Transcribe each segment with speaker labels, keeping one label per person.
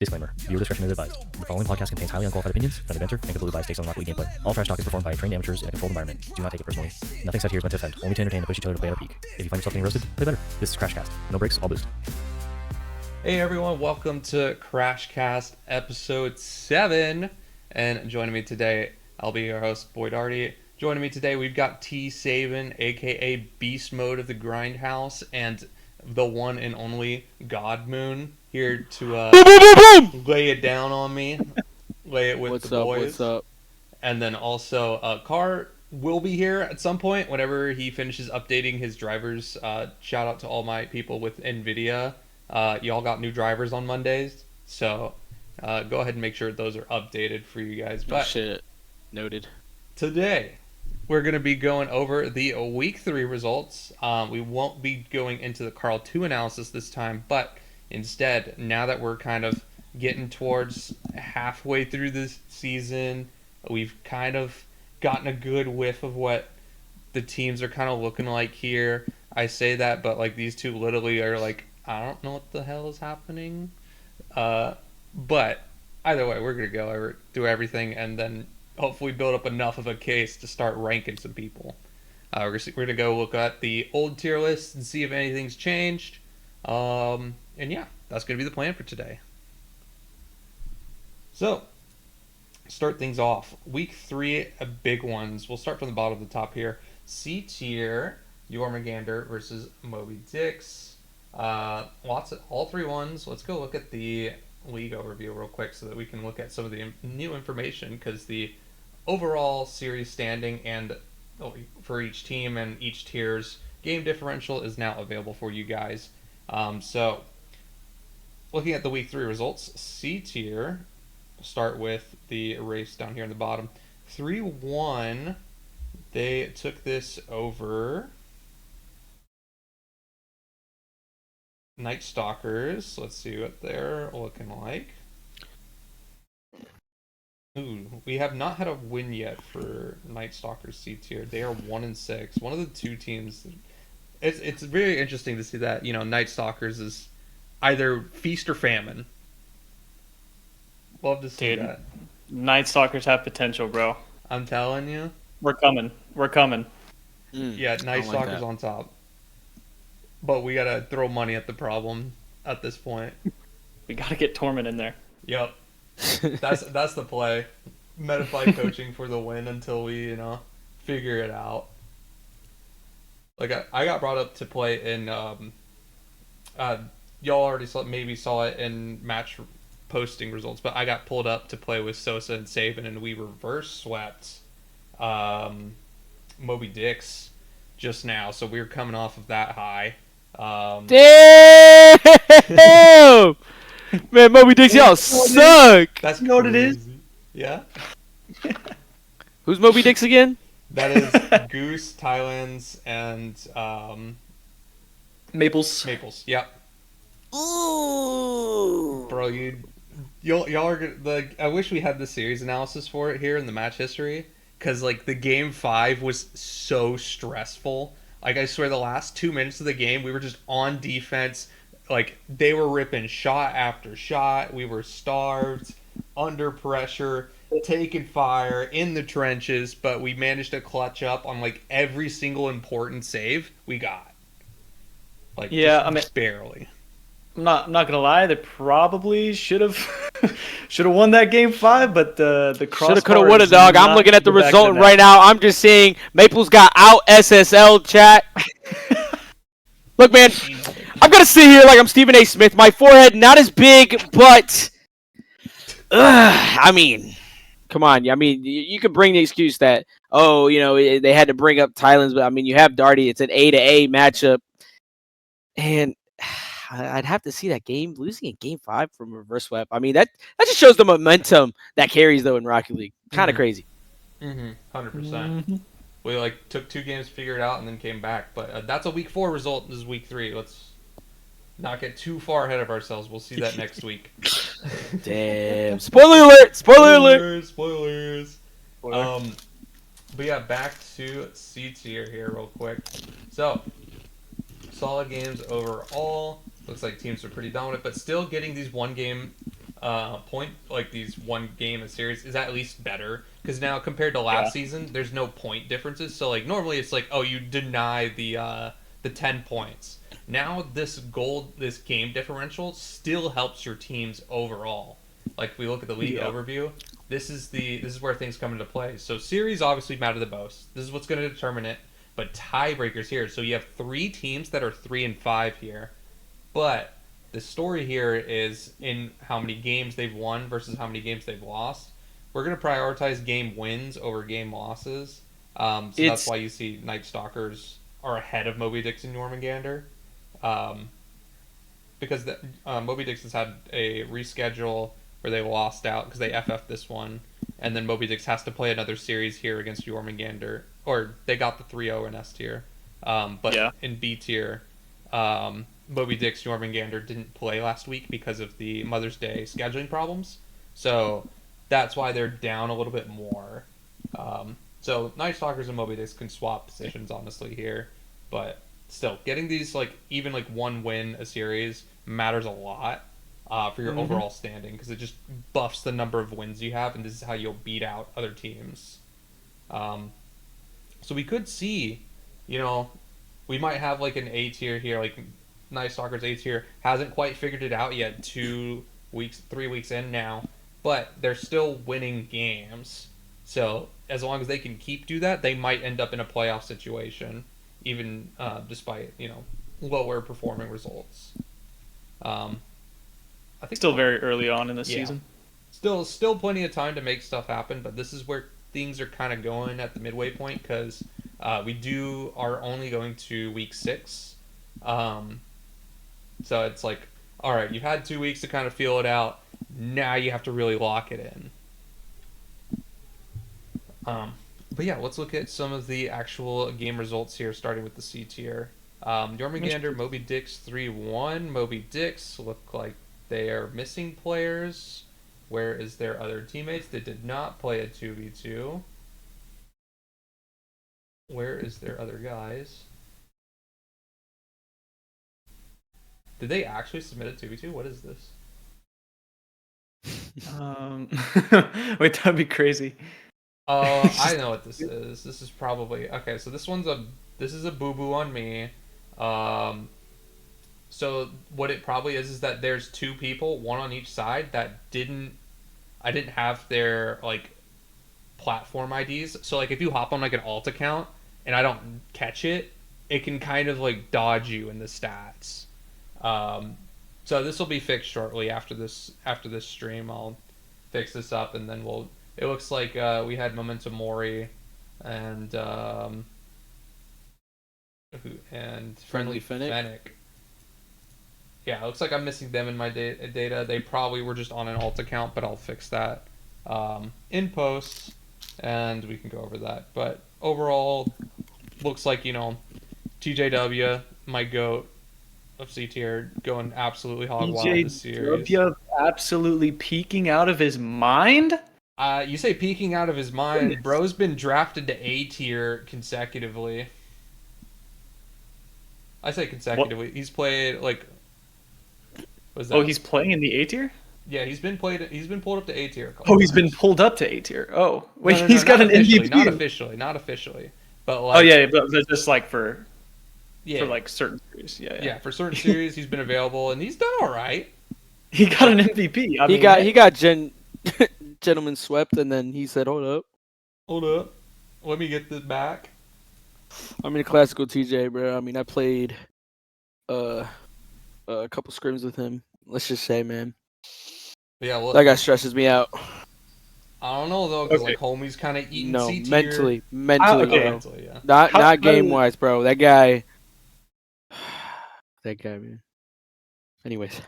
Speaker 1: Disclaimer. Viewer discretion is advised. The following podcast contains highly unqualified opinions, an inventor, and completely biased takes on Rocket League gameplay. All trash talk is performed by trained amateurs in a controlled environment. Do not take it personally. Nothing said here is meant to offend, only to entertain and push each other to play at our peak. If you find yourself getting roasted, play better. This is CrashCast. No breaks, all boost.
Speaker 2: Hey everyone, welcome to CrashCast episode 7. And joining me today, I'll be your host, Boyd Artie. Joining me today, we've got T7, aka Beast Mode of the Grindhouse, and the one and only God Moon, here to lay it down on me, lay it with the boys.
Speaker 3: What's up?
Speaker 2: And then also, Carr will be here at some point whenever he finishes updating his drivers. Shout out to all my people with NVIDIA. Y'all got new drivers on Mondays, so go ahead and make sure those are updated for you guys. But
Speaker 3: shit. Noted.
Speaker 2: Today, we're going to be going over the Week 3 results. We won't be going into the Carl 2 analysis this time, but instead, now that we're kind of getting towards halfway through this season, we've kind of gotten a good whiff of what the teams are kind of looking like here. I say that, but like these two literally are like, I don't know what the hell is happening. But either way, we're going to go over through everything and then hopefully build up enough of a case to start ranking some people. We're going to go look at the old tier list and see if anything's changed. And yeah, that's going to be the plan for today. So, start things off. Week 3, big ones. We'll start from the bottom to the top here. C tier, Jormungandr versus Moby Dix. Lots of all 3 ones. Let's go look at the league overview real quick so that we can look at some of the new information, because the overall series standing and for each team and each tier's game differential is now available for you guys. So looking at the week 3 results, C tier, start with the race down here in the bottom. 3-1, they took this over Night Stalkers. Let's see what they're looking like. Ooh, we have not had a win yet for Night Stalkers C tier. They are 1-6. One of the 2 teams. It's very interesting to see that, Night Stalkers is either feast or famine. Love to see that.
Speaker 4: Night Stalkers have potential, bro.
Speaker 2: I'm telling you.
Speaker 4: We're coming.
Speaker 2: Yeah, Night Stalkers on top. But we gotta throw money at the problem at this point.
Speaker 4: We gotta get Torment in there.
Speaker 2: Yep. That's the play. Metafight coaching for the win until we, figure it out. Like I got brought up to play in y'all already saw it in match posting results, but I got pulled up to play with Sosa and Saban, and we reverse swept Moby Dix just now, so we were coming off of that high.
Speaker 3: Damn! Man, Moby Dix, y'all suck!
Speaker 2: That's
Speaker 4: You know what it is?
Speaker 2: Yeah?
Speaker 3: Who's Moby Dix again?
Speaker 2: That is Goose, Thailand's, and
Speaker 4: Maples.
Speaker 2: Yep.
Speaker 3: Ooh!
Speaker 2: Bro, y'all are gonna, I wish we had the series analysis for it here in the match history, because like the game 5 was so stressful. Like I swear, the last 2 minutes of the game, we were just on defense. Like they were ripping shot after shot. We were starved, under pressure, taking fire in the trenches, but we managed to clutch up on like every single important save we got. Like just barely.
Speaker 4: I'm not gonna lie. They probably should have won that game 5, but the crossbar.
Speaker 3: Shoulda, coulda, woulda, dog. I'm looking at the result right now. I'm just saying Maples got out SSL chat. Look, man, I'm gonna sit here like I'm Stephen A. Smith. My forehead not as big, but I mean, come on. I mean, you could bring the excuse that they had to bring up Thailand's, but I mean, you have Darty. It's an A-to-A matchup, and I'd have to see that game losing in game 5 from reverse sweep. I mean, that just shows the momentum that carries though in Rocket League. Kind of crazy.
Speaker 2: 100%. We took 2 games to figure it out and then came back. But that's a week 4 result. This is week 3. Let's not get too far ahead of ourselves. We'll see that next week.
Speaker 3: Damn! Spoiler alert!
Speaker 2: Spoilers. But yeah, back to C tier here real quick. So solid games overall. Looks like teams are pretty dominant, but still getting these 1-game point, like these one game a series, is at least better. Because now compared to last season, there's no point differences. So like normally it's like, oh, you deny the 10 points. Now this game differential still helps your teams overall. Like if we look at the league overview, this is where things come into play. So series obviously matter the most. This is what's going to determine it. But tiebreakers here. So you have 3 teams that are 3-5 here. But the story here is in how many games they've won versus how many games they've lost. We're going to prioritize game wins over game losses. So that's why you see Night Stalkers are ahead of Moby Dix and Jormungandr. Because Moby Dix has had a reschedule where they lost out because they FF'd this one. And then Moby Dix has to play another series here against Jormungandr. Or they got the 3-0 in S tier. But in B tier, Moby Dix Jormungandr didn't play last week because of the Mother's Day scheduling problems. So that's why they're down a little bit more. So Night Stalkers and Moby Dix can swap positions honestly here. But still, getting these even one win a series matters a lot for your overall standing, because it just buffs the number of wins you have, and this is how you'll beat out other teams. So we could see, we might have an A tier here, Night Stalkers A tier hasn't quite figured it out yet. 3 weeks in now, but they're still winning games. So as long as they can do that, they might end up in a playoff situation, even despite lower performing results. I think
Speaker 4: still very early on in the season.
Speaker 2: Still plenty of time to make stuff happen, but this is where things are kind of going at the midway point, because we are only going to week 6. So it's all right, you've had 2 weeks to kind of feel it out. Now you have to really lock it in. But yeah, let's look at some of the actual game results here, starting with the C tier. Jormungandr, Moby Dix 3-1. Moby Dix look like they are missing players. Where is their other teammates? They did not play a 2v2. Where is their other guys? Did they actually submit a 2v2? What is this?
Speaker 4: Wait, that'd be crazy.
Speaker 2: Oh, I know what this is. This is probably okay. So this is a boo boo on me. So what it probably is that there's 2 people, one on each side, that I didn't have their platform IDs. So if you hop on an alt account and I don't catch it, it can kind of dodge you in the stats. So this will be fixed shortly after this stream. I'll fix this up, and then it looks like we had Momentum Mori and Friendly Fennec. Yeah, it looks like I'm missing them in my data. They probably were just on an alt account, but I'll fix that in post, and we can go over that. But overall, looks like TJW, my GOAT of C tier, going absolutely hog wild this series.
Speaker 4: TJW absolutely peeking out of his mind?
Speaker 2: You say peeking out of his mind. Bro's been drafted to A tier consecutively. I say consecutively. What? He's played
Speaker 4: he's playing in the A tier?
Speaker 2: Yeah, he's been pulled up to A tier.
Speaker 4: He's been pulled up to A tier. Oh, wait, he's got an MVP.
Speaker 2: Not officially. But
Speaker 4: but just for certain series.
Speaker 2: Yeah, for certain series he's been available, and he's done all right.
Speaker 4: He got an MVP.
Speaker 3: He got gentleman swept, and then he said, hold up,
Speaker 2: let me get this back.
Speaker 3: I'm in a classical TJ, bro. I played a couple scrims with him. Let's just say, man.
Speaker 2: Yeah,
Speaker 3: that guy stresses me out.
Speaker 2: I don't know though, because homie's kind of eating C tier.
Speaker 3: mentally,
Speaker 2: yeah.
Speaker 3: Not game wise, bro. That guy, man. Anyways,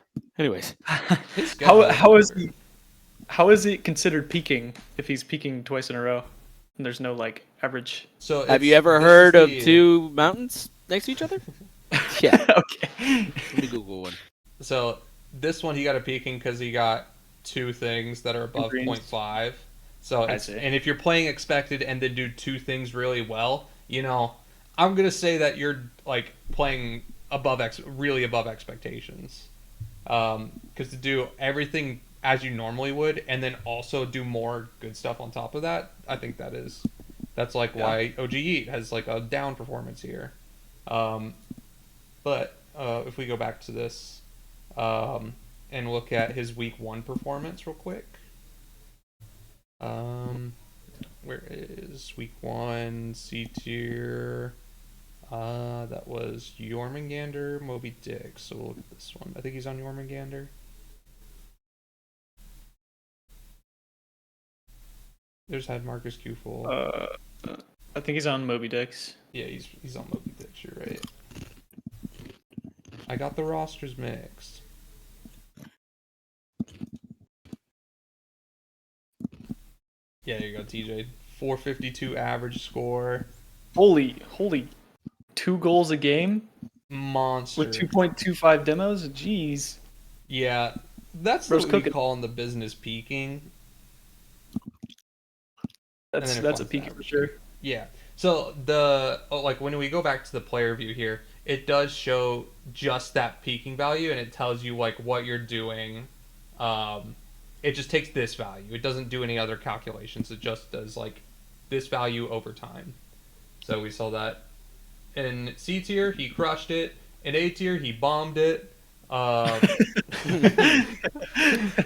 Speaker 4: how is he considered peaking if he's peaking twice in a row and there's no average?
Speaker 3: So have you ever heard of 2 mountains next to each other? Yeah.
Speaker 4: Okay.
Speaker 3: Let me Google one.
Speaker 2: So this one he got a peaking because he got 2 things that are above 0.5. So and if you're playing expected and then do 2 things really well, I'm gonna say that you're really above expectations. Because to do everything as you normally would, and then also do more good stuff on top of that, I think that's like why OG Yeet has like a down performance here. But if we go back to this and look at his week 1 performance real quick. Where is week 1 C tier? That was Jormungandr, Moby Dick. So we'll look at this one. I think he's on Jormungandr. There's had Marcus Q-Full.
Speaker 4: I think he's on Moby Dicks.
Speaker 2: Yeah, he's on Moby Dick. You're right. I got the rosters mixed. Yeah, there you go, TJ. 452 average score.
Speaker 4: Holy, 2 goals a game
Speaker 2: Monster.
Speaker 4: with 2.25 demos. Jeez.
Speaker 2: Yeah, that's
Speaker 4: Bro's
Speaker 2: what we
Speaker 4: cooking.
Speaker 2: call in the business peaking.
Speaker 4: That's a peak for sure.
Speaker 2: Yeah. So when we go back to the player view here, it does show just that peaking value, and it tells you like what you're doing. It just takes this value. It doesn't do any other calculations. It just does like this value over time. So we saw that in C tier, he crushed it. In A tier, he bombed it.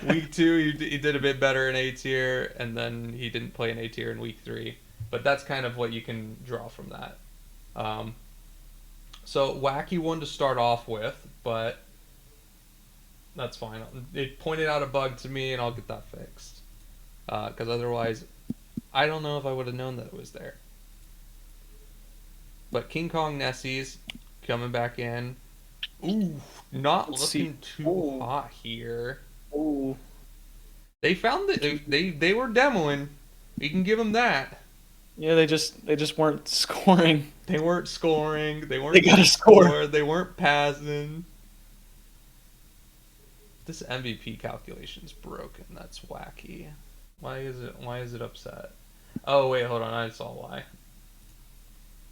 Speaker 2: Week 2, he did a bit better in A tier, and then he didn't play in A tier in week 3. But that's kind of what you can draw from that. So wacky one to start off with, but that's fine. It pointed out a bug to me, and I'll get that fixed. Because otherwise, I don't know if I would have known that it was there. But King Kong Nessies coming back in. Ooh, not looking too hot here.
Speaker 4: Ooh.
Speaker 2: They found that they were demoing. We can give them that.
Speaker 4: Yeah, they just weren't scoring.
Speaker 2: They weren't scoring. They weren't.
Speaker 4: They gotta score.
Speaker 2: They weren't passing. This MVP calculation's broken. That's wacky. Why is it upset? Oh wait, hold on. I saw why.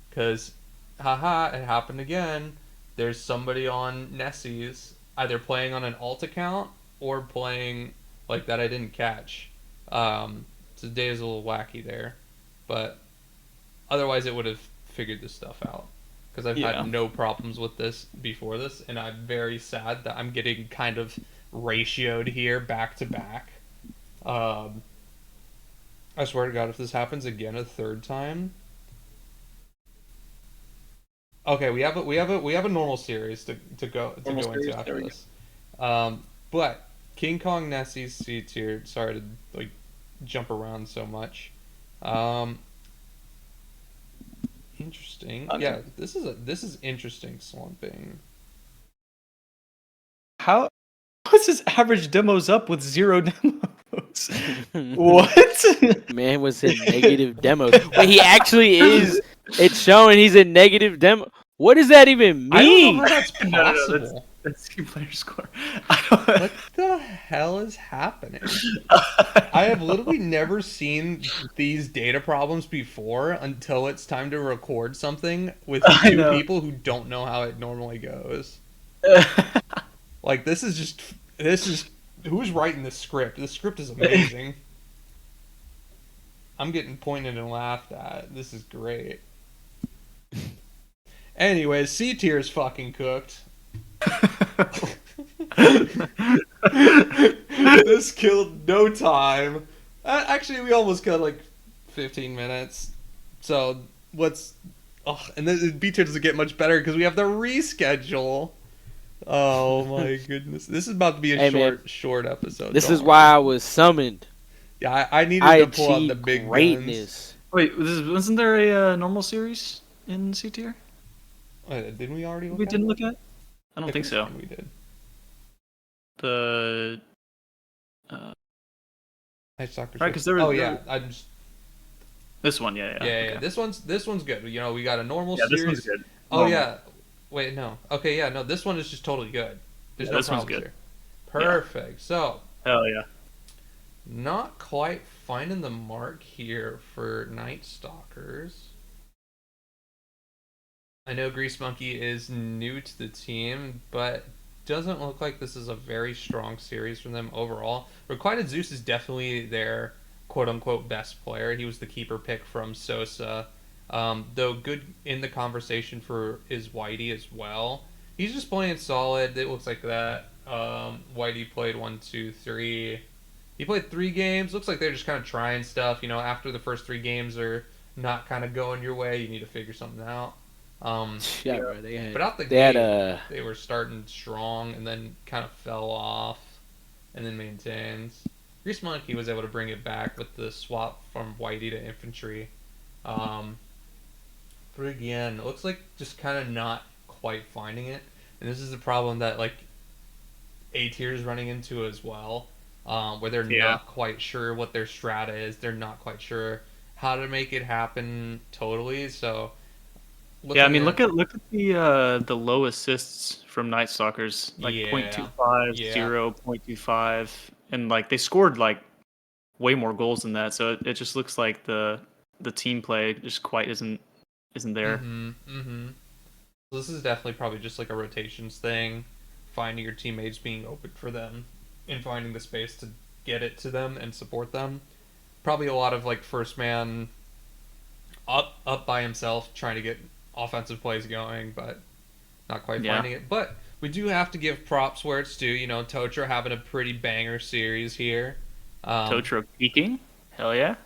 Speaker 2: Because, haha, it happened again. There's somebody on Nessie's either playing on an alt account or playing like that I didn't catch. Today is a little wacky there, but otherwise it would have figured this stuff out. Because I've had no problems with this before this, and I'm very sad that I'm getting kind of ratioed here back to back. I swear to God, if this happens again a third time. Okay, we have a normal series to go into after this. But King Kong Nessie's C tier. Sorry to like jump around so much. Interesting.
Speaker 4: Okay.
Speaker 2: Yeah, this is interesting slumping.
Speaker 4: How was his average demos up with 0 demos? What?
Speaker 3: Man was in negative demos. Wait, he actually is. It's showing he's in negative demo. What does that even mean?
Speaker 2: I don't know how that's possible.
Speaker 4: No, that's team player score.
Speaker 2: What the hell is happening? I have literally never seen these data problems before until it's time to record something with 2 people who don't know how it normally goes. Like, this is who's writing this script? This script is amazing. I'm getting pointed and laughed at. This is great. Anyways, C tier is fucking cooked. This killed no time. Actually, we almost got like 15 minutes. So and then B tier doesn't get much better because we have the reschedule. Oh my goodness, this is about to be a short episode.
Speaker 3: This is why I was summoned.
Speaker 2: Yeah, I needed to pull out the big
Speaker 3: greatness.
Speaker 4: Wait, wasn't there a normal series in C tier?
Speaker 2: Didn't we already?
Speaker 4: We didn't look at? I don't think so.
Speaker 2: We did.
Speaker 4: The
Speaker 2: Soccer.
Speaker 4: right, because there was.
Speaker 2: Oh yeah, I'm just.
Speaker 4: This one, yeah.
Speaker 2: Okay. This one's good. You know, we got a normal series.
Speaker 4: This one's good.
Speaker 2: Oh
Speaker 4: Normal.
Speaker 2: yeah. Wait, no. Okay, yeah, no. This one is just totally good. There's no
Speaker 4: this one's
Speaker 2: problems
Speaker 4: good.
Speaker 2: here. Perfect. So.
Speaker 4: Hell yeah.
Speaker 2: Not quite finding the mark here for Night Stalkers. I know Grease Monkey is new to the team, but doesn't look like this is a very strong series from them overall. Requited Zeus is definitely their quote-unquote best player. He was the keeper pick from Sosa. Though good in the conversation for is Whitey as well. He's just playing solid. It looks like that. Whitey played 1, 2, 3. He played 3 games. Looks like they're just kind of trying stuff. You know, after the first 3 games are not kind of going your way, you need to figure something out.
Speaker 3: Yeah, bro.
Speaker 2: But out the gate, they were starting strong and then kind of fell off and then maintained. Grease Monkey was able to bring it back with the swap from Whitey to infantry. But again, it looks like just kind of not quite finding it. And this is a problem that like A tier is running into as well, where they're not quite sure what their strata is. They're not quite sure how to make it happen totally. So
Speaker 4: yeah, I mean, look at the low assists from Night Stalkers, like 0.25, 0, 0.25, and like they scored like way more goals than that. So it just looks like the team play just quite isn't there.
Speaker 2: So this is definitely probably just like a rotations thing, finding your teammates, being open for them, and finding the space to get it to them and support them. Probably a lot of like first man up by himself trying to get offensive plays going, but not quite finding it. But we do have to give props where it's due. You know, Totra having a pretty banger series here.
Speaker 4: Totra peaking? Hell yeah.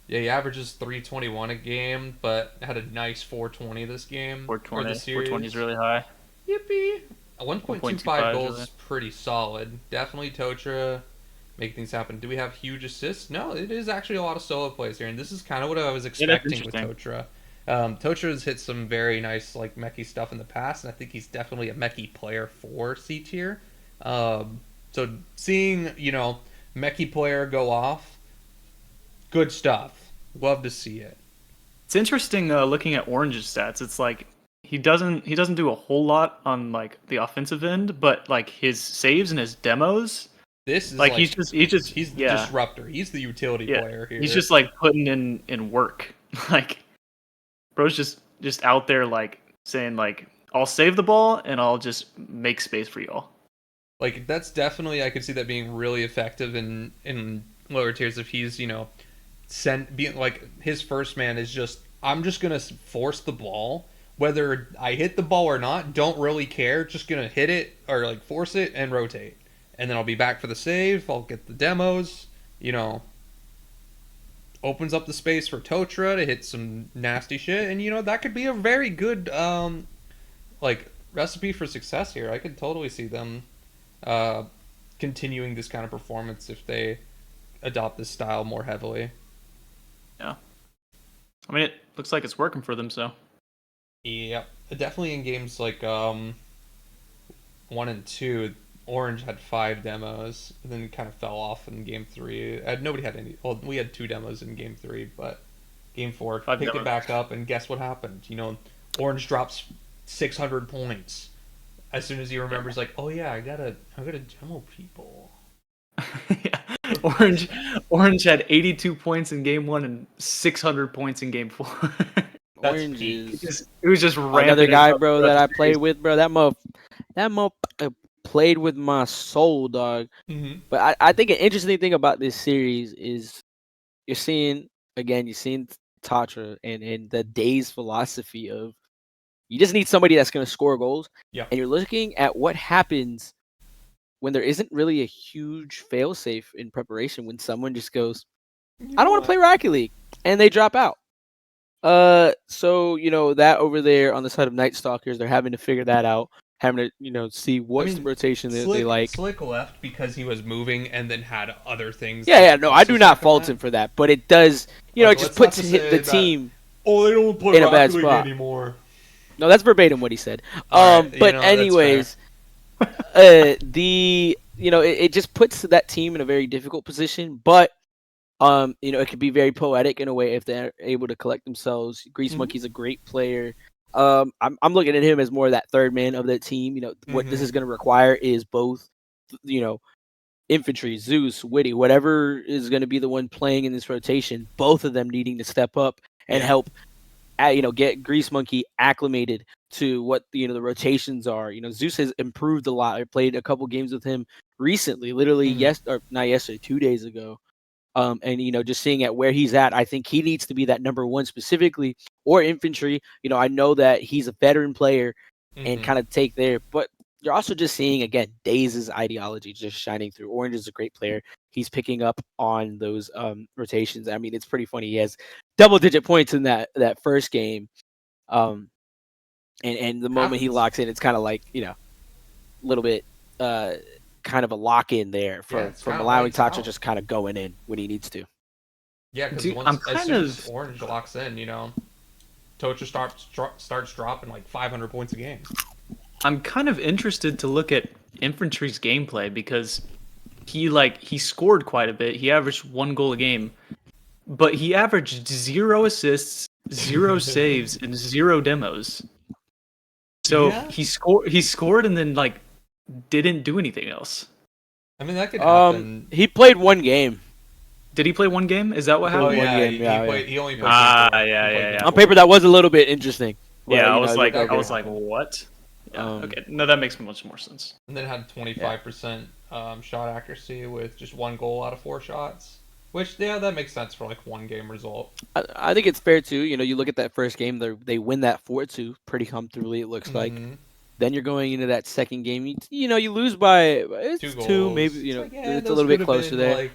Speaker 2: Yeah, he averages 321 a game, but had a nice 420 this game.
Speaker 4: 420. 420 is really high.
Speaker 2: Yippee! 1.25 goals
Speaker 4: really
Speaker 2: is pretty solid. Definitely Totra make things happen. Do we have huge assists? No, it is actually a lot of solo plays here, and this is kind of what I was expecting with Totra. Totra has hit some very nice like mechie stuff in the past, and I think he's definitely a mechie player for C tier. So seeing, you know, mechie player go off, good stuff. Love to see it.
Speaker 4: It's interesting looking at Orange's stats. It's like he doesn't do a whole lot on like the offensive end, but like his saves and his demos.
Speaker 2: This is
Speaker 4: like he's the
Speaker 2: disruptor. He's the utility player here.
Speaker 4: He's just like putting in work. Like bro's just out there like saying like I'll save the ball and I'll just make space for y'all.
Speaker 2: Like that's definitely, I could see that being really effective in lower tiers if he's, you know, being like his first man is just I'm just gonna force the ball, whether I hit the ball or not, don't really care, just gonna hit it or like force it and rotate, and then I'll be back for the save. I'll get the demos, you know. Opens up the space for Totra to hit some nasty shit, and you know that could be a very good like recipe for success here. I could totally see them continuing this kind of performance if they adopt this style more heavily.
Speaker 4: Yeah, I mean it looks like it's working for them. So
Speaker 2: yeah, definitely in games like 1 and 2. Orange had 5 demos, and then kind of fell off in game 3. Nobody had any. Well, we had 2 demos in game 3, but game 4 picked it back up, and guess what happened? You know, Orange drops 600 points as soon as he remembers, like, oh yeah, I gotta demo people.
Speaker 4: Yeah. Orange had 82 points in game 1 and 600 points in game 4.
Speaker 3: Orange is
Speaker 4: it was just
Speaker 3: another guy, bro, that I played with, bro. That played with my soul, dog.
Speaker 2: Mm-hmm.
Speaker 3: But I think an interesting thing about this series is you're seeing Tatra and the day's philosophy of you just need somebody that's going to score goals.
Speaker 2: Yeah.
Speaker 3: And you're looking at what happens when there isn't really a huge failsafe in preparation, when someone just goes, I don't want to play Rocket League, and they drop out. So, you know, that over there on the side of Night Stalkers, they're having to figure that out. Having to, you know, see what's the rotation that they like.
Speaker 2: Slick left because he was moving and then had other things.
Speaker 3: Yeah, no, I do not fault him for that, but it does, you know, it just puts the team
Speaker 2: they don't play
Speaker 3: in a bad spot
Speaker 2: anymore.
Speaker 3: No, that's verbatim what he said.
Speaker 2: Right,
Speaker 3: but anyways, you know, it just puts that team in a very difficult position, but you know, it could be very poetic in a way if they're able to collect themselves. Grease Monkey's a great player. I'm looking at him as more of that third man of that team. You know, what this is going to require is both, you know, infantry, Zeus, Witty, whatever is going to be the one playing in this rotation, both of them needing to step up and help get Grease Monkey acclimated to what the rotations are. Zeus has improved a lot. I played a couple games with him recently, literally not yesterday, 2 days ago. And just seeing at where he's at, I think he needs to be that number one specifically, or infantry. I know that he's a veteran player and kind of take there, but you're also just seeing again Daze's ideology just shining through. Orange is a great player. He's picking up on those rotations. I mean, it's pretty funny. He has double-digit points in that first game, and the moment he locks in, it's kind of like a little bit kind of a lock in there from allowing Tacha just kind of going in when he needs to.
Speaker 2: Yeah, because as soon as Orange locks in, Tocha starts dropping like 500 points a game.
Speaker 4: I'm kind of interested to look at Infantry's gameplay because he scored quite a bit. He averaged 1 goal a game, but he averaged 0 assists, 0 saves, and 0 demos. So he scored and then didn't do anything else.
Speaker 2: I mean, that could happen.
Speaker 3: He played 1 game.
Speaker 4: Did he play 1 game? Is that what happened?
Speaker 2: Oh, yeah, he only played 1 game.
Speaker 4: Yeah.
Speaker 3: On paper, that was a little bit interesting.
Speaker 4: Yeah, I was like, what? Yeah, okay, no, that makes much more sense.
Speaker 2: And then had 25% shot accuracy with just 1 goal out of 4 shots. Which, that makes sense for 1 game result.
Speaker 3: I think it's fair too. You look at that first game, they win that 4-2 pretty comfortably. It looks like. Then you're going into that second game. You lose by 2 maybe. It's a little bit closer there.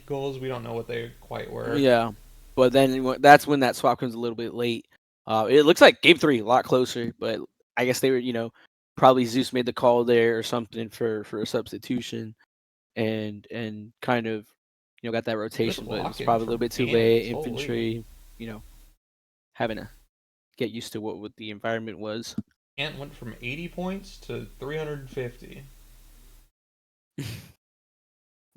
Speaker 2: Goals. We don't know what they quite were.
Speaker 3: Yeah, but then that's when that swap comes a little bit late. It looks like game 3 a lot closer, but I guess they were, probably Zeus made the call there or something for a substitution, and kind of, got that rotation, but it's probably a little bit too late. Infantry, having to get used to what the environment was.
Speaker 2: Ant went from 80 points to 350.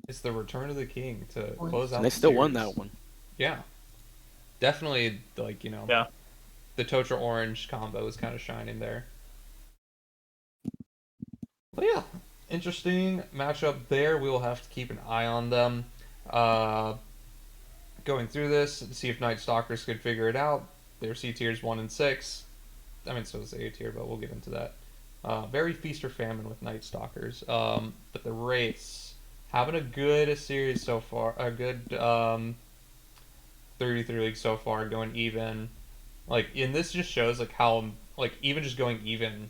Speaker 2: It's the return of the king to close out.
Speaker 3: And they still won that one.
Speaker 2: Yeah, definitely.
Speaker 3: Yeah.
Speaker 2: The Tocha Orange combo is kind of shining there. But yeah, interesting matchup there. We will have to keep an eye on them. Going through this, see if Night Stalkers could figure it out. Their C tiers 1 and 6. I mean, so is the A tier, but we'll get into that. Very feast or famine with Night Stalkers. But the Wraiths having a good series so far. A good 33 leagues so far, going even. And this just shows how even just going even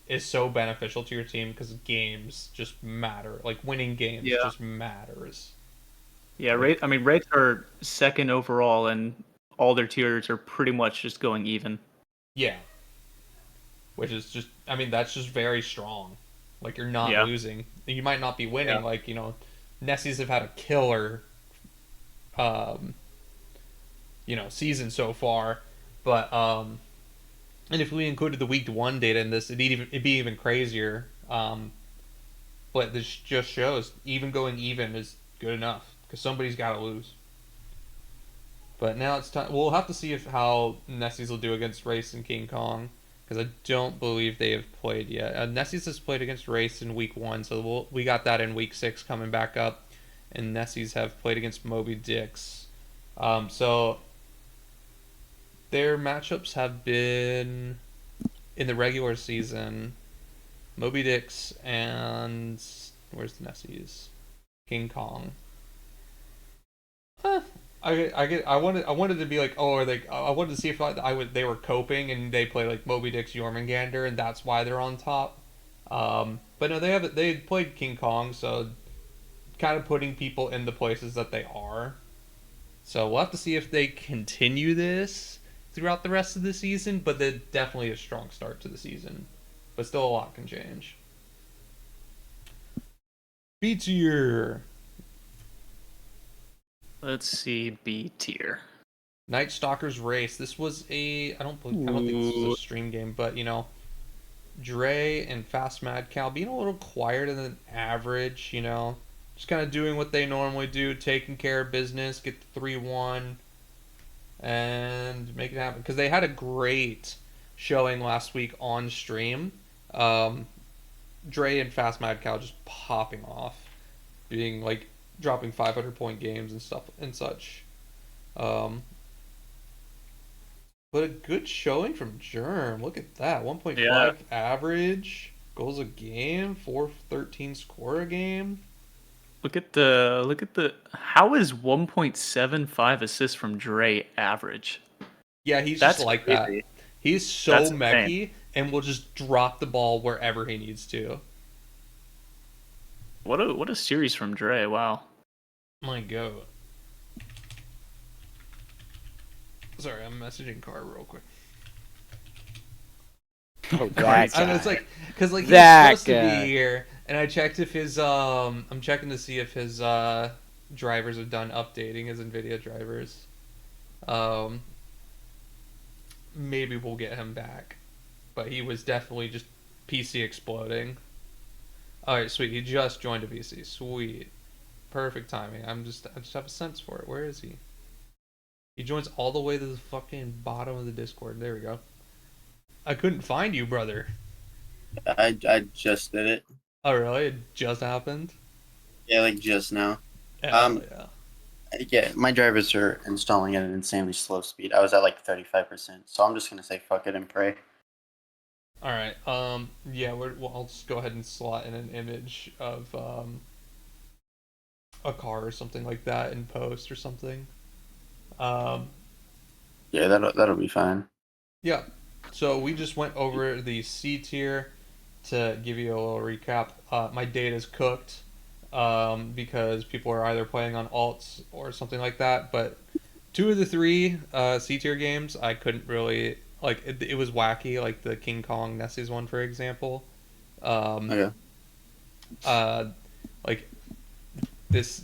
Speaker 2: is so beneficial to your team because games just matter. Winning games just matters.
Speaker 4: Yeah, Wraiths are 2nd overall, and all their tiers are pretty much just going even.
Speaker 2: Yeah. Which is just, that's just very strong. You're not losing. You might not be winning. Yeah. Nessies have had a killer, season so far. But, and if we included the week 1 data in this, it'd be even crazier. But this just shows even going even is good enough because somebody's got to lose. But now it's time. We'll have to see how Nessies will do against Race and King Kong because I don't believe they have played yet. Nessies has played against Race in week 1, so we got that in week 6 coming back up, and Nessies have played against Moby Dicks. So their matchups have been in the regular season. Moby Dicks and where's the Nessies? King Kong. I wanted to be I wanted to see if they were coping and they play Moby Dick's Jormungandr and that's why they're on top. But no, they played King Kong, so kind of putting people in the places that they are. So we'll have to see if they continue this throughout the rest of the season, but they're definitely a strong start to the season. But still a lot can change. B tier.
Speaker 4: Let's see, B tier.
Speaker 2: Night Stalkers Race. This was I don't think this was a stream game, but Dre and Fast Mad Cow being a little quieter than average, just kind of doing what they normally do, taking care of business, get the 3-1, and make it happen. Because they had a great showing last week on stream. Dre and Fast Mad Cow just popping off, being dropping 500-point games and stuff and such. But a good showing from Germ. Look at that. 1.5
Speaker 4: Yeah.
Speaker 2: average, goals a game, 413 score a game.
Speaker 4: Look at the. How is 1.75 assists from Dre average?
Speaker 2: Yeah, he's just
Speaker 4: That's
Speaker 2: like that.
Speaker 4: crazy.
Speaker 2: He's so
Speaker 4: That's insane.
Speaker 2: mechy and will just drop the ball wherever he needs to.
Speaker 4: What a series from Dre. Wow.
Speaker 2: My God. Sorry, I'm messaging Car real quick.
Speaker 3: Oh, that
Speaker 2: And it's
Speaker 3: guy.
Speaker 2: like, cause like he was
Speaker 3: That
Speaker 2: supposed to
Speaker 3: guy.
Speaker 2: be here, and I checked if his I'm checking to see if his drivers have done updating his Nvidia drivers. Um, maybe we'll get him back, but he was definitely just PC exploding. All right, sweet. He just joined a VC. Sweet, perfect timing. I just have a sense for it. Where is he? He joins all the way to the fucking bottom of the Discord. There we go. I couldn't find you, brother.
Speaker 5: I just did it.
Speaker 2: Oh really? It just happened.
Speaker 5: Yeah, like just now.
Speaker 2: Hell yeah.
Speaker 5: Yeah, my drivers are installing at an insanely slow speed. I was at like 35%, so I'm just gonna say fuck it and pray.
Speaker 2: All right. Yeah. Well, I'll just go ahead and slot in an image of a car or something like that in post or something. Um,
Speaker 5: Yeah, that'll be fine.
Speaker 2: yeah. So we just went over the C tier to give you a little recap. My data's cooked because people are either playing on alts or something like that. But two of the three C tier games, I couldn't really like. It was wacky, like the King Kong Nessie's one, for example.
Speaker 5: Okay.
Speaker 2: Like this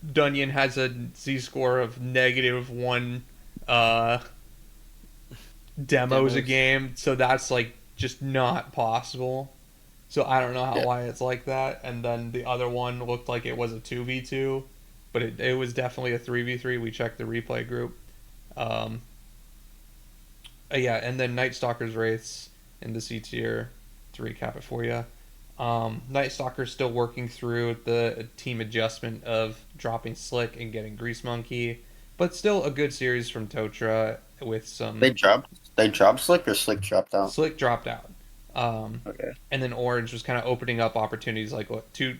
Speaker 2: Dunyan has a Z score of -1 demos a game, so that's like just not possible. So I don't know
Speaker 5: Yeah.
Speaker 2: why it's like that. And then the other one looked like it was a 2v2, but it was definitely a 3v3. We checked the replay group. Um, yeah, and then Night Stalker's Wraiths in the C tier, to recap it for you. Night Stalker's still working through the team adjustment of dropping Slick and getting Grease Monkey, but still a good series from Totra with some
Speaker 5: They dropped Slick or Slick dropped out.
Speaker 2: Slick dropped out.
Speaker 5: Okay.
Speaker 2: And then Orange was kind of opening up opportunities like what two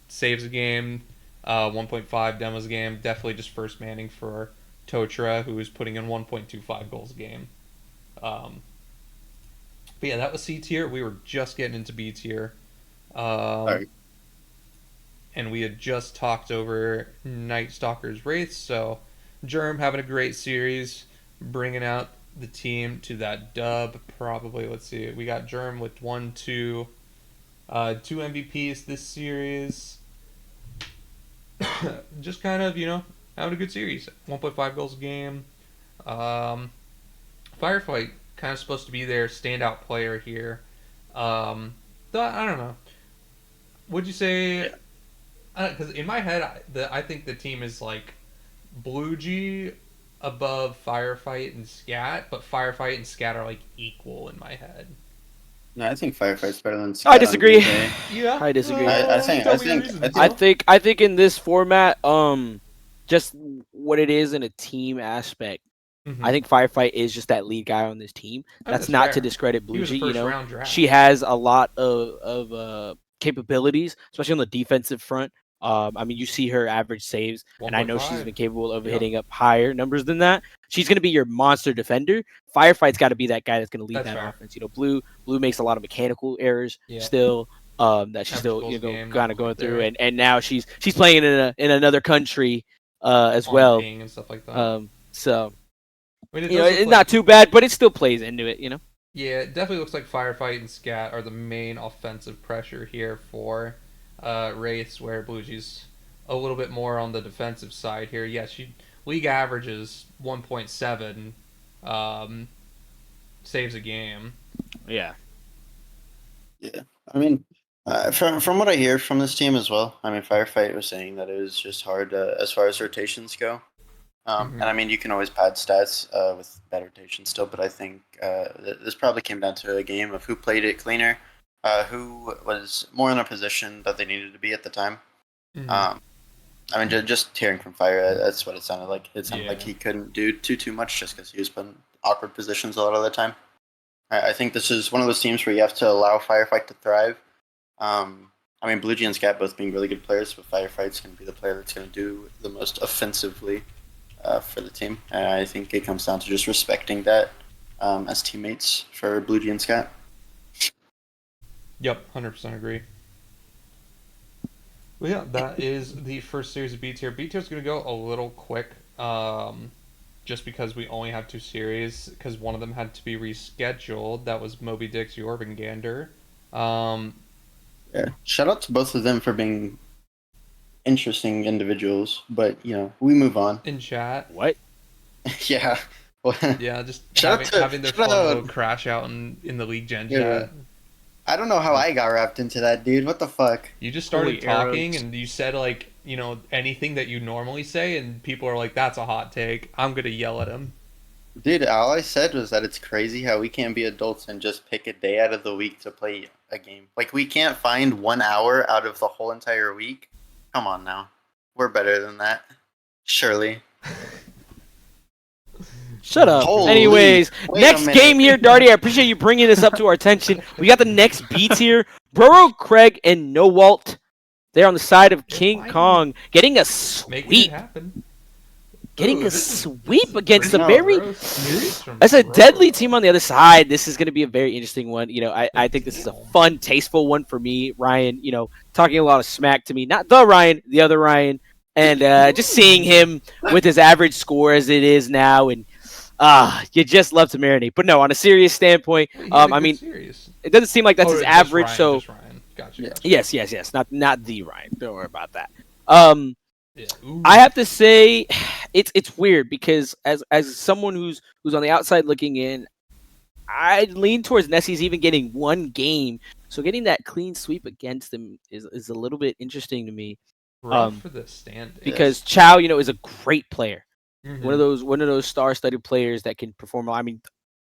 Speaker 2: saves a game, 1.5 demos a game. Definitely just first manning for Totra, who was putting in 1.25 goals a game. But yeah, that was C tier. We were just getting into B tier.
Speaker 5: Alright.
Speaker 2: And we had just talked over Night Stalker's Wraiths, so Germ having a great series, bringing out the team to that dub. Probably, let's see, we got Germ with 2 MVPs this series. Just kind of, having a good series. 1.5 goals a game. Firefight kind of supposed to be their standout player here. I don't know. Would you say? Because in my head, I think the team is like Blue G above Firefight and Scat, but Firefight and Scat are like equal in my head.
Speaker 5: No, I think Firefight's better than
Speaker 3: I
Speaker 5: Scat on
Speaker 3: disagree.
Speaker 5: DJ.
Speaker 2: Yeah,
Speaker 3: I disagree. I think in this format, just what it is in a team aspect. I think Firefight is just that lead guy on this team. That's not to discredit Blue G. She has a lot of capabilities, especially on the defensive front. I mean, you see her average saves, and I know she's been capable of hitting up higher numbers than that. She's going to be your monster defender. Firefight's got to be that guy that's going to lead that offense. Blue makes a lot of mechanical errors still. That she's still kind of going through, and now she's playing in another country as well.
Speaker 2: And stuff like that.
Speaker 3: So.
Speaker 2: I mean,
Speaker 3: it's not too bad, but it still plays into it,
Speaker 2: Yeah, it definitely looks like Firefight and Scat are the main offensive pressure here for Wraiths, where Blue G's a little bit more on the defensive side here. Yeah, she league averages 1.7 saves a game.
Speaker 3: Yeah.
Speaker 5: Yeah, I mean, from what I hear from this team as well, I mean, Firefight was saying that it was just hard as far as rotations go. And I mean, you can always pad stats with bad rotation still, but I think this probably came down to a game of who played it cleaner, who was more in a position that they needed to be at the time. I I mean, just hearing from Fire, that's what it sounded like. It sounded like he couldn't do too much just because he was put in awkward positions a lot of the time. I think this is one of those teams where you have to allow Firefight to thrive. I mean, Blue Jay and Scat both being really good players, but Firefight's going to be the player that's going to do the most offensively for the team. And I think it comes down to just respecting that as teammates for Blue Jay and Scat.
Speaker 2: Yep, 100% agree. Well, yeah, that is the first series of B tier. B tier is going to go a little quick, just because we only have 2 series, because one of them had to be rescheduled. That was Moby Dick's Jorvungander.
Speaker 5: Yeah, shout out to both of them for being interesting individuals, but we move on.
Speaker 2: In chat.
Speaker 3: What?
Speaker 5: Yeah. Well,
Speaker 2: yeah, just having their
Speaker 5: shout
Speaker 2: fun
Speaker 5: out.
Speaker 2: little crash out in the League Gen chat.
Speaker 5: I don't know how I got wrapped into that, dude. What the fuck?
Speaker 2: You just started
Speaker 4: Holy
Speaker 2: talking
Speaker 4: arrows.
Speaker 2: and you said anything that you normally say, and people are like, "That's a hot take." I'm gonna yell at him.
Speaker 5: Dude, all I said was that it's crazy how we can't be adults and just pick a day out of the week to play a game. Like, we can't find 1 hour out of the whole entire week. Come on now. We're better than that. Surely.
Speaker 3: Shut up.
Speaker 5: Holy-
Speaker 3: Anyways,
Speaker 5: wait a
Speaker 3: next
Speaker 5: minute.
Speaker 3: game here, Darty. I appreciate you bringing this up to our attention. We got the next B tier. Burrow, Craig, and Nowalt. They're on the side of King
Speaker 2: finally
Speaker 3: Kong, getting a
Speaker 2: Making
Speaker 3: sweep.
Speaker 2: it happen.
Speaker 3: Getting
Speaker 2: Ooh,
Speaker 3: a
Speaker 2: this is
Speaker 3: sweep against a
Speaker 5: No,
Speaker 3: very...
Speaker 2: from
Speaker 3: That's a
Speaker 2: Burrow.
Speaker 3: deadly team on the other side. This is going to be a very interesting one. I think this is a fun, tasteful one for me. Ryan, talking a lot of smack to me. Not the Ryan, the other Ryan. And just seeing him with his average score as it is now. And you just love to marinate. But no, on a serious standpoint,
Speaker 2: Wait, he had a
Speaker 3: I
Speaker 2: good
Speaker 3: mean,
Speaker 2: series.
Speaker 3: it doesn't seem like that's his
Speaker 2: Just
Speaker 3: average.
Speaker 2: Ryan,
Speaker 3: So
Speaker 2: just Ryan. Gotcha.
Speaker 3: yes. Not the Ryan. Don't worry about that.
Speaker 2: Yeah. Ooh.
Speaker 3: I have to say, it's weird because as someone who's on the outside looking in, I lean towards Nessie's even getting 1 game. So getting that clean sweep against him is a little bit interesting to me.
Speaker 2: rough for the stand
Speaker 3: Because Chow, is a great player.
Speaker 2: Mhm.
Speaker 3: One of those star-studded players that can perform. I mean,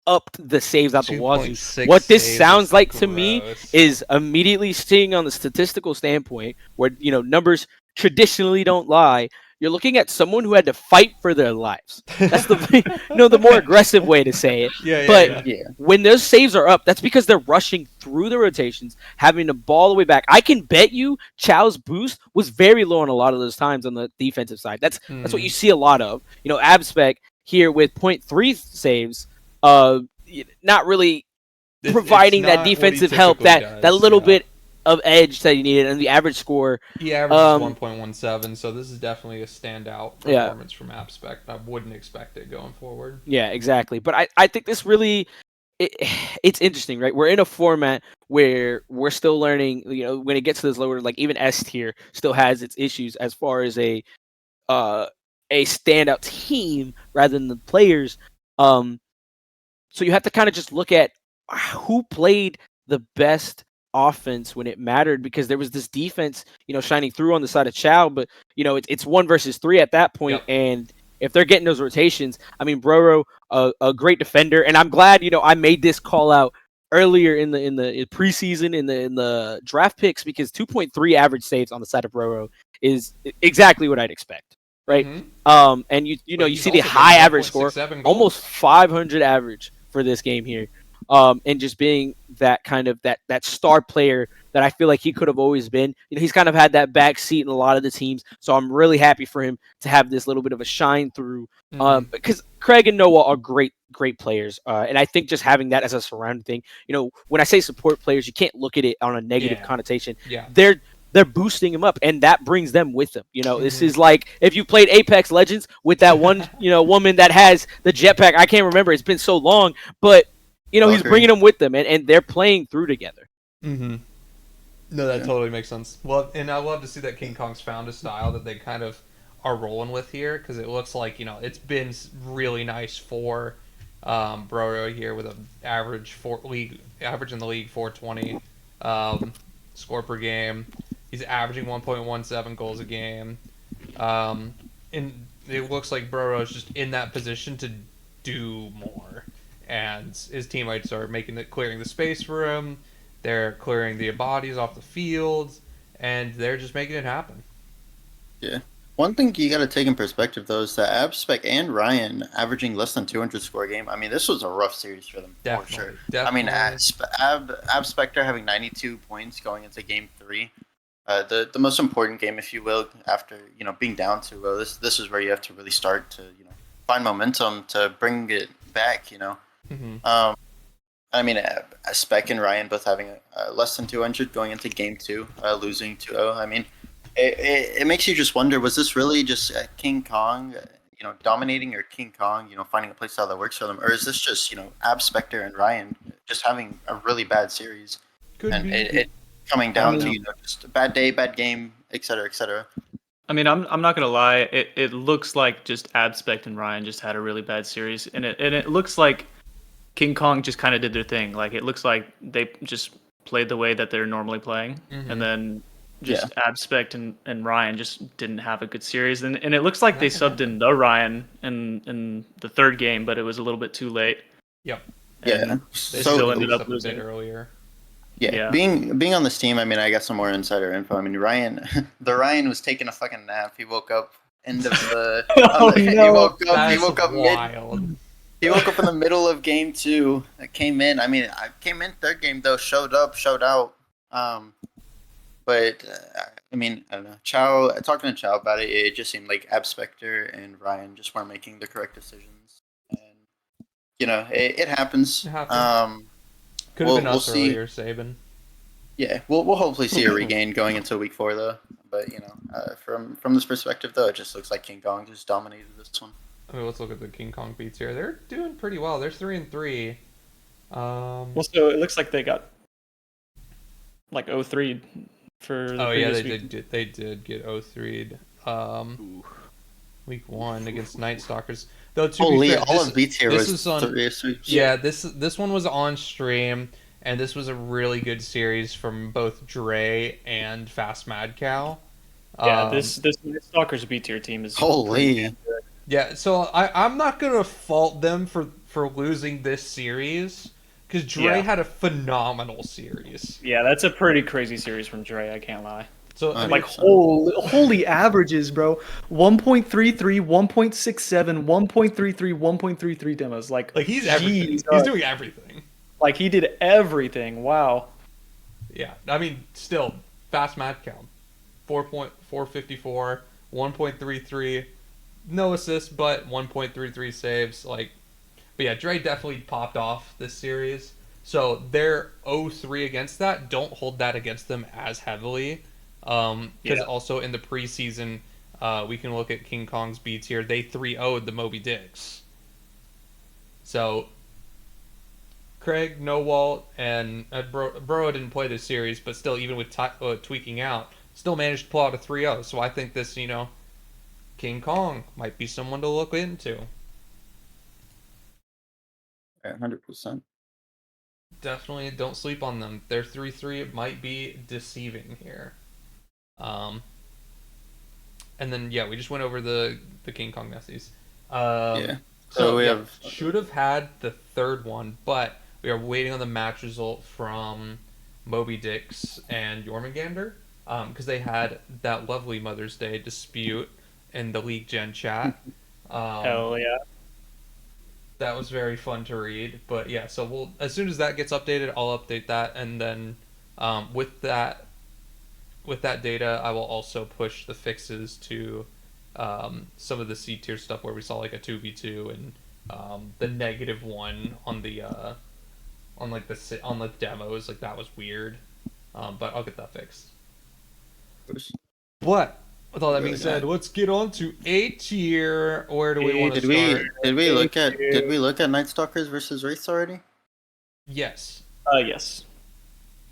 Speaker 3: up the saves out the wazoo.
Speaker 2: 2.6
Speaker 3: What this
Speaker 2: saves
Speaker 3: sounds
Speaker 2: is
Speaker 3: like to me
Speaker 2: gross.
Speaker 3: is immediately seeing on the statistical standpoint where numbers traditionally don't lie. You're looking at someone who had to fight for their lives. That's the the more aggressive way to say it.
Speaker 2: Yeah,
Speaker 3: But
Speaker 5: Yeah.
Speaker 3: when those saves are up, that's because they're rushing through the rotations, having the ball all the way back. I can bet you Chow's boost was very low on a lot of those times on the defensive side. That's what you see a lot of. Abspec here with 0.3 saves, not really providing
Speaker 2: it's
Speaker 3: that
Speaker 2: not what he
Speaker 3: defensive help,
Speaker 2: typically
Speaker 3: that
Speaker 2: does,
Speaker 3: little
Speaker 2: yeah.
Speaker 3: bit of edge that he needed, and the average score.
Speaker 2: He averages 1.17, so this is definitely a standout performance from Abspec. I wouldn't expect it going forward.
Speaker 3: Yeah, exactly. But I think this really, it's interesting, right? We're in a format where we're still learning. When it gets to this lower, like even S tier still has its issues as far as a standout team rather than the players. So you have to kind of just look at who played the best offense when it mattered, because there was this defense, shining through on the side of Chow, but it's 1 versus 3 at that point,
Speaker 2: Yep.
Speaker 3: and if they're getting those rotations, I mean, Broro, a great defender, and I'm glad I made this call out earlier in the preseason in the draft picks, because 2.3 average saves on the side of Broro is exactly what I'd expect, right?
Speaker 2: Mhm.
Speaker 3: And you
Speaker 2: But
Speaker 3: you
Speaker 2: he's
Speaker 3: see the
Speaker 2: also
Speaker 3: high
Speaker 2: getting
Speaker 3: average score,
Speaker 2: 1.67 goals.
Speaker 3: almost 500 average for this game here. And just being that kind of that star player that I feel like he could have always been. He's kind of had that back seat in a lot of the teams, so I'm really happy for him to have this little bit of a shine through. Because Craig and Noah are great players, and I think just having that as a surrounding thing. When I say support players, you can't look at it on a negative connotation.
Speaker 2: Yeah.
Speaker 3: They're boosting him up, and that brings them with them. This is like if you played Apex Legends with that one, woman that has the jetpack. I can't remember; it's been so long, but he's bringing them with them, and they're playing through together.
Speaker 2: Mm-hmm. No, that totally makes sense. Well, and I love to see that King Kong's found a style that they kind of are rolling with here, because it looks like it's been really nice for Broro here with an average in the league 420 score per game. He's averaging 1.17 goals a game, and it looks like Broro is just in that position to do more. And his teammates are clearing the space for him. They're clearing the bodies off the field, and they're just making it happen.
Speaker 5: Yeah. One thing you got to take in perspective, though, is that Abspec and Ryan averaging less than 200 score a game. I mean, this was a rough series for them, for sure.
Speaker 2: Definitely.
Speaker 5: I mean, Abspector having 92 points going into Game 3. The most important game, if you will, after being down 2-0. This is where you have to really start to find momentum to bring it back.
Speaker 2: Mm-hmm.
Speaker 5: I mean, Spec and Ryan both having less than 200 going into Game 2, losing 2-0. I mean, it makes you just wonder: was this really just King Kong, dominating, or King Kong, finding a playstyle that works for them, or is this just Abspector and Ryan just having a really bad series,
Speaker 2: Could be.
Speaker 5: it coming down to just a bad day, bad game, etc., etc.
Speaker 4: I mean, I'm not gonna lie. It looks like just Abspect and Ryan just had a really bad series, and it looks like King Kong just kind of did their thing. Like, it looks like they just played the way that they're normally playing, and then just Abspect and Ryan just didn't have a good series. And it looks like they subbed in the Ryan in the third game, but it was a little bit too late.
Speaker 2: Yep.
Speaker 5: Yeah.
Speaker 4: They
Speaker 5: So
Speaker 4: still ended up
Speaker 2: a bit
Speaker 4: losing.
Speaker 2: earlier.
Speaker 5: yeah, being on this team, I mean, I got some more insider info. I mean, Ryan was taking a fucking nap. He woke up end of the. He woke up
Speaker 2: wild.
Speaker 5: He woke up in the middle of Game 2. Came in. I mean, I came in third game though. Showed out. But I mean, I don't know. Talking to Chow about it, it just seemed like Abspector and Ryan just weren't making the correct decisions, and it happens.
Speaker 2: It happens. Could have been us earlier, Saban.
Speaker 5: Yeah, we'll hopefully see a regain going into week 4 though. But from this perspective though, it just looks like King Kong just dominated this one.
Speaker 2: I mean, let's look at the King Kong beats here. They're doing pretty well. They're 3-3.
Speaker 4: Well, so it looks like they got like 0-3 for the previous week.
Speaker 2: They did get 0-3'd. Week 1 against Night Stalkers. Though
Speaker 5: all of beats here was
Speaker 2: this one was on stream, and this was a really good series from both Dre and Fast Mad Cow.
Speaker 4: Yeah, this Night Stalkers B tier team is
Speaker 5: holy.
Speaker 2: Yeah, so I'm not gonna fault them for losing this series, because Dre had a phenomenal series.
Speaker 4: Yeah, that's a pretty crazy series from Dre. I can't lie.
Speaker 2: So
Speaker 6: like holy averages, bro. 1.33, 1.67, 1.33, 1.33 demos. Like
Speaker 2: he's everything. He's doing everything.
Speaker 6: Like, he did everything. Wow.
Speaker 2: Yeah, I mean, still fast Mad count, 4.454, 1.33, no assists, but 1.33 saves. But yeah, Dre definitely popped off this series. So their 0-3 against that, don't hold that against them as heavily. Because also in the preseason, we can look at King Kong's beats here. They 3-0'd the Moby Dicks. So Craig, No Walt, and Bro didn't play this series, but still, even with tweaking out, still managed to pull out a 3-0. So I think this, King Kong might be someone to look into.
Speaker 5: 100%.
Speaker 2: Definitely don't sleep on them. Their 3-3 might be deceiving here. And then we just went over the King Kong Nessies.
Speaker 5: So we
Speaker 2: should have had the third one, but we are waiting on the match result from Moby Dicks and Jormungandr, because they had that lovely Mother's Day dispute in the League Gen chat.
Speaker 4: Hell yeah.
Speaker 2: That was very fun to read. But yeah, so we'll, as soon as that gets updated, I'll update that, and then with that data, I will also push the fixes to some of the C tier stuff where we saw like a 2v2 and the -1 on the on the demos. Like, that was weird, but I'll get that fixed. But with all that being said, let's get on to A tier. Where do we want to start?
Speaker 5: Did we look at Night Stalkers versus Wraiths already?
Speaker 2: Yes.
Speaker 4: Yes.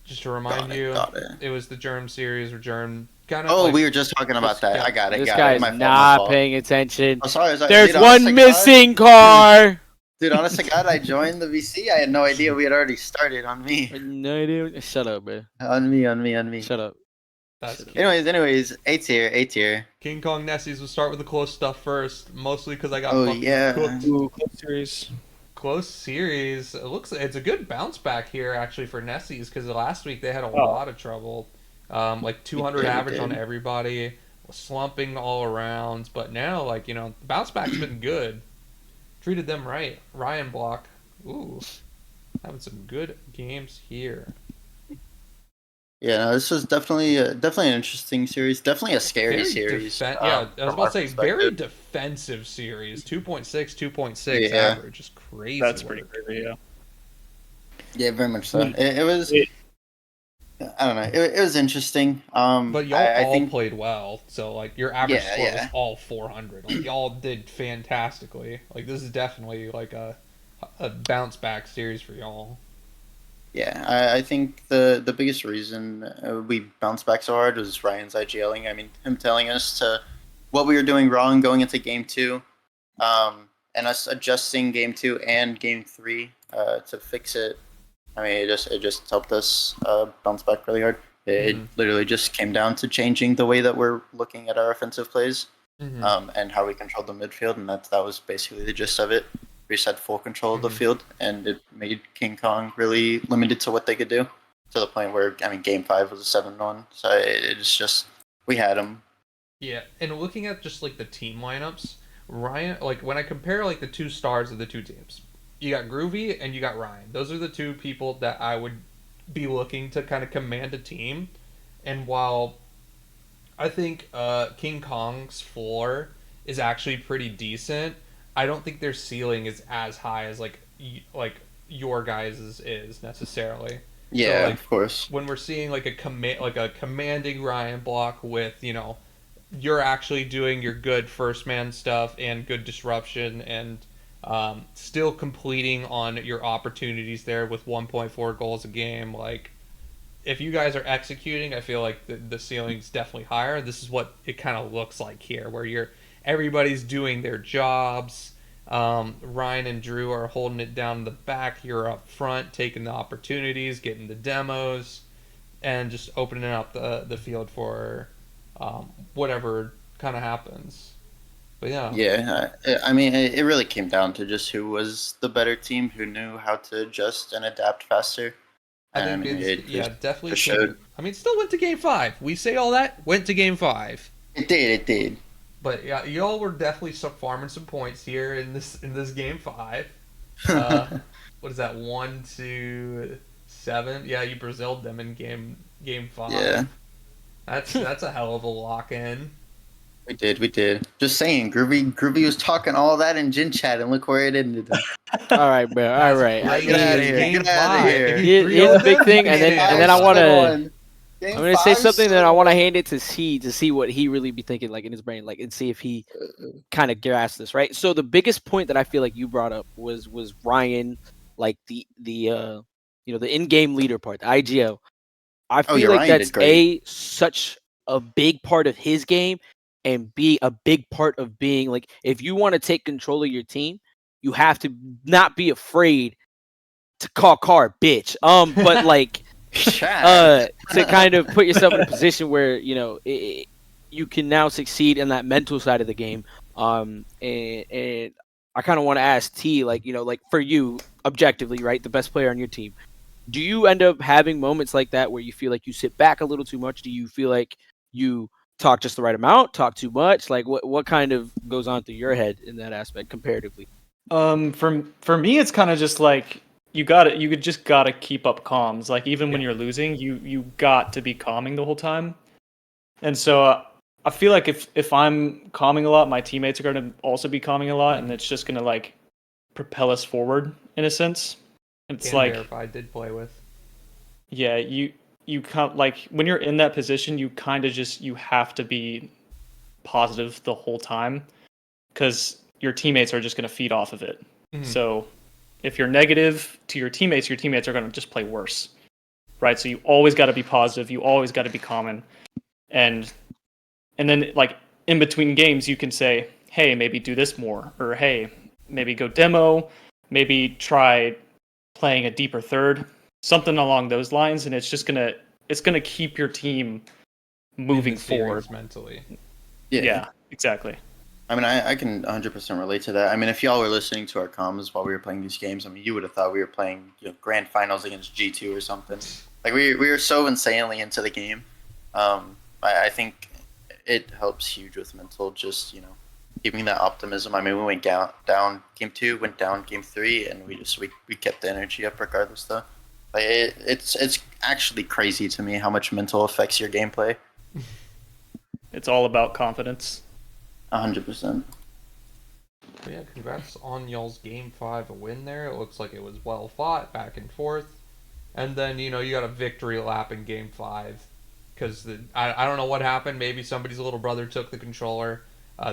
Speaker 2: Just to remind you, it was the Germ series, or Germ kind of.
Speaker 5: Oh, we were just talking about that. I got it.
Speaker 3: This guy's not paying attention.
Speaker 5: I'm sorry.
Speaker 3: There's one missing car.
Speaker 5: Dude, honest to God, I joined the VC. I had no idea we had already started. On me.
Speaker 3: No idea. Shut up, bro.
Speaker 5: On me.
Speaker 3: Shut up.
Speaker 2: That's
Speaker 5: anyways, A tier.
Speaker 2: King Kong Nessies. We'll start with the close stuff first, mostly because I got cooked.
Speaker 4: Close series.
Speaker 2: Close series. It's a good bounce back here actually for Nessies, because last week they had a lot of trouble. Like 200 average on everybody. slumping all around. But now, like, you know, bounce back's been good. Treated them right. Ryan Block, ooh, having some good games here.
Speaker 5: Yeah, no, this was definitely an interesting series. Definitely a scary
Speaker 2: Very
Speaker 5: series.
Speaker 2: yeah, I was
Speaker 5: from
Speaker 2: about
Speaker 5: our
Speaker 2: to say very
Speaker 5: perspective.
Speaker 2: defensive series. 2.6
Speaker 5: Yeah.
Speaker 2: average is crazy.
Speaker 4: That's pretty
Speaker 2: work.
Speaker 4: crazy. Yeah.
Speaker 5: Yeah, very much so.
Speaker 4: Hmm.
Speaker 5: It was. I don't know. It was interesting.
Speaker 2: But y'all
Speaker 5: I
Speaker 2: all
Speaker 5: think.
Speaker 2: played well, so like your average
Speaker 5: Yeah,
Speaker 2: score was
Speaker 5: yeah.
Speaker 2: all 400. Like y'all did fantastically. Like this is definitely like a bounce back series for y'all.
Speaker 5: Yeah, I think the biggest reason we bounced back so hard was Ryan's IGLing. I mean, him telling us what we were doing wrong going into game two, and us adjusting game two and game three to fix it. I mean, it just helped us bounce back really hard. It
Speaker 2: Mhm.
Speaker 5: literally just came down to changing the way that we're looking at our offensive plays,
Speaker 2: Mhm.
Speaker 5: and how we controlled the midfield, and that was basically the gist of it. We just had full control of the
Speaker 2: Mhm.
Speaker 5: field, and it made King Kong really limited to what they could do, to the point where, I mean, Game 5 was a 7-1, so it's just, we had him.
Speaker 2: Yeah, and looking at just like the team lineups, Ryan, like when I compare like the two stars of the two teams, you got Groovy and you got Ryan. Those are the two people that I would be looking to kind of command a team. And while I think King Kong's floor is actually pretty decent, I don't think their ceiling is as high as like your guys's is necessarily. So
Speaker 5: Yeah,
Speaker 2: like
Speaker 5: of course.
Speaker 2: when we're seeing like a commanding Ryan block with, you know, you're actually doing your good first man stuff and good disruption and still completing on your opportunities there with 1.4 goals a game. Like, if you guys are executing, I feel like the ceiling's definitely higher. This is what it kind of looks like here, where everybody's doing their jobs. Ryan and Drew are holding it down in the back. You're up front, taking the opportunities, getting the demos, and just opening up the field for whatever kind of happens. But yeah,
Speaker 5: Yeah, I mean, it really came down to just who was the better team, who knew how to adjust and adapt faster.
Speaker 2: I
Speaker 5: And I
Speaker 2: think
Speaker 5: mean,
Speaker 2: it's
Speaker 5: it
Speaker 2: definitely
Speaker 5: just
Speaker 2: came.
Speaker 5: showed.
Speaker 2: I mean, still went to game five. We say all that, went to game five.
Speaker 5: It did.
Speaker 2: But yeah, y'all were definitely farming some points here in this game five. Uh, what is that? 1-7. Yeah, you Braziled them in game five.
Speaker 5: Yeah,
Speaker 2: That's a hell of a lock in.
Speaker 5: we did. Just saying, Groovy was talking all that in Gin Chat, and look where it ended him.
Speaker 3: All right, bro. All right.
Speaker 2: Great.
Speaker 5: Get outta
Speaker 2: It's
Speaker 5: here,
Speaker 2: Game
Speaker 5: get outta
Speaker 2: five.
Speaker 5: here.
Speaker 2: If
Speaker 3: Here's
Speaker 2: you
Speaker 3: the
Speaker 2: 3-0
Speaker 3: big
Speaker 2: them,
Speaker 3: thing,
Speaker 2: you
Speaker 3: and
Speaker 2: get
Speaker 3: then I want to.
Speaker 5: Game
Speaker 3: I'm gonna say
Speaker 5: 5,
Speaker 3: something, then I want to
Speaker 5: 7-1.
Speaker 3: hand it to C to see what he really be thinking, like in his brain, like, and see if he kind of grasps this, right? So the biggest point that I feel like you brought up was Ryan, like the the in-game leader part, the IGL. I
Speaker 5: Oh,
Speaker 3: feel
Speaker 5: yeah,
Speaker 3: like
Speaker 5: Ryan
Speaker 3: that's
Speaker 5: did great.
Speaker 3: such a big part of his game, and B, a big part of being like, if you want to take control of your team, you have to not be afraid to call car bitch. But like
Speaker 5: Chat.
Speaker 3: to kind of put yourself in a position where you can now succeed in that mental side of the game. And I kind of want to ask T, like, like for you objectively, right, the best player on your team, do you end up having moments like that where you feel like you sit back a little too much? Do you feel like you talk just the right amount, talk too much? Like what kind of goes on through your head in that aspect comparatively?
Speaker 6: For me, it's kind of just like you just gotta keep up comms. Like even when you're losing, you got to be calming the whole time. And so I feel like if I'm calming a lot, my teammates are gonna also be calming a lot, and it's just gonna like propel us forward in a sense. It's
Speaker 2: Can
Speaker 6: like,
Speaker 2: verify, did play with.
Speaker 6: yeah, you can't, like when you're in that position, you kind of just you have to be positive the whole time because your teammates are just going to feed off of it.
Speaker 2: Mhm.
Speaker 6: So if you're negative to your teammates are going to just play worse, right? So you always got to be positive. You always got to be common, and then like in between games, you can say, hey, maybe do this more, or hey, maybe go demo, maybe try playing a deeper third, something along those lines, and it's gonna keep your team moving
Speaker 2: In the series
Speaker 6: forward.
Speaker 2: mentally.
Speaker 6: Yeah, exactly.
Speaker 5: I mean, I can 100% relate to that. I mean, if y'all were listening to our comms while we were playing these games, I mean, you would have thought we were playing grand finals against G2 or something. Like we were so insanely into the game. I think it helps huge with mental, just keeping that optimism. I mean, we went down game 2, went down game 3, and we kept the energy up regardless though. Like it's actually crazy to me how much mental affects your gameplay.
Speaker 6: It's all about confidence.
Speaker 5: 100%.
Speaker 2: Yeah, congrats on y'all's game 5 win there. It looks like it was well fought, back and forth. And then, you got a victory lap in game 5. Because I don't know what happened. Maybe somebody's little brother took the controller.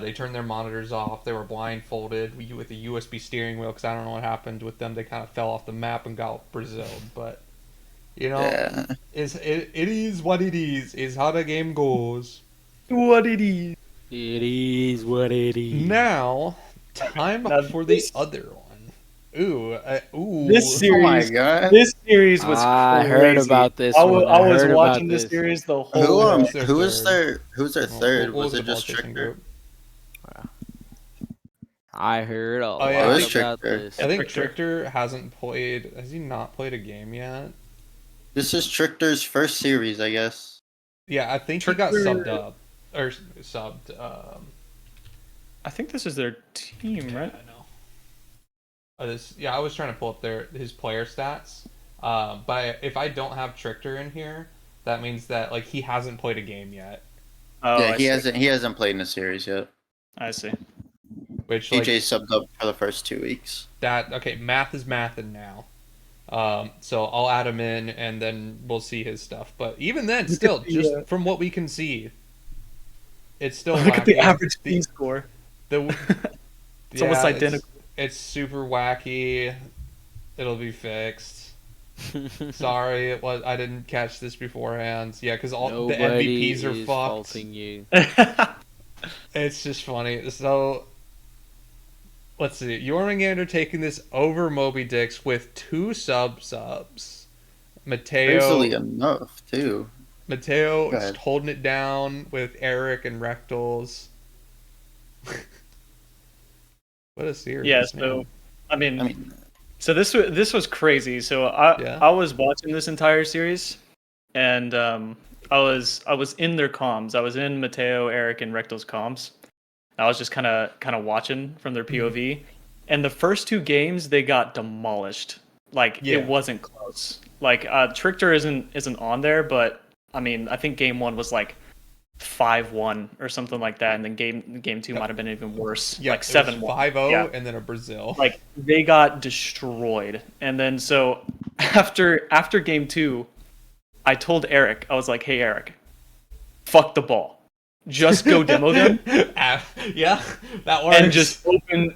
Speaker 2: They turned their monitors off. They were blindfolded with a USB steering wheel because I don't know what happened with them. They kind of fell off the map and got Braziled. But,
Speaker 5: Yeah.
Speaker 2: it is what it is how the game goes.
Speaker 6: What it is.
Speaker 3: It is what it is.
Speaker 2: Now, time for the other one. Ooh.
Speaker 6: This series,
Speaker 5: Oh my god.
Speaker 6: This series was
Speaker 3: I
Speaker 6: crazy.
Speaker 3: heard about this
Speaker 6: I
Speaker 3: one.
Speaker 6: was
Speaker 3: heard
Speaker 6: watching
Speaker 3: about
Speaker 6: this series the whole
Speaker 5: Who
Speaker 6: time.
Speaker 5: who's their third?
Speaker 2: What
Speaker 5: Was
Speaker 2: the
Speaker 5: it just
Speaker 2: politician
Speaker 5: Tricker?
Speaker 2: group?
Speaker 3: I heard a
Speaker 2: Oh, yeah,
Speaker 3: lot
Speaker 2: I think
Speaker 3: about
Speaker 5: Trickster.
Speaker 3: this.
Speaker 2: I think
Speaker 6: Trickster.
Speaker 2: Trickster hasn't played. Has he not played a game yet?
Speaker 5: This is Tricker's first series, I guess.
Speaker 2: Yeah, I think he got subbed up. Or subbed.
Speaker 6: I think this is their team, right?
Speaker 2: I know. I was trying to pull up his player stats. But if I don't have Trickster in here, that means that he hasn't played a game yet.
Speaker 6: Oh,
Speaker 5: Yeah,
Speaker 6: I see.
Speaker 5: he hasn't played in a series yet.
Speaker 6: I see.
Speaker 2: Which
Speaker 5: DJ subbed up for the first 2 weeks.
Speaker 2: math is mathin' now. So I'll add him in and then we'll see his stuff. But even then, still, just from what we can see, it's still
Speaker 6: Look at the
Speaker 2: wacky.
Speaker 6: average team score.
Speaker 2: It's
Speaker 6: almost identical.
Speaker 2: It's super wacky. It'll be fixed. Sorry, I didn't catch this beforehand. Yeah, because all the MVPs are fucked.
Speaker 3: Faulting you.
Speaker 2: It's just funny. So let's see. Jormungandr taking this over Moby Dix with 2 subs.
Speaker 5: Easily
Speaker 2: Mateo
Speaker 5: enough too. Go ahead.
Speaker 2: just holding it down with Eric and Rectals. What a series.
Speaker 6: Yeah,
Speaker 2: man.
Speaker 6: so I mean, so this was crazy. So I was watching this entire series, and I was in their comms. I was in Mateo, Eric, and Rectal's comms. I was just kind of watching from their POV, and the first 2 games they got demolished. It wasn't close. Trickster isn't on there, but I mean I think game 1 was 5-1 or something like that, and then game 2 might have been even worse.
Speaker 2: Yeah,
Speaker 6: 7-1.
Speaker 2: 5-0 and then a Brazil.
Speaker 6: They got destroyed. And then so after game 2, I told Eric, I was like, "Hey Eric, fuck the ball. Just go demo them."
Speaker 2: Yeah, that works.
Speaker 6: And just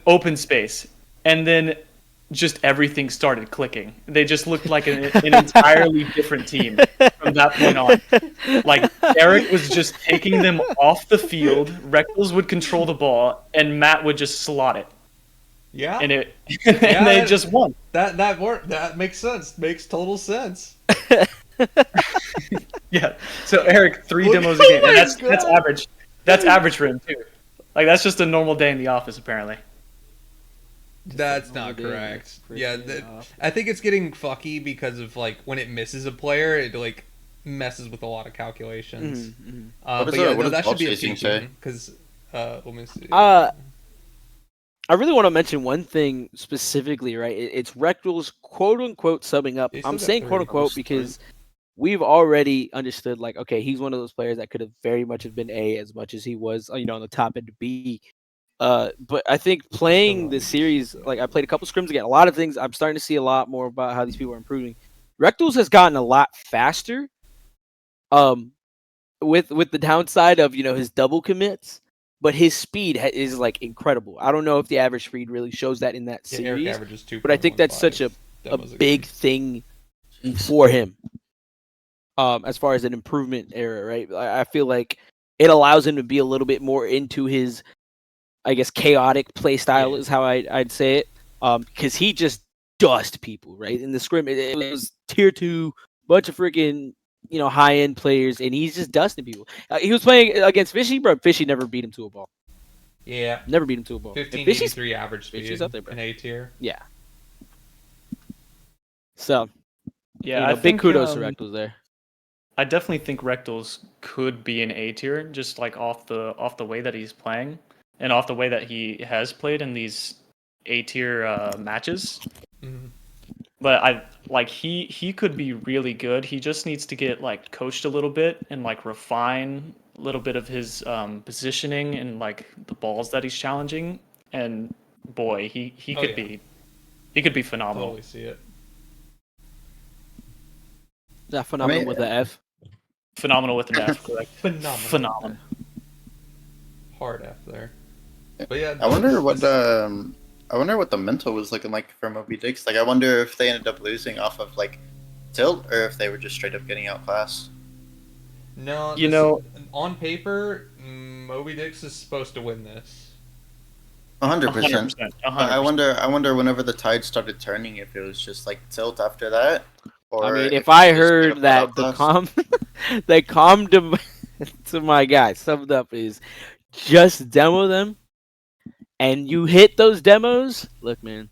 Speaker 6: open space. And then just everything started clicking. They just looked like an entirely different team from that point on. Eric was just taking them off the field. Rectals would control the ball, and Matt would just slot it.
Speaker 2: Yeah,
Speaker 6: and they just won.
Speaker 2: That worked. That makes sense. Makes total sense.
Speaker 6: Yeah. So Eric, 3 demos a game, and that's average. That's average for him too. That's just a normal day in the office, apparently.
Speaker 2: That's not correct. Yeah, I think it's getting fucky because of when it misses a player, it messes with a lot of calculations. But that should be a team because let me see.
Speaker 3: I really want to mention one thing specifically, right? It's Rectal's quote unquote subbing up. I'm saying quote unquote because we've already understood okay, he's one of those players that could have very much have been A as much as he was, on the top end to B. But I think playing the series, I played a couple scrims again. A lot of things I'm starting to see a lot more about how these people are improving. Rectals has gotten a lot faster. With the downside of his double commits, but his speed is incredible. I don't know if the average speed really shows that in that series, but I think that's such a big thing for him. As far as an improvement era, right? I feel like it allows him to be a little bit more into his, I guess, chaotic play style is how I'd say it. Because he just dust people, right? In the scrim, it was tier 2, bunch of freaking, high end players, and he's just dusting people. He was playing against Fishy, bro. Fishy never beat him to a ball.
Speaker 2: Yeah,
Speaker 3: never beat him to a ball.
Speaker 2: 1583 average speed. Fishy's up there, bro. In A tier.
Speaker 3: Yeah. So,
Speaker 6: yeah,
Speaker 3: big kudos to Rectals there.
Speaker 6: I definitely think Rectals could be an A tier, just like off the way that he's playing and off the way that he has played in these A tier matches.
Speaker 2: Mhm.
Speaker 6: But I like he could be really good. He just needs to get like coached a little bit and like refine a little bit of his positioning and like the balls that he's challenging. And boy, he
Speaker 2: Oh,
Speaker 6: could
Speaker 2: yeah.
Speaker 6: he could be phenomenal.
Speaker 2: Totally see it.
Speaker 3: Is that phenomenal with the F?
Speaker 6: Phenomenal with an F, correct?
Speaker 2: Phenomenal.
Speaker 6: Phenomenal.
Speaker 2: Hard F there. But yeah,
Speaker 5: I wonder what the mental was looking like for Moby Dix. Like, I wonder if they ended up losing off of like tilt, or if they were just straight up getting outclassed.
Speaker 2: No,
Speaker 6: You know,
Speaker 2: on paper, Moby Dix is supposed to win this.
Speaker 5: 100%.
Speaker 6: 100%.
Speaker 5: I wonder whenever the tide started turning, if it was just like tilt after that, or
Speaker 3: I mean, if
Speaker 5: it
Speaker 3: I
Speaker 5: was just straight
Speaker 3: heard
Speaker 5: up
Speaker 3: that the
Speaker 5: outclassed.
Speaker 3: they calm to my guy summed up is just demo them, and you hit those demos. Look, man.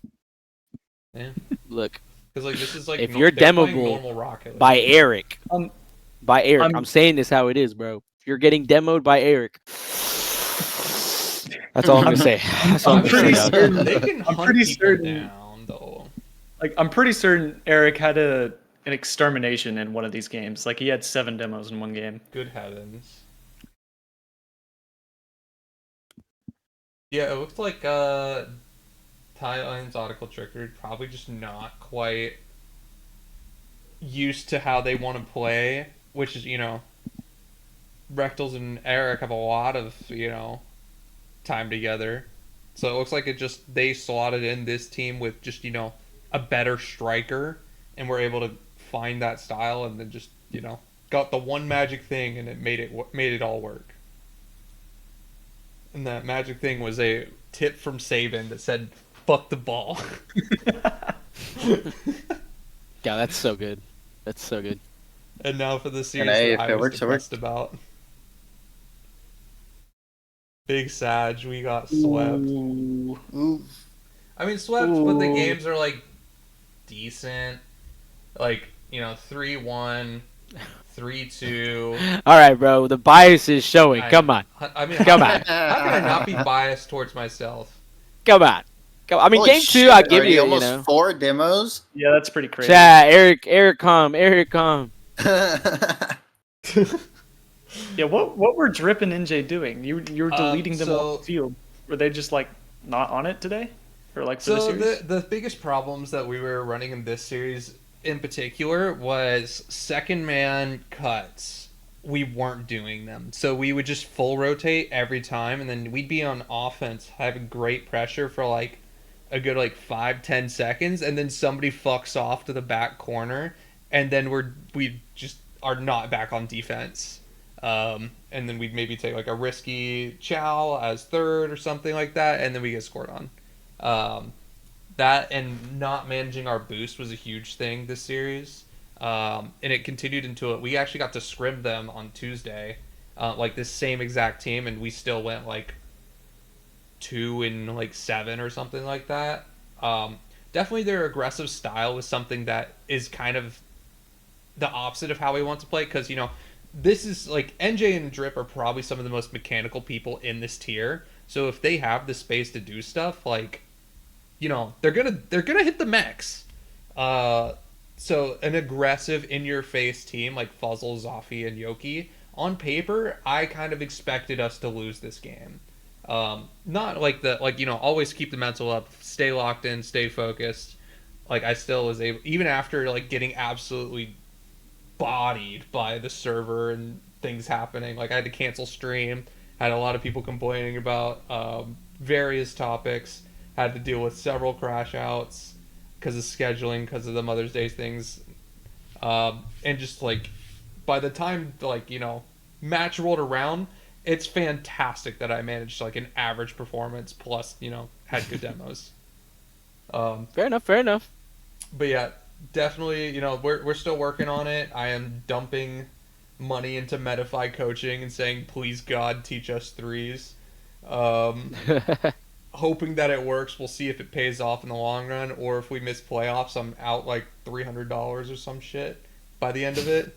Speaker 2: Yeah.
Speaker 3: Look,
Speaker 2: Because like this is like
Speaker 3: if you're
Speaker 2: they're playing
Speaker 3: demoable
Speaker 2: normal Rocket League.
Speaker 3: by Eric,
Speaker 6: I'm
Speaker 3: I'm saying this how it is, bro. If you're getting demoed by Eric, that's all I'm gonna say. That's all
Speaker 6: I'm
Speaker 3: I'm
Speaker 6: pretty
Speaker 3: gonna say.
Speaker 6: certain.
Speaker 2: They can
Speaker 6: I'm
Speaker 2: hunt
Speaker 6: pretty
Speaker 2: people
Speaker 6: certain.
Speaker 2: down though.
Speaker 6: Like I'm pretty certain Eric had an extermination in one of these games. Like he had 7 demos in one game.
Speaker 2: Good heavens. Yeah, it looks like Thailand's Optical Trickery probably just not quite used to how they want to play, which is, Rectals and Eric have a lot of, time together. So it looks like they slotted in this team with just, a better striker, and were able to find that style, and then just, got the one magic thing, and it made it all work. And that magic thing was a tip from Saban that said, "Fuck the ball."
Speaker 3: Yeah, that's so good. That's so good.
Speaker 2: And now for the series
Speaker 5: hey,
Speaker 2: that
Speaker 5: if
Speaker 2: I
Speaker 5: it
Speaker 2: was
Speaker 5: works, it
Speaker 2: depressed
Speaker 5: works.
Speaker 2: about. Big Sag, we got swept.
Speaker 5: Ooh.
Speaker 2: I mean, swept, but the
Speaker 6: Ooh.
Speaker 2: games are like decent. Like, 3-1, 3-2.
Speaker 3: All right, bro. The bias is showing. Come on.
Speaker 2: I mean,
Speaker 3: Come
Speaker 2: how
Speaker 3: on.
Speaker 2: can I not be biased towards myself?
Speaker 3: Come on. I mean,
Speaker 5: Holy
Speaker 3: game
Speaker 5: shit,
Speaker 3: 2, I give
Speaker 5: already
Speaker 3: you,
Speaker 5: almost 4 demos.
Speaker 6: Yeah, that's pretty crazy.
Speaker 3: Chat, Eric, calm.
Speaker 6: Yeah, what were Drip and NJ doing? You were deleting them off the field. Were they just like not on it today, or like for the series?
Speaker 2: The biggest problems that we were running in this series in particular was second man cuts. We weren't doing them, so we would just full rotate every time, and then we'd be on offense having great pressure for like a good 5-10 seconds, and then somebody fucks off to the back corner, and then we just are not back on defense. And then we'd maybe take like a risky Chow as third or something like that, and then we get scored on. That and not managing our boost was a huge thing this series. And it continued into it. We actually got to scrim them on Tuesday, like this same exact team, and we still went 2-7 or something like that. Definitely their aggressive style was something that is kind of the opposite of how we want to play, because this is NJ and Drip are probably some of the most mechanical people in this tier. So if they have the space to do stuff, they're gonna hit the mechs. So an aggressive in your face team like Fuzzle, Zoffy, and Yoki, on paper, I kind of expected us to lose this game. Not always keep the mental up, stay locked in, stay focused. I still was able, even after getting absolutely bodied by the server and things happening. I had to cancel stream, had a lot of people complaining about various topics, had to deal with several crash outs because of scheduling, because of the Mother's Day things, and just by the time match rolled around, it's fantastic that I managed an average performance plus had good demos.
Speaker 3: Fair enough.
Speaker 2: But yeah, definitely, we're still working on it. I am dumping money into Medify coaching and saying, please God, teach us threes. Hoping that it works. We'll see if it pays off in the long run, or if we miss playoffs, I'm out $300 or some shit by the end of it.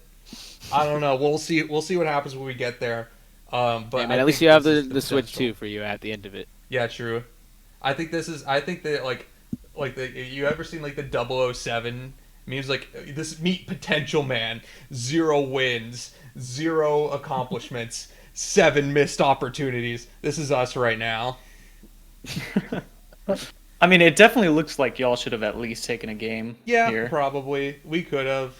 Speaker 2: I don't know. We'll see. We'll see what happens when we get there. But
Speaker 3: Yeah, man,
Speaker 2: I
Speaker 3: at least
Speaker 2: think
Speaker 3: you have
Speaker 2: this is
Speaker 3: the Switch
Speaker 2: potential.
Speaker 3: 2 for you at the end of it.
Speaker 2: Yeah, true. I think this is. I think that you ever seen like the 007 memes? Like this meet potential man, 0 wins, 0 accomplishments, 7 missed opportunities. This is us right now.
Speaker 6: I mean, it definitely looks like y'all should have at least taken a game
Speaker 2: Yeah,
Speaker 6: here.
Speaker 2: probably we could have.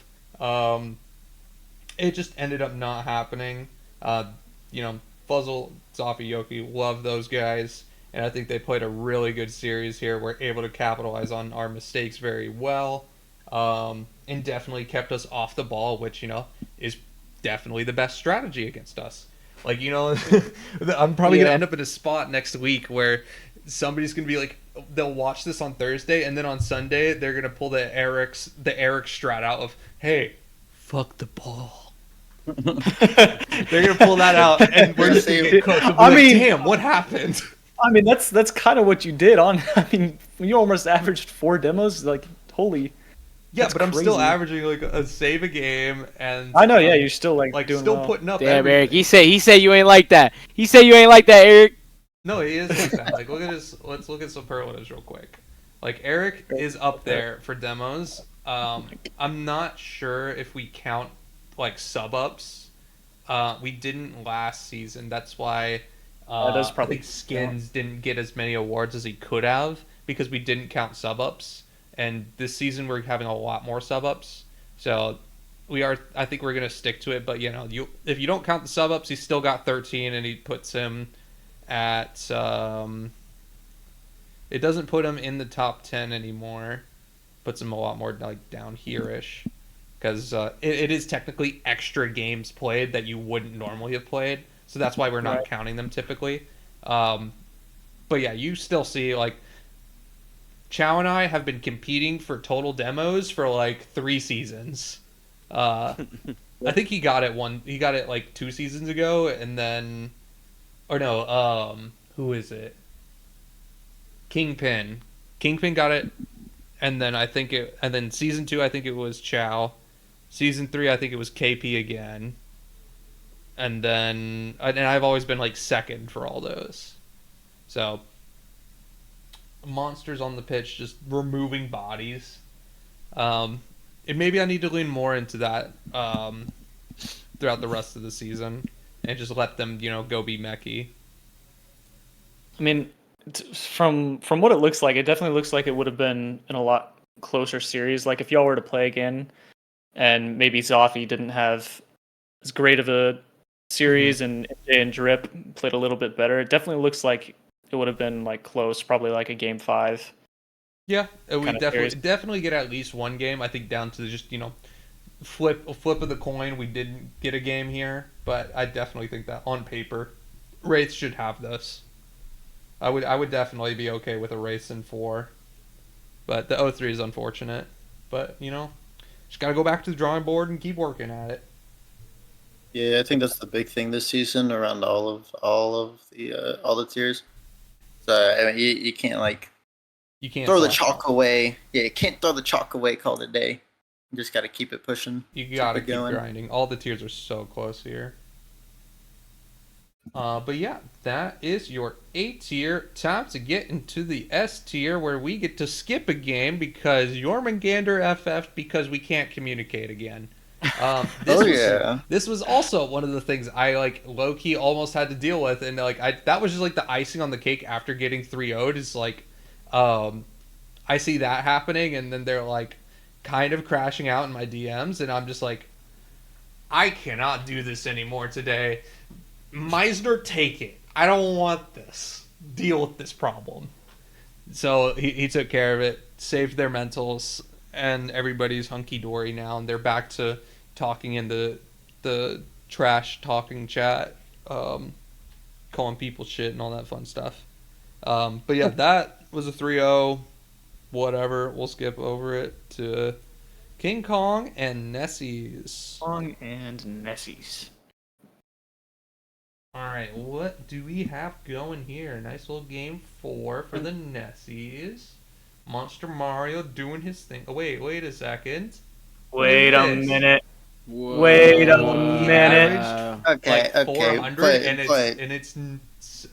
Speaker 2: It just ended up not happening. You know, Fuzzle, Zoffy, Yoki, love those guys, and I think they played a really good series here. We're able to capitalize on our mistakes very well, and definitely kept us off the ball, which is definitely the best strategy against us. Like I'm probably gonna end up in a spot next week where somebody's gonna be like, they'll watch this on Thursday, and then on Sunday they're gonna pull the Eric strat out of, hey, fuck the ball. They're gonna pull that out, and we're just gonna get cooked. I mean, damn, what happened?
Speaker 6: I mean, that's kind of what you did on. I mean, you almost averaged 4 demos. Like, holy.
Speaker 2: Yeah, but I'm
Speaker 6: crazy.
Speaker 2: still averaging like a save a game, and
Speaker 6: I know. Yeah, you're still like doing
Speaker 2: still
Speaker 6: well.
Speaker 2: putting up.
Speaker 3: Damn,
Speaker 2: everything.
Speaker 3: Eric. He said you ain't like that. He said you ain't like that, Eric.
Speaker 2: No, he is like that. Like, look at his. Let's look at superlatives real quick. Like, Eric is up there for demos. I'm not sure if we count like sub ups. We didn't last season. That's why
Speaker 6: That's
Speaker 2: I
Speaker 6: probably
Speaker 2: think Skins didn't get as many awards as he could have because we didn't count sub ups. And this season we're having a lot more sub ups. So we are. I think we're gonna stick to it. But if you don't count the sub ups, he's still got 13, and he puts him at. It doesn't put him in the top 10 anymore. Puts him a lot more like down here-ish. Because it is technically extra games played that you wouldn't normally have played. So that's why we're not counting them typically. But yeah, you still see like Chow and I have been competing for total demos for like 3 seasons. I think he got it like 2 seasons ago, and then, or no, who is it? Kingpin got it, and then and then season 2 I think it was Chow. Season 3 I think it was KP again. And then I've always been like second for all those. So monsters on the pitch just removing bodies. Maybe I need to lean more into that throughout the rest of the season and just let them, go be mechy.
Speaker 6: I mean, from what it looks like, it definitely looks like it would have been in a lot closer series. Like if y'all were to play again, and maybe Zoffy didn't have as great of a series, and Drip played a little bit better, it definitely looks like it would have been like close, probably like a game 5.
Speaker 2: Yeah, we definitely get at least one game. I think down to just flip of the coin. We didn't get a game here, but I definitely think that on paper, Wraith should have this. I would definitely be okay with a race in 4, but the 0-3 is unfortunate. But just gotta go back to the drawing board and keep working at it.
Speaker 5: Yeah, I think that's the big thing this season around all of the tiers. So I mean, you can't
Speaker 2: you can't
Speaker 5: throw the chalk away. Yeah, you can't throw the chalk away. Call it a day. You just gotta keep it pushing.
Speaker 2: You gotta keep grinding. All the tiers are so close here. But yeah, that is your A tier. Time to get into the S tier where we get to skip a game because Jormungandr FF because we can't communicate again. This was also one of the things I low key almost had to deal with, and that was just like the icing on the cake after getting 3-0'd. Is I see that happening, and then they're like kind of crashing out in my DMs, and I'm just like, I cannot do this anymore today. Meisner, take it. I don't want this. Deal with this problem. So he took care of it, saved their mentals, and everybody's hunky-dory now, and they're back to talking in the trash talking chat, calling people shit and all that fun stuff. But yeah, that was a 3-0. Whatever. We'll skip over it to King Kong and Nessies.
Speaker 4: Kong and Nessies.
Speaker 2: Alright, what do we have going here? Nice little game 4 for the Nessies. Monster Mario doing his thing. Oh, wait a second.
Speaker 4: Wait a minute.
Speaker 6: Wait a minute.
Speaker 2: Averaged
Speaker 5: Okay,
Speaker 2: like
Speaker 5: okay,
Speaker 2: 400, and
Speaker 5: but
Speaker 2: it's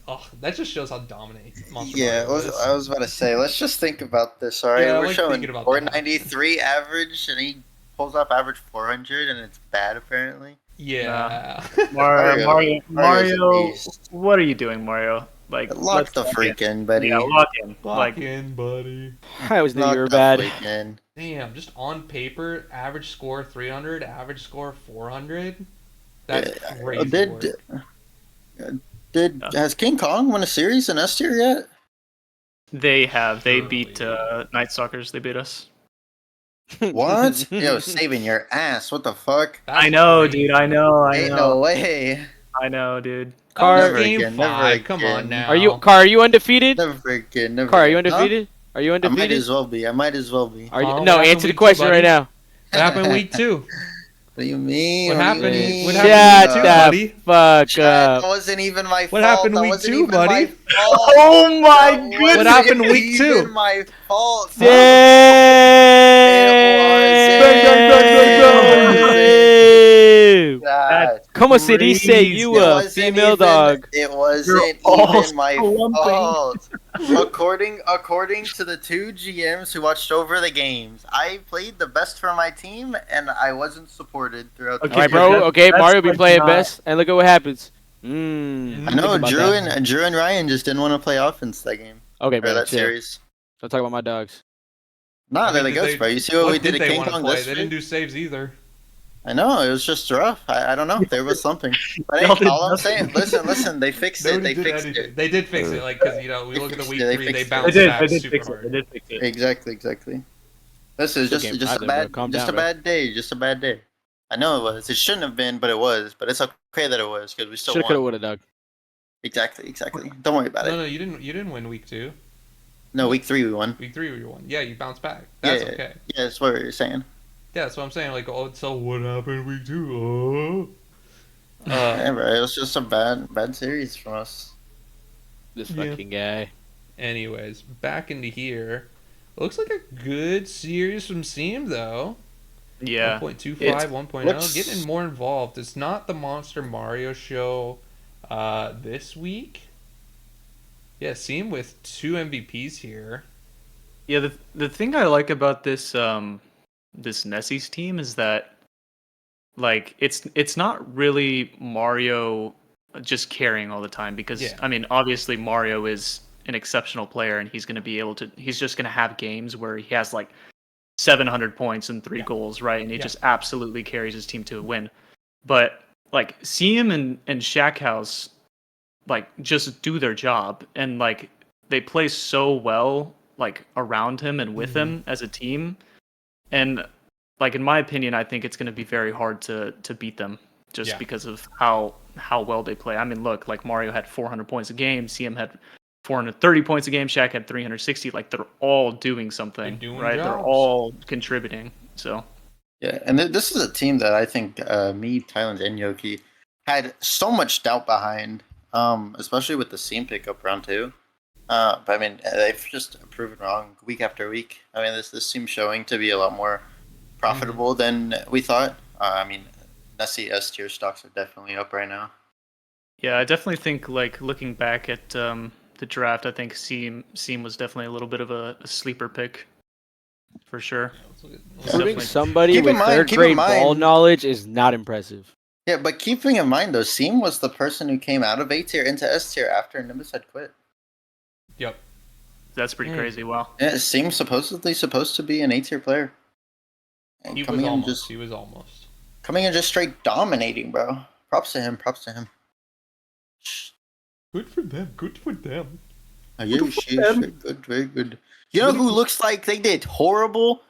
Speaker 2: oh, that just shows how dominant Monster
Speaker 5: yeah,
Speaker 2: Mario is.
Speaker 5: I was about to say, let's just think about this. All right,
Speaker 2: Yeah, I
Speaker 5: we're
Speaker 2: like
Speaker 5: showing
Speaker 2: thinking about that.
Speaker 5: 493 average, and he pulls off average 400, and it's bad apparently.
Speaker 2: Yeah.
Speaker 5: Mario's a
Speaker 6: Mario,
Speaker 5: beast.
Speaker 6: what are you doing, Mario? Like,
Speaker 5: Lock the
Speaker 6: lock
Speaker 5: freak
Speaker 6: in.
Speaker 5: in, buddy.
Speaker 6: Yeah, lock in.
Speaker 2: Lock
Speaker 6: Like,
Speaker 2: in, buddy.
Speaker 3: I always knew
Speaker 5: Lock
Speaker 3: you were
Speaker 5: the
Speaker 3: bad.
Speaker 5: freak in.
Speaker 2: Damn, just on paper, average score 300, average score 400. That's crazy
Speaker 5: Did
Speaker 2: work.
Speaker 5: has King Kong won a series in S tier yet?
Speaker 6: they have. They
Speaker 2: Surely.
Speaker 6: beat Night Stalkers. They beat us.
Speaker 5: What? Yo, saving your ass. What the fuck?
Speaker 2: That's
Speaker 6: I know,
Speaker 2: crazy.
Speaker 6: dude. I know.
Speaker 5: Ain't no way.
Speaker 6: I know, dude.
Speaker 3: Car,
Speaker 2: That was
Speaker 5: Never
Speaker 2: game
Speaker 5: again, never
Speaker 2: 5. Come on
Speaker 5: again.
Speaker 2: now.
Speaker 3: Are you undefeated?
Speaker 5: Never again. Never.
Speaker 3: Car, are you
Speaker 5: again. Huh?
Speaker 3: undefeated? Are you
Speaker 5: I might
Speaker 3: undefeated?
Speaker 5: as well be. I might as well be.
Speaker 3: Are you,
Speaker 2: Oh,
Speaker 3: no,
Speaker 2: what happened
Speaker 3: answer the
Speaker 2: week 2,
Speaker 3: question right
Speaker 2: buddy?
Speaker 3: now.
Speaker 2: What happened week 2?
Speaker 5: What do you mean?
Speaker 2: What
Speaker 5: do you
Speaker 2: happened?
Speaker 5: mean?
Speaker 2: What
Speaker 3: Shut
Speaker 2: happened
Speaker 3: the
Speaker 2: week 2, buddy?
Speaker 3: fuck
Speaker 5: Chat,
Speaker 3: up.
Speaker 5: that wasn't even my fault.
Speaker 2: What happened
Speaker 5: That
Speaker 2: week
Speaker 5: wasn't
Speaker 2: 2,
Speaker 5: even
Speaker 2: buddy?
Speaker 5: my fault.
Speaker 6: Oh my
Speaker 5: That
Speaker 6: goodness!
Speaker 2: What
Speaker 5: wasn't
Speaker 2: happened week 2?
Speaker 5: even my fault.
Speaker 3: Damn.
Speaker 5: God.
Speaker 3: Como se dice you
Speaker 5: It
Speaker 3: a
Speaker 5: wasn't
Speaker 3: female
Speaker 5: even-
Speaker 3: dog?
Speaker 5: It wasn't
Speaker 6: all
Speaker 5: even my
Speaker 6: slumping.
Speaker 5: fault. According to the 2 GMs who watched over the games, I played the best for my team, and I wasn't supported throughout.
Speaker 6: Okay,
Speaker 3: All right,
Speaker 5: the
Speaker 3: bro.
Speaker 6: that-
Speaker 3: Okay,
Speaker 6: that's
Speaker 3: Mario be
Speaker 6: like
Speaker 3: playing
Speaker 6: not-
Speaker 3: best, and look at what happens.
Speaker 5: I know
Speaker 3: think about
Speaker 5: Drew and Ryan just didn't want to play offense that game
Speaker 3: Okay,
Speaker 5: or
Speaker 3: bro.
Speaker 5: that
Speaker 3: Chill.
Speaker 5: series.
Speaker 3: Don't talk about my dogs.
Speaker 5: Nah,
Speaker 2: I
Speaker 5: they're
Speaker 2: mean,
Speaker 5: the
Speaker 2: did
Speaker 5: goats,
Speaker 2: they-
Speaker 5: bro. You see what we did
Speaker 2: did
Speaker 5: at
Speaker 2: they
Speaker 5: King
Speaker 2: want to
Speaker 5: Kong
Speaker 2: play?
Speaker 5: this
Speaker 2: They didn't
Speaker 5: week?
Speaker 2: do saves either.
Speaker 5: I know it was just rough. I don't know. There was something. But
Speaker 6: Y'all
Speaker 5: hey,
Speaker 6: did
Speaker 5: all I'm
Speaker 6: nothing.
Speaker 5: saying, listen. They fixed it.
Speaker 2: Nobody
Speaker 5: They
Speaker 2: did
Speaker 5: fixed
Speaker 2: anything.
Speaker 5: it.
Speaker 2: They did fix it, like, because, we
Speaker 5: They
Speaker 2: look at the
Speaker 5: fixed
Speaker 2: week
Speaker 5: it, they
Speaker 2: 3, they
Speaker 5: fixed it.
Speaker 2: bounced
Speaker 6: They
Speaker 2: back
Speaker 6: did
Speaker 2: super
Speaker 6: fix it.
Speaker 2: hard.
Speaker 6: They did fix it.
Speaker 5: Exactly. This is
Speaker 3: Good game
Speaker 5: just
Speaker 3: five
Speaker 5: a
Speaker 3: then, bro.
Speaker 5: bad,
Speaker 3: Calm
Speaker 5: just
Speaker 3: down,
Speaker 5: a
Speaker 3: bro.
Speaker 5: bad day. Just a bad day. I know it was. It shouldn't have been, but it was. But it's okay that it was because we still
Speaker 3: Shoulda, coulda,
Speaker 5: won.
Speaker 3: woulda, dog.
Speaker 5: Exactly. Don't worry about
Speaker 2: No,
Speaker 5: it.
Speaker 2: you didn't win week 2.
Speaker 5: No, week 3 we won.
Speaker 2: Week 3 we won. Yeah, you bounced back. That's
Speaker 5: yeah,
Speaker 2: okay.
Speaker 5: Yeah, that's what you're saying.
Speaker 2: Yeah, that's what I'm saying. Like, oh, so what happened week 2? Oh.
Speaker 5: Yeah, bro, it was just a bad series from us.
Speaker 3: This
Speaker 2: Yeah.
Speaker 3: fucking guy.
Speaker 2: Anyways, back into here. Looks like a good series from Seam, though.
Speaker 6: Yeah.
Speaker 2: 1.25, 1.0.
Speaker 5: looks-
Speaker 2: Getting more involved. It's not the Monster Mario show this week. Yeah, Seam with 2 MVPs here.
Speaker 6: Yeah, the thing I like about this this Nessie's team is that like it's not really Mario just carrying all the time because
Speaker 2: Yeah.
Speaker 6: I mean obviously Mario is an exceptional player and he's just gonna have games where he has like 700 points and 3 goals, right? And he just absolutely carries his team to a win. But like Seam and Shackhouse like just do their job and like they play so well like around him and with him as a team. And like in my opinion, I think it's going to be very hard to beat them just because of how well they play. I mean, look, like Mario had 400 points a game, CM had 430 points a game, Shaq had 360. Like they're all doing something,
Speaker 2: They're doing
Speaker 6: right? They're
Speaker 2: jobs.
Speaker 6: all contributing. So
Speaker 5: Yeah, and this is a team that I think me, Thailand, and Yoki had so much doubt behind, especially with the Seam pickup round 2. But I mean, they've just proven wrong week after week. I mean, this seems showing to be a lot more profitable than we thought. I mean, Nessie S tier stocks are definitely up right now.
Speaker 6: yeah, I definitely think like looking back at the draft, I think Seam was definitely a little bit of a sleeper pick for sure.
Speaker 3: Proving
Speaker 6: Definitely.
Speaker 3: somebody
Speaker 5: Keep in
Speaker 3: with
Speaker 5: mind-
Speaker 3: third
Speaker 5: keep in
Speaker 3: grade ball
Speaker 5: mind-
Speaker 3: knowledge is not impressive.
Speaker 5: Yeah, but keeping in mind though, Seam was the person who came out of A tier into S tier after Nimbus had quit.
Speaker 2: Yep.
Speaker 6: That's pretty crazy. Wow.
Speaker 5: Yeah, Seam's supposedly supposed to be an A tier player. And
Speaker 2: He was
Speaker 5: coming in
Speaker 2: almost.
Speaker 5: just
Speaker 2: He was almost.
Speaker 5: coming in just straight dominating, bro. Props to him.
Speaker 2: Good for them. Good for them.
Speaker 5: Oh, yeah, good, very good. You know who looks like they did horrible?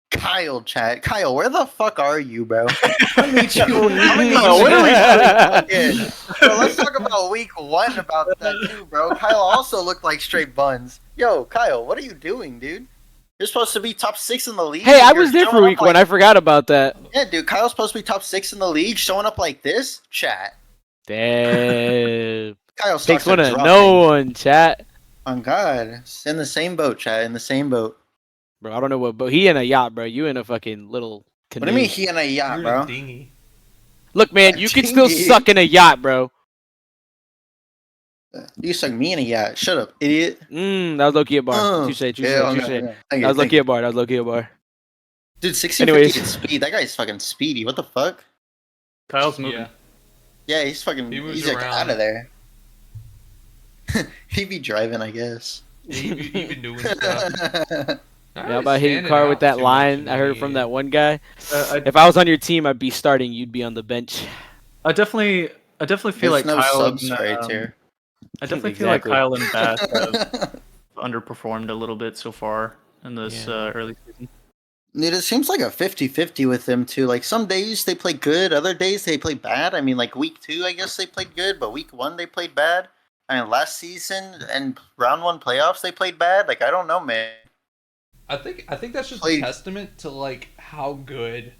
Speaker 5: Kyle, chat. Kyle, where the fuck are you, bro? I meet you. Bro, let's talk about week 1 about that too, bro. Kyle also looked like straight buns. Yo, Kyle, what are you doing, dude? You're supposed to be top 6 in the league.
Speaker 3: Hey, I
Speaker 5: You're
Speaker 3: was there for
Speaker 5: showing
Speaker 3: week
Speaker 5: up
Speaker 3: 1. I forgot about that.
Speaker 5: Yeah, dude, Kyle's supposed to be top 6 in the league, showing up like this? Chat.
Speaker 3: Damn.
Speaker 5: Kyle
Speaker 3: Takes
Speaker 5: stocks
Speaker 3: one
Speaker 5: are
Speaker 3: to
Speaker 5: dropping.
Speaker 3: no one, chat.
Speaker 5: Oh, God. It's in the same boat, chat. In the same boat.
Speaker 3: Bro, I don't know what, but he in a yacht, bro. You in a fucking little
Speaker 5: What do you mean he in a yacht,
Speaker 2: You're
Speaker 5: bro?
Speaker 2: a dinghy.
Speaker 3: Look, man, you can still suck in a yacht, bro.
Speaker 5: You suck me in a yacht. Shut up, idiot.
Speaker 3: That was low-key a bar. Touche.
Speaker 5: Yeah, okay.
Speaker 3: That was low-key a bar.
Speaker 5: Dude, 1650
Speaker 3: Anyways.
Speaker 5: in speed. That guy's fucking speedy. What the fuck?
Speaker 4: Kyle's moving.
Speaker 5: Yeah, he's fucking.
Speaker 2: He moves
Speaker 5: He's like
Speaker 2: around.
Speaker 5: out of there. He'd be driving, I guess.
Speaker 2: He be doing stuff.
Speaker 3: Yeah, about hitting car with that line I heard from that one guy. If I was on your team, I'd be starting. You'd be on the bench.
Speaker 4: I definitely feel
Speaker 5: There's
Speaker 4: like
Speaker 5: no
Speaker 4: Kyle
Speaker 5: subs
Speaker 4: and,
Speaker 5: right here.
Speaker 4: I definitely
Speaker 3: Exactly.
Speaker 4: feel like Kyle and Bass have underperformed a little bit so far in this early season.
Speaker 5: Dude, it seems like a 50-50 with them too. Like some days they play good, other days they play bad. I mean, like week 2, I guess they played good, but week 1 they played bad. I mean, last season and round 1 playoffs they played bad. Like I don't know, man.
Speaker 2: I think that's just a testament to like how good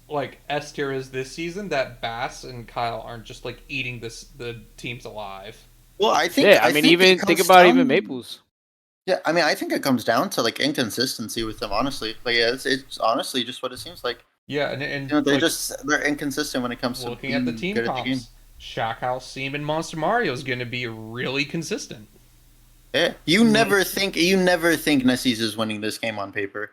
Speaker 2: like S tier is this season, that Bass and Kyle aren't just like eating the teams alive.
Speaker 5: Well, I think.
Speaker 3: Yeah, I mean, even think about even Maples.
Speaker 5: Yeah, I mean, I think it comes down to like inconsistency with them. Honestly, like yeah, it's honestly just what it seems like.
Speaker 2: Yeah, and
Speaker 5: You know, they're
Speaker 2: like,
Speaker 5: they're inconsistent when it comes to
Speaker 2: looking at the team
Speaker 5: good at the game.
Speaker 2: comps. Shackhouse, Seam, and Monster Mario is going to be really consistent.
Speaker 5: Yeah, you never think Nessis is winning this game on paper.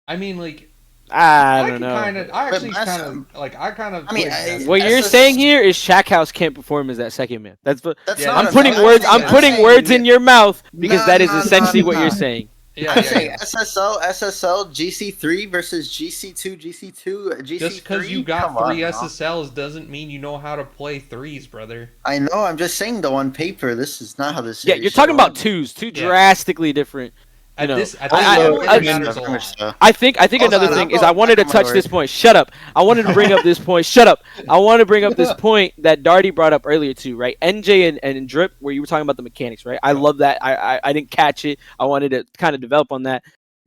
Speaker 2: I mean, like
Speaker 3: I don't know.
Speaker 2: I actually
Speaker 5: But
Speaker 2: kind of like. I kind of.
Speaker 5: I mean,
Speaker 3: What you're
Speaker 5: SS
Speaker 3: saying here is Shackhouse can't perform as that second man. That's what
Speaker 5: That's
Speaker 2: Yeah,
Speaker 5: not
Speaker 3: I'm
Speaker 5: what
Speaker 3: putting
Speaker 5: saying.
Speaker 3: words. I'm
Speaker 5: saying-
Speaker 3: putting
Speaker 5: saying-
Speaker 3: words in your mouth because
Speaker 5: No,
Speaker 3: that is
Speaker 5: no,
Speaker 3: essentially
Speaker 5: no,
Speaker 3: what
Speaker 5: no.
Speaker 3: you're saying.
Speaker 2: Yeah,
Speaker 5: I'm
Speaker 2: yeah,
Speaker 5: saying
Speaker 2: yeah.
Speaker 5: SSL, GC3 versus GC2, GC2, GC3.
Speaker 2: Just because you got
Speaker 5: Come on,
Speaker 2: 3
Speaker 5: now.
Speaker 2: SSLs doesn't mean you know how to play threes, brother.
Speaker 5: I know. I'm just saying though, on paper, this is not how this.
Speaker 3: Yeah,
Speaker 5: series
Speaker 3: you're talking
Speaker 5: should
Speaker 3: about
Speaker 5: run.
Speaker 3: twos, two
Speaker 2: Yeah.
Speaker 3: drastically different.
Speaker 2: At
Speaker 3: know,
Speaker 2: this, at
Speaker 3: I-
Speaker 2: this
Speaker 3: I-
Speaker 2: level,
Speaker 3: I-
Speaker 2: it matters a lot.
Speaker 3: I think
Speaker 5: Also,
Speaker 3: another
Speaker 5: I
Speaker 3: thing
Speaker 5: don't
Speaker 3: is
Speaker 5: know-
Speaker 3: I wanted to
Speaker 5: I'm gonna
Speaker 3: touch this
Speaker 5: work.
Speaker 3: point. Shut up. I wanted to bring up this point. Shut up. I want to bring up this point that Darty brought up earlier too, right? NJ and Drip, where you were talking about the mechanics, right? I love that. I didn't catch it. I wanted to kind of develop on that.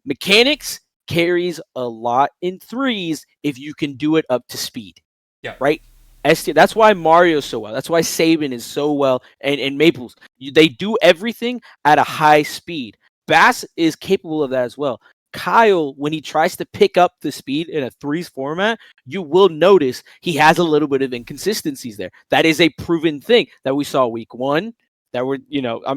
Speaker 3: Mechanics carries a lot in threes if you can do it up to speed.
Speaker 2: Yeah.
Speaker 3: Right? That's why Mario's so well. That's why Saban is so well. And Maples. They do everything at a high speed. Bass is capable of that as well. Kyle, when he tries to pick up the speed in a threes format, you will notice he has a little bit of inconsistencies there. That is a proven thing that we saw week 1. That we're,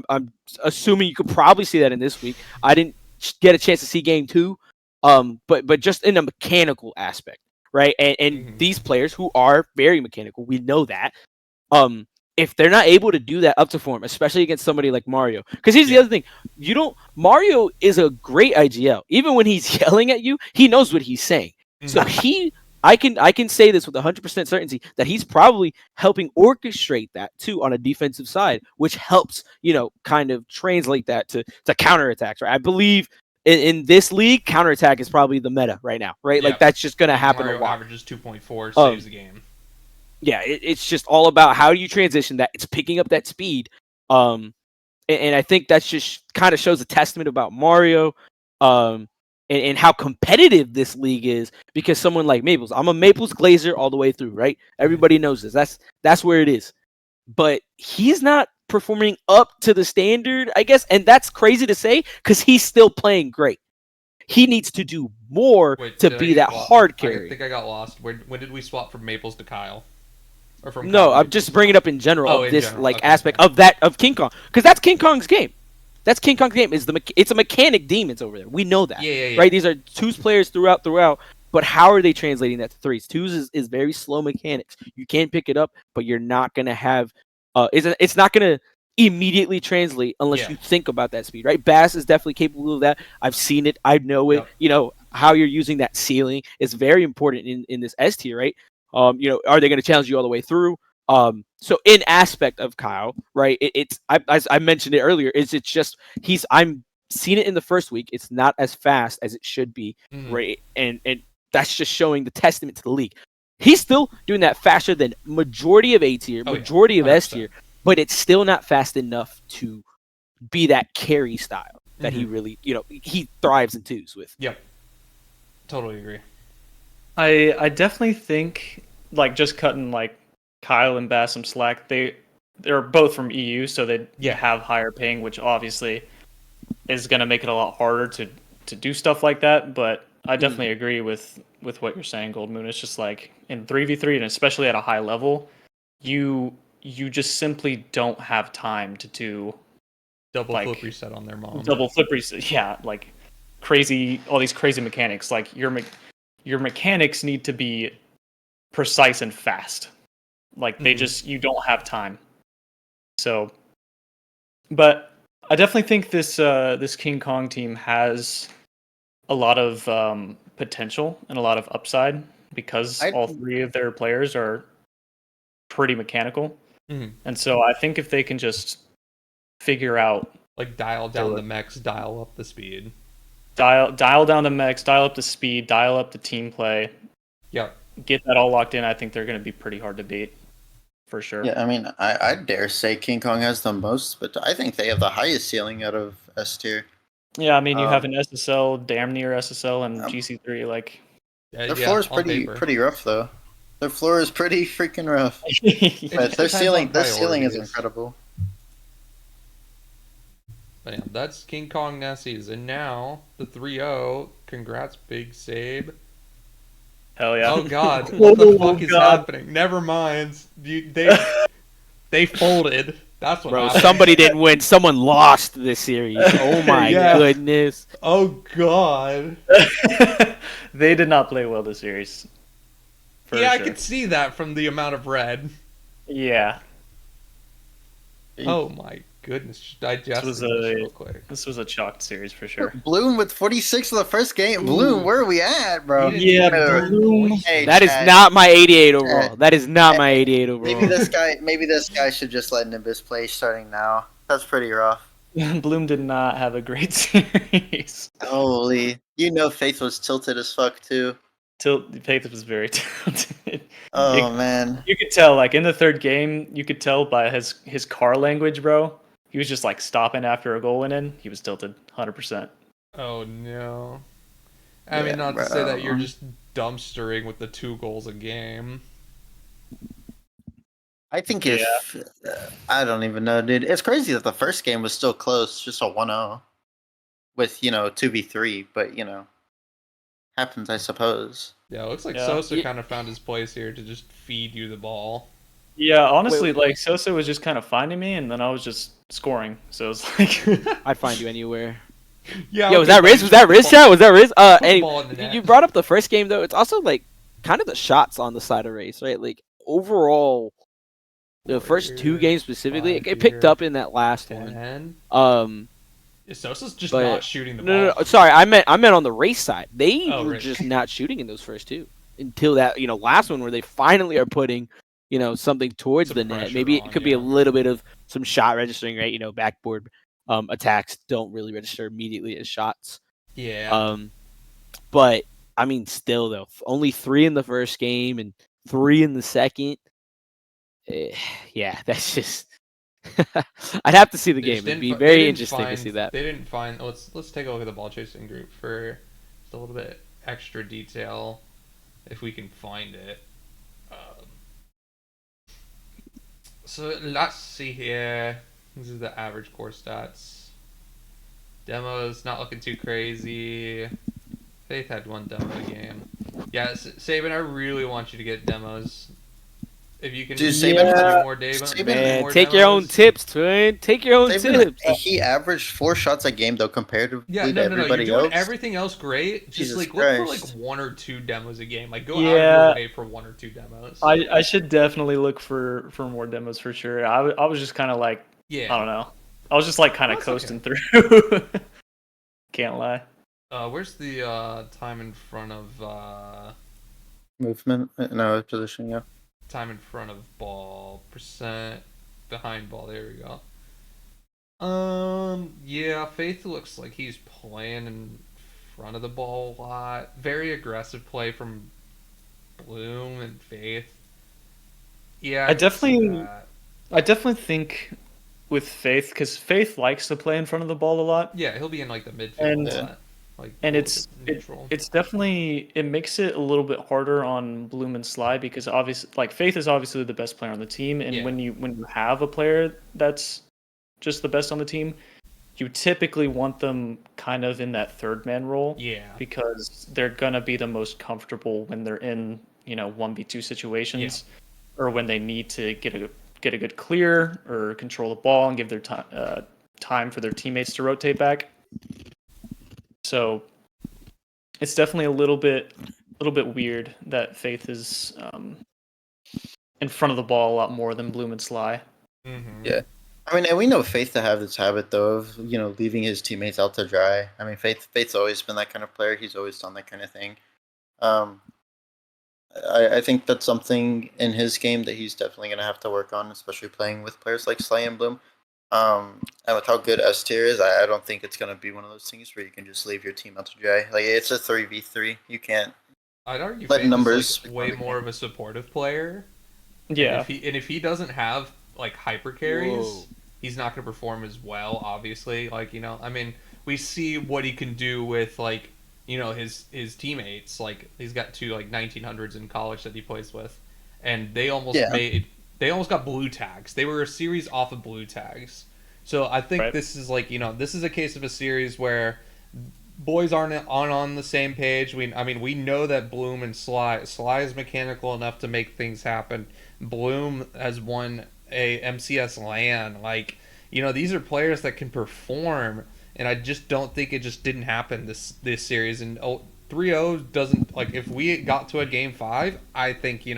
Speaker 3: I'm assuming you could probably see that in this week. I didn't get a chance to see game 2, but just in a mechanical aspect, right? And these players who are very mechanical, we know that. If they're not able to do that up to form, especially against somebody like Mario, because here's the other thing: Mario is a great IGL. Even when he's yelling at you, he knows what he's saying. So I can say this with 100% certainty that he's probably helping orchestrate that too on a defensive side, which helps kind of translate that to counterattacks. Right? I believe in this league, counterattack is probably the meta right now. Right?
Speaker 2: Yeah.
Speaker 3: Like that's just going to happen
Speaker 2: Mario
Speaker 3: a lot.
Speaker 2: averages 2.4, saves the game.
Speaker 3: Yeah, it's just all about how do you transition that. It's picking up that speed. And I think that's just kind of shows a testament about Mario and how competitive this league is because someone like Maples, I'm a Maples Glazer all the way through, right? Everybody knows this. That's where it is. But he's not performing up to the standard, I guess. And that's crazy to say because he's still playing great. He needs to do more to be that hard carry.
Speaker 2: I think I got lost. When did we swap from Maples to Kyle? Or from
Speaker 3: No,
Speaker 2: Kyle
Speaker 3: I'm just bringing it up in general
Speaker 2: Oh,
Speaker 3: of
Speaker 2: in
Speaker 3: this
Speaker 2: general. Okay,
Speaker 3: aspect
Speaker 2: okay.
Speaker 3: of King Kong because that's King Kong's game. That's King Kong's game. It's a mechanic demons over there. We know that.
Speaker 2: Yeah.
Speaker 3: Right? These are twos players throughout. But how are they translating that to threes? Twos is very slow mechanics. You can pick it up, but you're not gonna have. It's not gonna immediately translate unless you think about that speed. Right? Bass is definitely capable of that. I've seen it. I know it.
Speaker 2: Yep.
Speaker 3: How you're using that ceiling is very important in this S tier. Right? Are they gonna challenge you all the way through? So in aspect of Kyle, right? As I mentioned it earlier, it's just I'm seeing it in the first week. It's not as fast as it should be, right? And that's just showing the testament to the league. He's still doing that faster than majority of A tier, majority of S tier, but it's still not fast enough to be that carry style that he really, he thrives in twos with.
Speaker 2: Yep. Totally agree.
Speaker 6: I definitely think just cutting Kyle and Bass some slack. They're both from EU, so they have higher paying, which obviously is going to make it a lot harder to do stuff like that. But I definitely agree with what you're saying, Gold Moon. It's just like in 3v3 and especially at a high level, you just simply don't have time to do
Speaker 2: Double
Speaker 6: like,
Speaker 2: flip reset on their mom.
Speaker 6: double flip reset. Yeah, like all these crazy mechanics. Like your mechanics need to be precise and fast. Like they just you don't have time. So, but I definitely think this King Kong team has a lot of potential and a lot of upside because all three of their players are pretty mechanical. And so I think if they can just figure out
Speaker 2: like dial down the mechs, dial up the speed.
Speaker 6: Dial down the mechs, dial up the speed, dial up the team play.
Speaker 2: Yep.
Speaker 6: Get that all locked in. I think they're going to be pretty hard to beat, for sure.
Speaker 5: Yeah, I mean, I dare say King Kong has the most, but I think they have the highest ceiling out of S tier.
Speaker 6: Yeah, I mean, you have an SSL, damn near SSL, and GC3. Like
Speaker 5: their floor is pretty rough, though. Their floor is pretty freaking rough. But their ceiling is incredible.
Speaker 2: But yeah, that's King Kong Nessies. And now, the 3-0. Congrats, Big Sabe.
Speaker 6: Hell yeah.
Speaker 2: Oh, God. What the fuck is happening? Never mind. They folded. That's what happened.
Speaker 3: Somebody didn't win. Someone lost this series. Oh, my goodness.
Speaker 2: Oh, God.
Speaker 6: They did not play well this series.
Speaker 2: Sure. I could see that from the amount of red.
Speaker 6: Yeah.
Speaker 2: Oh, my goodness. Digest this real quick.
Speaker 6: This was a chalked series for sure.
Speaker 5: Bloom with 46 in the first game. Bloom, where are we at, bro?
Speaker 6: Yeah, Bloom.
Speaker 5: Hey,
Speaker 3: that is not my 88 overall. That is not my 88 overall.
Speaker 5: Maybe this guy should just let Nimbus play starting now. That's pretty rough.
Speaker 6: Bloom did not have a great series.
Speaker 5: Holy. Faith was tilted as fuck, too.
Speaker 6: Faith was very tilted.
Speaker 5: Oh, man.
Speaker 6: You could tell, like, in the third game, you could tell by his car language, bro. He was just, like, stopping after a goal went in. He was tilted, 100%.
Speaker 2: Oh, no. I mean, not to say that you're just dumpstering with the 2 goals a game.
Speaker 5: I think I don't even know, dude. It's crazy that the first game was still close, just a 1-0 with, 2v3, but, happens, I suppose.
Speaker 2: Yeah, it looks like Sosa kind of found his place here to just feed you the ball.
Speaker 6: Yeah, honestly, like, Sosa was just kind of finding me, and then I was just scoring. So it's like...
Speaker 3: I'd find you anywhere.
Speaker 2: Yeah,
Speaker 3: was that Riz? Was that Riz, chat? Was that Riz? You brought up the first game, though. It's also, like, kind of the shots on the side of race, right? Like, overall, the first 2 games specifically, it picked up in that last one.
Speaker 2: Sosa's just not shooting the ball.
Speaker 3: No, sorry, I meant on the race side. They were just not shooting in those first 2 until that last one where they finally are putting something towards the net. Maybe it could be a little bit of some shot registering, right? Backboard attacks don't really register immediately as shots.
Speaker 2: Yeah.
Speaker 3: But I mean, still though, only 3 in the first game and 3 in the second. Yeah, that's just. I'd have to see the game. It'd be very interesting to see that.
Speaker 2: They didn't find. Let's take a look at the ball chasing group for just a little bit extra detail, if we can find it. So let's see here. This is the average core stats. Demos not looking too crazy. Faith had 1 demo game. Yeah, Saban, I really want you to get demos. If you can do more demos.
Speaker 3: Man, take your own tips, twin. Take your own tips.
Speaker 5: He averaged 4 shots a game, though, comparatively to everybody
Speaker 2: You're doing
Speaker 5: else.
Speaker 2: Everything else great. Just
Speaker 5: Jesus
Speaker 2: look
Speaker 5: Christ.
Speaker 2: for 1 or 2 demos a game. Like go out of your way for 1 or 2 demos.
Speaker 6: I should definitely look for more demos for sure. I was just kind of like, I don't know. I was just like kind of coasting through. Can't lie.
Speaker 2: Where's the time in front of
Speaker 5: movement? No, position. Yeah.
Speaker 2: Time in front of ball, percent behind ball. There we go. Yeah, Faith looks like he's playing in front of the ball a lot. Very aggressive play from Bloom and Faith. Yeah,
Speaker 6: I definitely think with Faith, because Faith likes to play in front of the ball a lot.
Speaker 2: Yeah, he'll be in like the midfield a lot.
Speaker 6: It's definitely, it makes it a little bit harder on Bloom and Sly because obviously, like, Faith is obviously the best player on the team, and when you have a player that's just the best on the team, you typically want them kind of in that third man role.
Speaker 2: Yeah.
Speaker 6: Because they're gonna be the most comfortable when they're in 1v2 situations, or when they need to get a good clear or control the ball and give their time for their teammates to rotate back. So it's definitely a little bit weird that Faith is in front of the ball a lot more than Bloom and Sly.
Speaker 2: Mm-hmm.
Speaker 5: Yeah. I mean, and we know Faith to have this habit, though, of, leaving his teammates out to dry. I mean, Faith's always been that kind of player. He's always done that kind of thing. I think that's something in his game that he's definitely going to have to work on, especially playing with players like Sly and Bloom. And with how good S tier is, I don't think it's going to be one of those things where you can just leave your team out to dry. Like, it's a 3v3. You can't.
Speaker 2: I'd argue
Speaker 5: let
Speaker 2: Faith
Speaker 5: numbers
Speaker 2: is way more of a supportive player.
Speaker 6: Yeah.
Speaker 2: And if he doesn't have like hyper carries, he's not going to perform as well. Obviously, like I mean, we see what he can do with like his teammates. Like he's got two like 1900s in college that he plays with, and they almost got blue tags. They were a series off of blue tags. So I think this is like this is a case of a series where boys aren't on the same page. We know that Bloom and Sly is mechanical enough to make things happen. Bloom has won a MCS LAN. Like, these are players that can perform, and I just don't think it just didn't happen this series. And 3-0 doesn't, like, if we got to a game 5, I think,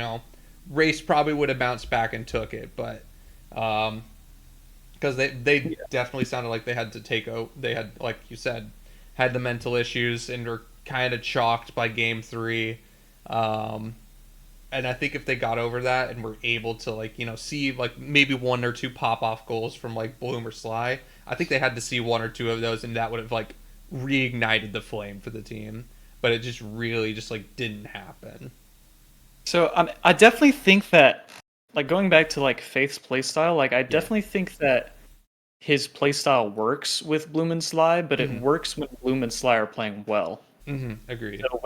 Speaker 2: Race probably would have bounced back and took it, but because they definitely sounded like they had to they had, like you said, had the mental issues and were kind of chalked by game 3. And I think if they got over that and were able to, like, see, like, maybe 1 or 2 pop-off goals from, like, Bloom or Sly, I think they had to see 1 or 2 of those, and that would have, like, reignited the flame for the team. But it just really just, like, didn't happen.
Speaker 6: So I definitely think that, like, going back to, like, Faith's playstyle, like, I definitely think that his playstyle works with Bloom and Sly, but it works when Bloom and Sly are playing well.
Speaker 2: Agreed.
Speaker 6: So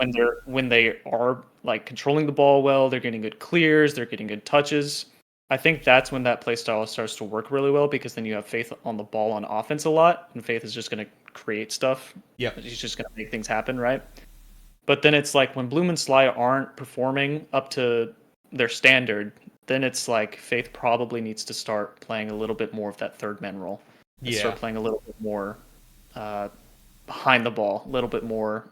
Speaker 6: when they are like controlling the ball well, they're getting good clears, they're getting good touches. I think that's when that playstyle starts to work really well, because then you have Faith on the ball on offense a lot, and Faith is just going to create stuff.
Speaker 2: Yeah,
Speaker 6: he's just going to make things happen, right? But then it's like when Bloom and Sly aren't performing up to their standard, then it's like Faith probably needs to start playing a little bit more of that third man role. Start playing a little bit more behind the ball, a little bit more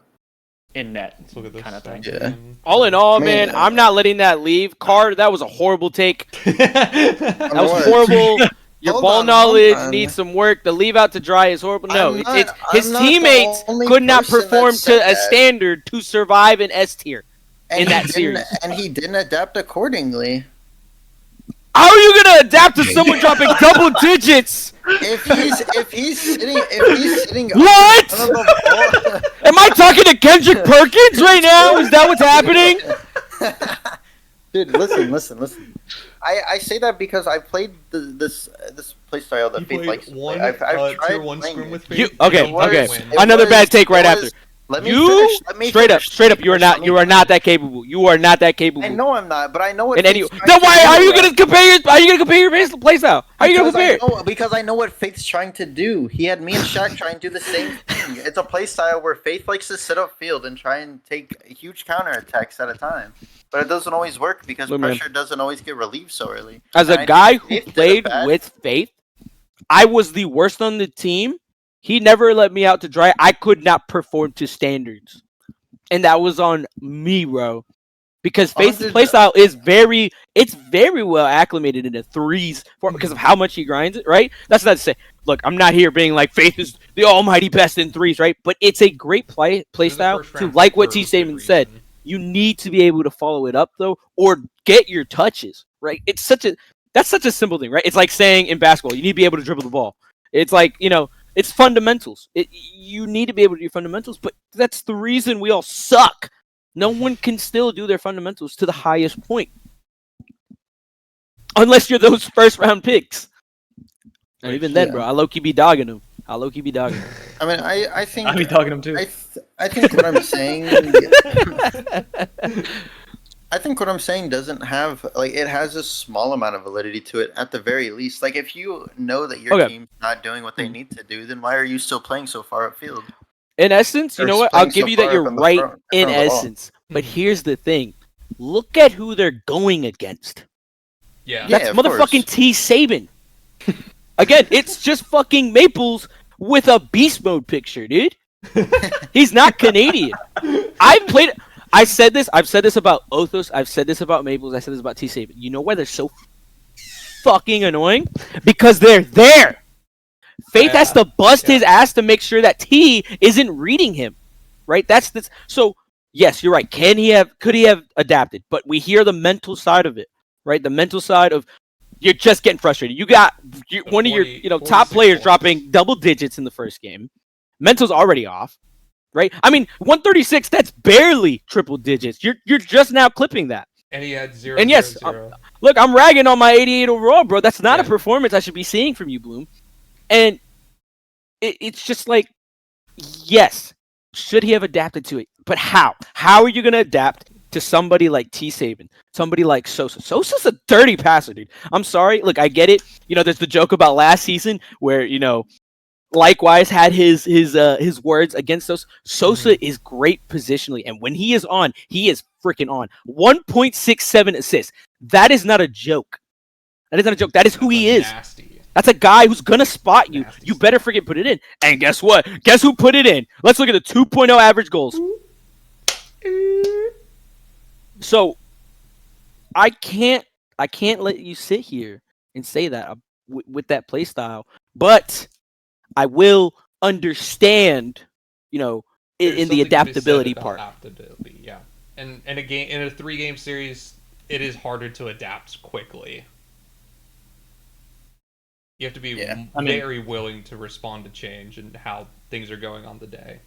Speaker 6: in net kind of thing.
Speaker 5: Yeah.
Speaker 3: All in all, man, I'm not letting that leave. Card, that was a horrible take. That was horrible. Your ball knowledge needs some work. The leave out to dry is horrible. No, his teammates could not perform to a standard to survive in S tier in that series.
Speaker 5: And he didn't adapt accordingly.
Speaker 3: How are you gonna adapt to someone dropping double digits?
Speaker 5: If he's sitting
Speaker 3: what? Am I talking to Kendrick Perkins right now? Is that what's happening?
Speaker 5: Dude, listen. I say that because I played this playstyle that Faith likes to play. I've tried
Speaker 2: tier 1 scrim with Faith.
Speaker 3: Okay. Another bad take right after.
Speaker 5: Let me finish.
Speaker 3: Straight up, you are not that capable. You are not that capable.
Speaker 5: I know I'm not, but I know what.
Speaker 3: Then why are you gonna compare your playstyle? How are you gonna compare?
Speaker 5: Because I know what Faith's trying to do. He had me and Shaq trying to do the same thing. It's a playstyle where Faith likes to sit up field and try and take huge counterattacks at a time. But it doesn't always work because pressure doesn't always get relieved so early.
Speaker 3: As a guy who played with Faith, I was the worst on the team. He never let me out to dry. I could not perform to standards. And that was on me, bro. Because Faith's playstyle is very well acclimated into threes because of how much he grinds it, right? That's not to say, look, I'm not here being like Faith is the almighty best in threes, right? But it's a great playstyle to, like what T-Stamen said, you need to be able to follow it up, though, or get your touches, right? That's such a simple thing, right? It's like saying in basketball, you need to be able to dribble the ball. It's like, it's fundamentals. You need to be able to do fundamentals, but that's the reason we all suck. No one can still do their fundamentals to the highest point. Unless you're those first round picks. And even then, bro, I low-key be dogging them. I mean,
Speaker 5: I think...
Speaker 6: I'd be dogging them too.
Speaker 5: I think what I'm saying... I think what I'm saying doesn't have like it has a small amount of validity to it at the very least. Like if you know that your
Speaker 3: Okay.
Speaker 5: team's not doing what they need to do, then why are you still playing so far upfield?
Speaker 3: In essence, you
Speaker 5: Or
Speaker 3: know what? I'll
Speaker 5: playing
Speaker 3: give
Speaker 5: so
Speaker 3: you that
Speaker 5: far
Speaker 3: you're
Speaker 5: up in the
Speaker 3: right
Speaker 5: front
Speaker 3: in
Speaker 5: of the ball?
Speaker 3: essence. But here's the thing. Look at who they're going against.
Speaker 2: Yeah.
Speaker 3: That's
Speaker 5: of
Speaker 3: motherfucking
Speaker 5: course.
Speaker 3: T. Saban. Again, it's just fucking Maples with a beast mode picture, dude. He's not Canadian. I've said this about Othos, I've said this about Maples, I said this about T. Saban. You know why they're so fucking annoying? Because they're there. Faith has to bust his ass to make sure that T isn't reading him. Right? So yes, you're right. Could he have adapted? But we hear the mental side of it. Right? The mental side of you're just getting frustrated. You got one of your top
Speaker 2: 46
Speaker 3: players
Speaker 2: points.
Speaker 3: dropping double digits in the first game. Mental's already off. Right? I mean, 136, that's barely triple digits. You're just now clipping that.
Speaker 2: And he had 0,
Speaker 3: And yes,
Speaker 2: 0, 0.
Speaker 3: Look, I'm ragging on my 88 overall, bro. That's not a performance I should be seeing from you, Bloom. And it's just like, yes, should he have adapted to it? But how? How are you going to adapt to somebody like T. Saban, somebody like Sosa? Sosa's a dirty passer, dude. I'm sorry. Look, I get it. There's the joke about last season where, likewise had his words against Sosa. Sosa is great positionally, and when he is on, he is freaking on. 1.67 assists. That is not a joke. That is who he is.
Speaker 2: Nasty.
Speaker 3: That's a guy who's gonna spot you.
Speaker 2: Nasty
Speaker 3: You better freaking put it in. And guess what? Guess who put it in? Let's look at the 2.0 average goals. So I can't let you sit here and say that with that play style, but I will understand, in the adaptability part.
Speaker 2: Adaptability, yeah. And in a 3-game series, it is harder to adapt quickly. You have to be very willing to respond to change and how things are going on the day.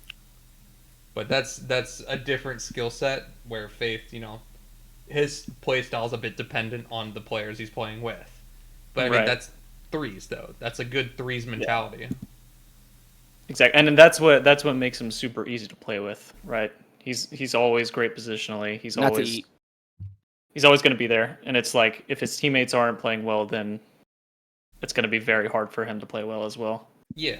Speaker 2: But that's a different skill set where Faith, his play style is a bit dependent on the players he's playing with. But I mean, that's threes though. That's a good threes mentality. Yeah.
Speaker 6: Exactly, and that's what makes him super easy to play with, right? He's always great positionally. He's always going to be there, and it's like if his teammates aren't playing well, then it's going to be very hard for him to play well as well.
Speaker 2: Yeah.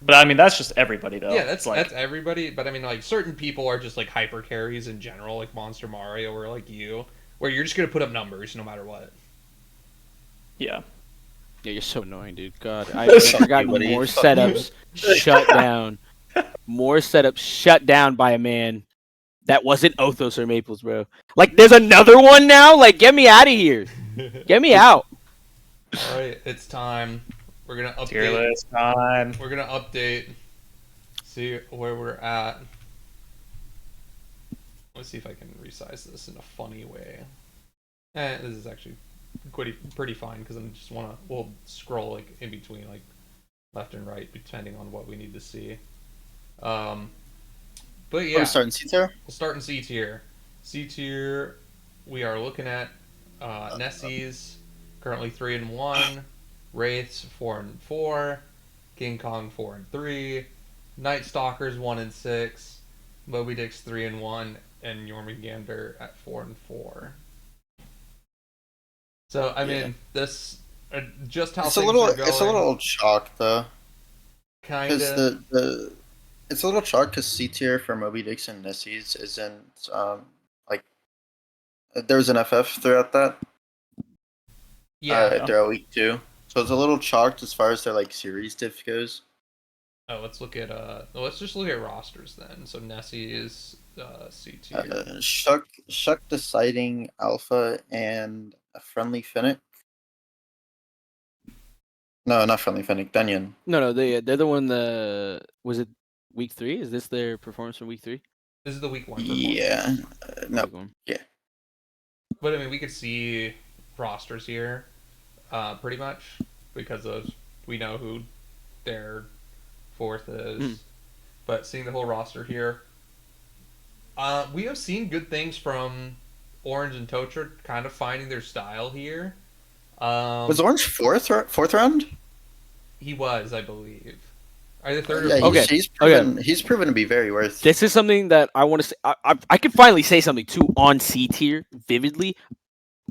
Speaker 6: But I mean, that's just everybody, though.
Speaker 2: Yeah, that's everybody. But I mean, like certain people are just like hyper carries in general, like Monster Mario or like you, where you're just gonna put up numbers no matter what.
Speaker 6: Yeah.
Speaker 3: Yeah, you're so annoying, dude. God, I've forgotten more setups shut down. More setups shut down by a man that wasn't Othos or Maples, bro. Like, there's another one now? Like, get me out of here. Get me out.
Speaker 2: All right, it's time. We're going to update.
Speaker 6: Tier list time.
Speaker 2: We're going to update, see where we're at. Let's see if I can resize this in a funny way. This is actually pretty fine because we'll scroll like in between like left and right depending on what we need to see. But yeah,
Speaker 5: we're starting C tier.
Speaker 2: We'll start in C tier. C tier, we are looking at Nessies currently 3-1, Wraiths 4-4, King Kong 4-3, Night Stalkers 1-6, Moby Dick's 3-1, and Jormungandr at 4-4. So I mean, this just how
Speaker 5: it's
Speaker 2: things
Speaker 5: a little.
Speaker 2: are going.
Speaker 5: It's a little chalk though.
Speaker 2: Kinda.
Speaker 5: Because it's a little chalk because C tier for Moby Dicks and Nessies isn't like there's an FF throughout that.
Speaker 2: Yeah.
Speaker 5: Throughout week 2, so it's a little chalked as far as their like series diff goes.
Speaker 2: Oh, let's look at let's just look at rosters then. So Nessie is C tier.
Speaker 5: Shuck deciding Alpha and a Friendly Finnick. No, not Friendly Finnick. Dunyan.
Speaker 3: No, they're the one. Was it week 3? Is this their performance from week 3?
Speaker 2: This is the week 1 performance.
Speaker 5: Yeah. No. Yeah.
Speaker 2: But I mean, we could see rosters here, pretty much because we know who their fourth is. But seeing the whole roster here, we have seen good things from Orange and Totra, kind of finding their style here.
Speaker 5: Was Orange fourth round?
Speaker 2: He was, I believe. Either third or
Speaker 5: Yeah,
Speaker 2: fourth.
Speaker 3: Okay.
Speaker 5: he's proven to be very worth.
Speaker 3: This is something that I want to say. I can finally say something too on C tier vividly.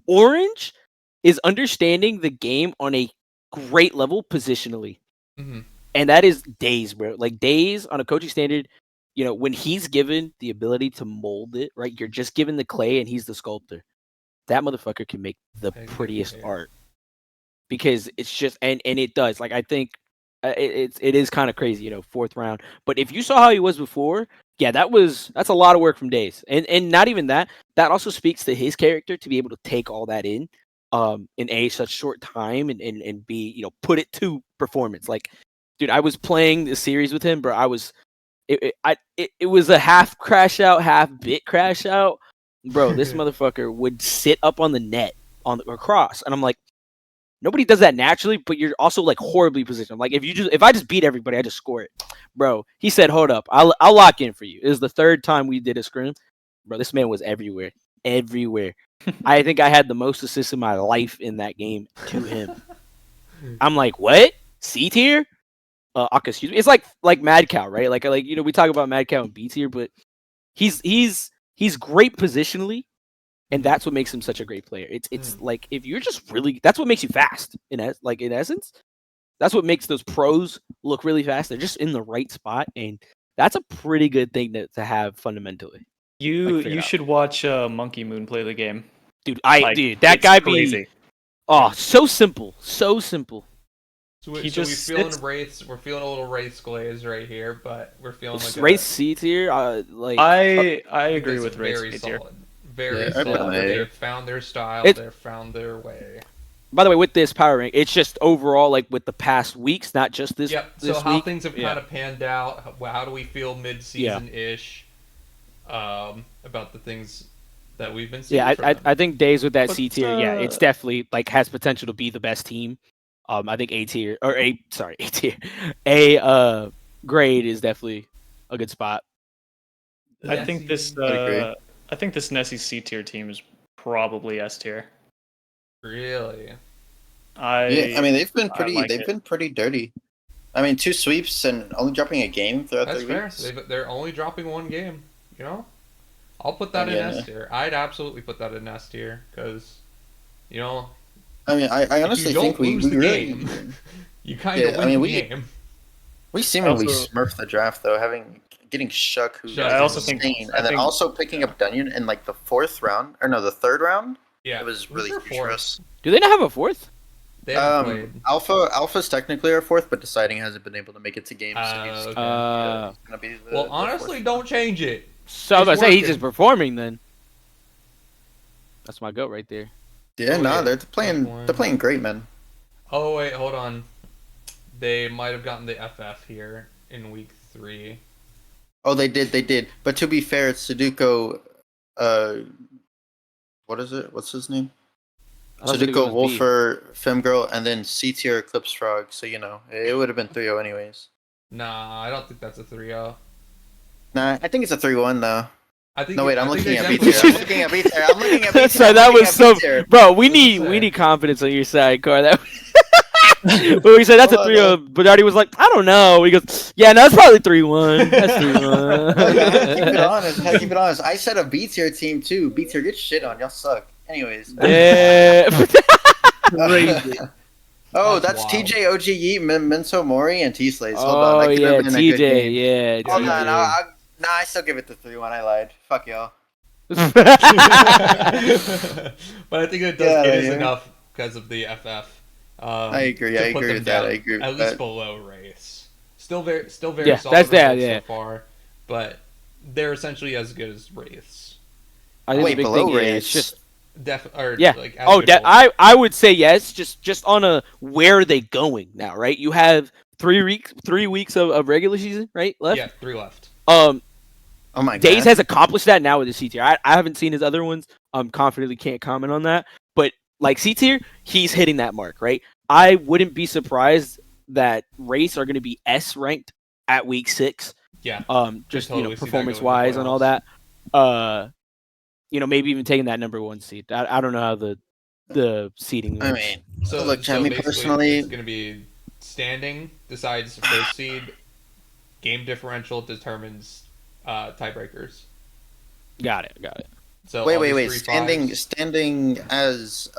Speaker 3: Orange is understanding the game on a great level positionally.
Speaker 2: Mhm.
Speaker 3: And that is Days, bro. Like Days on a coaching standard, when he's given the ability to mold it, right? You're just given the clay and he's the sculptor. That motherfucker can make the prettiest art. Because it's just and it does. Like I think it is kind of crazy, 4th round. But if you saw how he was before, yeah, that's a lot of work from Days. And not even that. That also speaks to his character to be able to take all that in a such short time and be, put it to performance. Like, dude, I was playing the series with him, bro. It was a half crash out, half bit crash out. Bro, this motherfucker would sit up on the net or cross. And I'm like, nobody does that naturally, but you're also like horribly positioned. Like if I just beat everybody, I just score it, bro. He said, "Hold up, I'll lock in for you." It was the 3rd time we did a scrim, bro. This man was everywhere. I think I had the most assists in my life in that game to him. I'm like, what? C tier? Excuse me. It's like Mad Cow, right? Like we talk about Mad Cow and B tier, but he's great positionally. And that's what makes him such a great player. It's like if you're just really, that's what makes you fast. In essence, that's what makes those pros look really fast. They're just in the right spot, and that's a pretty good thing to have fundamentally.
Speaker 6: You should watch Monkey Moon play the game,
Speaker 3: dude. That guy
Speaker 6: crazy.
Speaker 3: So simple, so simple.
Speaker 2: So we're feeling Wraiths. We're feeling a little Wraiths glaze right here, but we're feeling like
Speaker 3: Wraiths C tier.
Speaker 6: I agree with Wraiths C tier.
Speaker 2: Very solid. They've found their style. They've found their way.
Speaker 3: By the way, with this power rank, it's just overall like with the past weeks, not just this.
Speaker 2: Yep.
Speaker 3: This
Speaker 2: so how
Speaker 3: week.
Speaker 2: things have kind of panned out. How do we feel mid-season ish about the things that we've been seeing?
Speaker 3: Yeah, I think Days with that C tier. Yeah, it's definitely like has potential to be the best team. I think A tier A grade is definitely a good spot.
Speaker 6: I think this Nessie C tier team is probably S tier.
Speaker 2: Really?
Speaker 5: I mean they've been pretty dirty. I mean 2 sweeps and only dropping a game throughout
Speaker 2: That's
Speaker 5: 3 weeks.
Speaker 2: Fair. They're only dropping 1 game. I'll put that in S tier. I'd absolutely put that in S tier because,
Speaker 5: I mean, I honestly think we really
Speaker 2: game. You kind of win the game.
Speaker 5: We seemingly smurfed the draft though, getting Shuck, who
Speaker 2: I
Speaker 5: also think, and then also picking up Dunyan in like the 4th round or no, the 3rd round.
Speaker 2: Yeah,
Speaker 5: it was really huge for us.
Speaker 3: Do they not have a 4th?
Speaker 2: They haven't played.
Speaker 5: Alpha's technically our 4th, but deciding hasn't been able to make it to games.
Speaker 2: Okay.
Speaker 5: Gonna be
Speaker 2: honestly, don't change it.
Speaker 3: So I was gonna say he's just performing then. That's my goat right there.
Speaker 5: Yeah, they're playing great, man.
Speaker 2: Oh wait, hold on. They might have gotten the FF here in week 3.
Speaker 5: Oh, they did. But to be fair, it's Sudoku. What is it? What's his name? Sudoku, Wolfer, Femgirl, and then C tier Eclipse Frog. So it would have been 3-0 anyways.
Speaker 2: Nah, I don't think that's a 3-0.
Speaker 5: Nah, I think it's a 3-1 though. I'm looking at B
Speaker 2: tier.
Speaker 5: I'm looking at B tier.
Speaker 3: Sorry, that was so. Bro, we need confidence on your side, Car. That. When we said that's a 3-0, but Darty was like, I don't know. He goes, yeah, no, it's probably 3-1. That's 3-1.
Speaker 5: Keep it honest. I said a B tier team too. B tier, get shit on. Y'all suck. Anyways.
Speaker 3: Yeah.
Speaker 5: Crazy. Oh, that's wild. TJ, OG Yeet, Menso Mori, and T-Slays. Hold on.
Speaker 3: Oh, yeah, TJ, yeah.
Speaker 5: Hold on. I still give it the 3-1. I lied. Fuck y'all.
Speaker 2: But I think it is enough because of the FF.
Speaker 5: I agree. I agree with that.
Speaker 2: At least below race. Still very solid
Speaker 3: that's that,
Speaker 2: so far, but they're essentially as good as Wraiths.
Speaker 5: Wait, below Wraiths?
Speaker 3: Just
Speaker 2: yeah.
Speaker 3: Like, I would say yes. Just on a where are they going now? Right? You have 3 weeks of regular season, right? Left.
Speaker 2: Yeah, 3 left.
Speaker 5: Oh my God.
Speaker 3: Days has accomplished that now with the C tier. I haven't seen his other ones. Confidently can't comment on that. But like C tier, he's hitting that mark, right? I wouldn't be surprised that Wraiths are going to be S ranked at week 6.
Speaker 2: Yeah.
Speaker 3: Just totally performance wise and all that. Maybe even taking that number 1 seed. I don't know how the seeding.
Speaker 5: I mean,
Speaker 2: so
Speaker 5: look, me personally,
Speaker 2: it's going to be standing decides the first seed. game differential determines tiebreakers.
Speaker 3: Got it.
Speaker 2: So
Speaker 5: Wait.
Speaker 2: all these 3-5s
Speaker 5: Standing as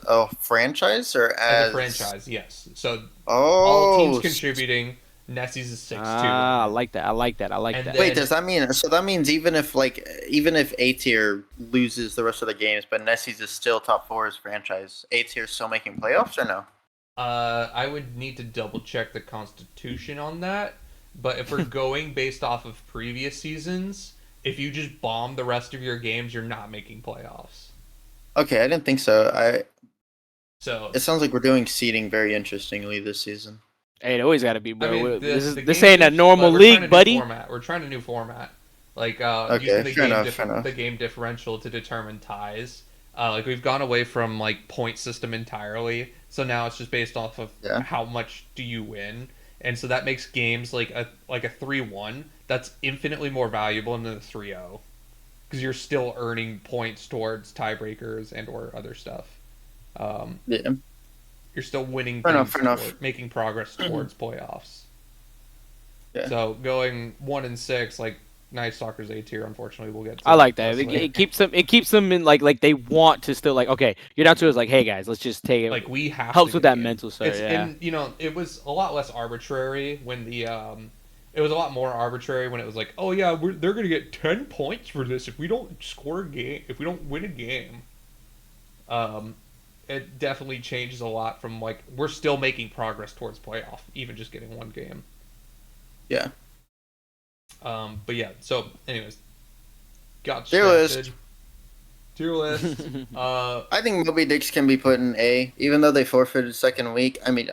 Speaker 5: a franchise or
Speaker 2: as a franchise, yes. So
Speaker 5: Oh,
Speaker 2: all teams contributing. Nessie's is 6-2.
Speaker 3: I like that.
Speaker 2: And then-
Speaker 5: Wait, does that mean so? That means even if A tier loses the rest of the games, but Nessie's is still top 4 as franchise, A tier is still making playoffs or no?
Speaker 2: I would need to double check the constitution on that. But if we're going based off of previous seasons, if you just bomb the rest of your games, you're not making playoffs.
Speaker 5: Okay, I didn't think so.
Speaker 2: So
Speaker 5: It sounds like we're doing seeding very interestingly this season.
Speaker 3: Hey, it always got to be, bro.
Speaker 2: I mean,
Speaker 3: this
Speaker 2: game
Speaker 3: ain't a
Speaker 2: is-
Speaker 3: normal
Speaker 2: we're trying to
Speaker 3: league,
Speaker 2: do
Speaker 3: buddy.
Speaker 2: We're trying a new format. Like
Speaker 5: Okay,
Speaker 2: using the
Speaker 5: fair
Speaker 2: game
Speaker 5: enough, fair enough.
Speaker 2: the game differential to determine ties. Like we've gone away from like point system entirely, so now it's just based off of
Speaker 5: Yeah.
Speaker 2: how much do you win, and so that makes games like a 3-1 that's infinitely more valuable than a 3-0 because you're still earning points towards tiebreakers and or other stuff.
Speaker 5: Yeah.
Speaker 2: You're still winning
Speaker 5: Fair enough,
Speaker 2: things
Speaker 5: fair enough.
Speaker 2: making progress towards playoffs.
Speaker 5: Yeah.
Speaker 2: So going 1-6, like Night Stalker's A tier, unfortunately, we'll get to
Speaker 3: I like that.
Speaker 2: later.
Speaker 3: It keeps them in like they want to still like, okay, you're down to us like, hey guys, let's just take it.
Speaker 2: Like we have
Speaker 3: helps
Speaker 2: to
Speaker 3: with
Speaker 2: get
Speaker 3: that
Speaker 2: in.
Speaker 3: mental side.
Speaker 2: It's,
Speaker 3: Yeah.
Speaker 2: And it was a lot less arbitrary when the it was a lot more arbitrary when it was like, oh yeah, they're gonna get 10 points for this if we don't score a game, if we don't win a game. It definitely changes a lot from like we're still making progress towards playoff, even just getting one game.
Speaker 5: Yeah.
Speaker 2: But yeah, so anyways, got
Speaker 5: Tier list.
Speaker 2: distracted. Tier list.
Speaker 5: I think Moby Dicks can be put in A, even though they forfeited second week. I mean,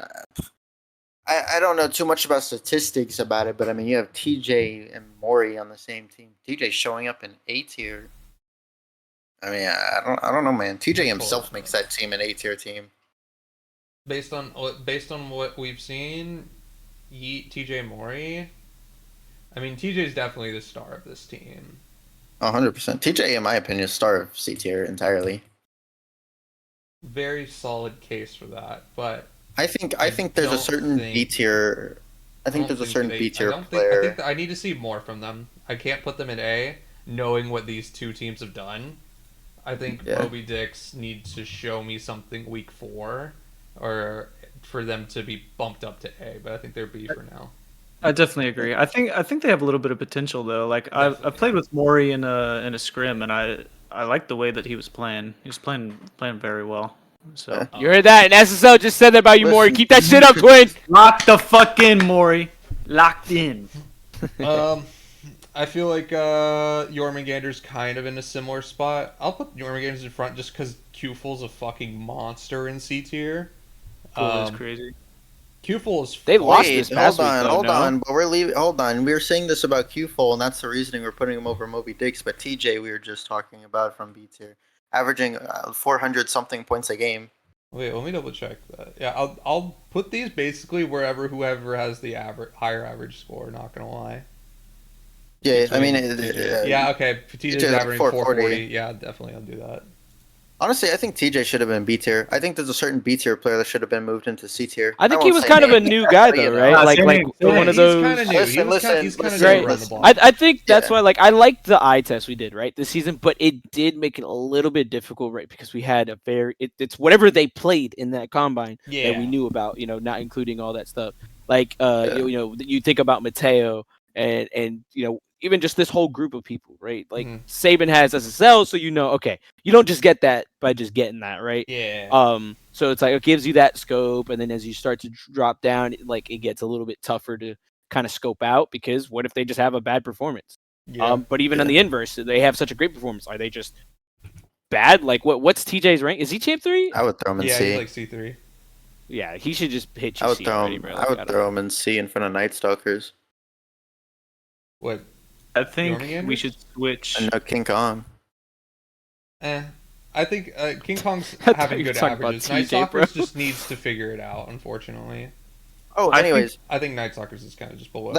Speaker 5: I don't know too much about statistics about it, but I mean, you have TJ and Maury on the same team. TJ showing up in A tier. I mean, I don't know, man. TJ himself makes that team an A tier team.
Speaker 2: based on what we've seen, TJ Maury. I mean, TJ's definitely the star of this team.
Speaker 5: 100%. TJ, in my opinion, is star of C tier entirely.
Speaker 2: Very solid case for that, but
Speaker 5: I think there's a
Speaker 2: don't
Speaker 5: certain
Speaker 2: think-
Speaker 5: B tier. I think there's a certain B tier player.
Speaker 2: I think I need to see more from them. I can't put them in A, knowing what these two teams have done. I think
Speaker 5: Yeah.
Speaker 2: Moby Dix needs to show me something week 4, or for them to be bumped up to A. But I think they're B for now.
Speaker 4: I definitely agree. I think they have a little bit of potential though. Like I played with Maury in a scrim, and I liked the way that he was playing. He was playing very well. So
Speaker 5: Yeah.
Speaker 3: You heard that? And SSL just said that about you, Maury.
Speaker 5: Listen.
Speaker 3: Keep that shit up, twin.
Speaker 4: lock the fuck in, Maury. Locked in.
Speaker 2: I feel like Jormungandr's kind of in a similar spot. I'll put Jormungandr's in front just because Qful's a fucking monster in C tier.
Speaker 4: Cool, it's crazy.
Speaker 2: Qful's
Speaker 3: They lost
Speaker 5: Wait,
Speaker 3: this past
Speaker 5: hold on,
Speaker 3: week, though,
Speaker 5: hold
Speaker 3: no?
Speaker 5: on. But we're leaving. Hold on. We were saying this about Q-Full, and that's the reasoning we're putting him over Moby Dix. But TJ, we were just talking about from B tier, averaging 400 something points a game.
Speaker 2: Wait, let me double check that. Yeah, I'll put these basically wherever whoever has the higher average score. Not gonna lie.
Speaker 5: Yeah, I mean,
Speaker 2: Yeah, okay. TJ's
Speaker 5: TJ 's like
Speaker 2: averaging
Speaker 5: 440.
Speaker 2: 440. Yeah, definitely, I'll do that.
Speaker 5: honestly, I think TJ should have been B tier. I think there's a certain B tier player that should have been moved into C tier.
Speaker 3: I think he
Speaker 5: won't
Speaker 3: was
Speaker 5: say
Speaker 3: kind of a
Speaker 5: names,
Speaker 3: new
Speaker 5: but,
Speaker 3: guy,
Speaker 5: you
Speaker 3: though,
Speaker 5: know.
Speaker 3: right?
Speaker 4: Yeah,
Speaker 3: Like
Speaker 4: same,
Speaker 3: like
Speaker 4: same.
Speaker 3: one of
Speaker 2: He's
Speaker 3: those.
Speaker 2: kind of new.
Speaker 5: Listen,
Speaker 2: He's kind of
Speaker 5: listen,
Speaker 2: new around the
Speaker 5: listen.
Speaker 2: block.
Speaker 3: I think that's
Speaker 5: Yeah.
Speaker 3: why, like, I liked the eye test we did, right, this season, but it did make it a little bit difficult, right, because we had a it's whatever they played in that combine that
Speaker 2: Yeah.
Speaker 3: we knew about, not including all that stuff. Like,
Speaker 5: Yeah.
Speaker 3: you think about Mateo and even just this whole group of people, right? Like,
Speaker 2: Mhm.
Speaker 3: Saban has SSL, so okay, you don't just get that by just getting that, right?
Speaker 2: Yeah.
Speaker 3: So it's like it gives you that scope, and then as you start to drop down, it gets a little bit tougher to kind of scope out because what if they just have a bad performance?
Speaker 2: Yeah.
Speaker 3: But even on the inverse, they have such a great performance. Are they just bad? Like what's TJ's rank? Is he champ 3?
Speaker 5: I would throw him in
Speaker 2: Yeah,
Speaker 5: C.
Speaker 2: he's like C3.
Speaker 3: Yeah, he should just hit
Speaker 5: I would
Speaker 3: GC
Speaker 5: throw
Speaker 3: already,
Speaker 5: him.
Speaker 3: bro.
Speaker 5: I
Speaker 3: Like,
Speaker 5: would
Speaker 3: don't-
Speaker 5: throw him in C in front of Night Stalkers
Speaker 2: What?
Speaker 4: I think
Speaker 2: Jormungandr?
Speaker 4: we should switch.
Speaker 5: and King Kong.
Speaker 2: I think King Kong's
Speaker 3: I thought
Speaker 2: having
Speaker 3: you were
Speaker 2: good
Speaker 3: talking about
Speaker 2: averages. Night
Speaker 3: TJ, bro.
Speaker 2: Stalkers just needs to figure it out, unfortunately.
Speaker 5: Oh,
Speaker 4: I think-
Speaker 5: anyways,
Speaker 2: I think Night Stalkers is kind of just below.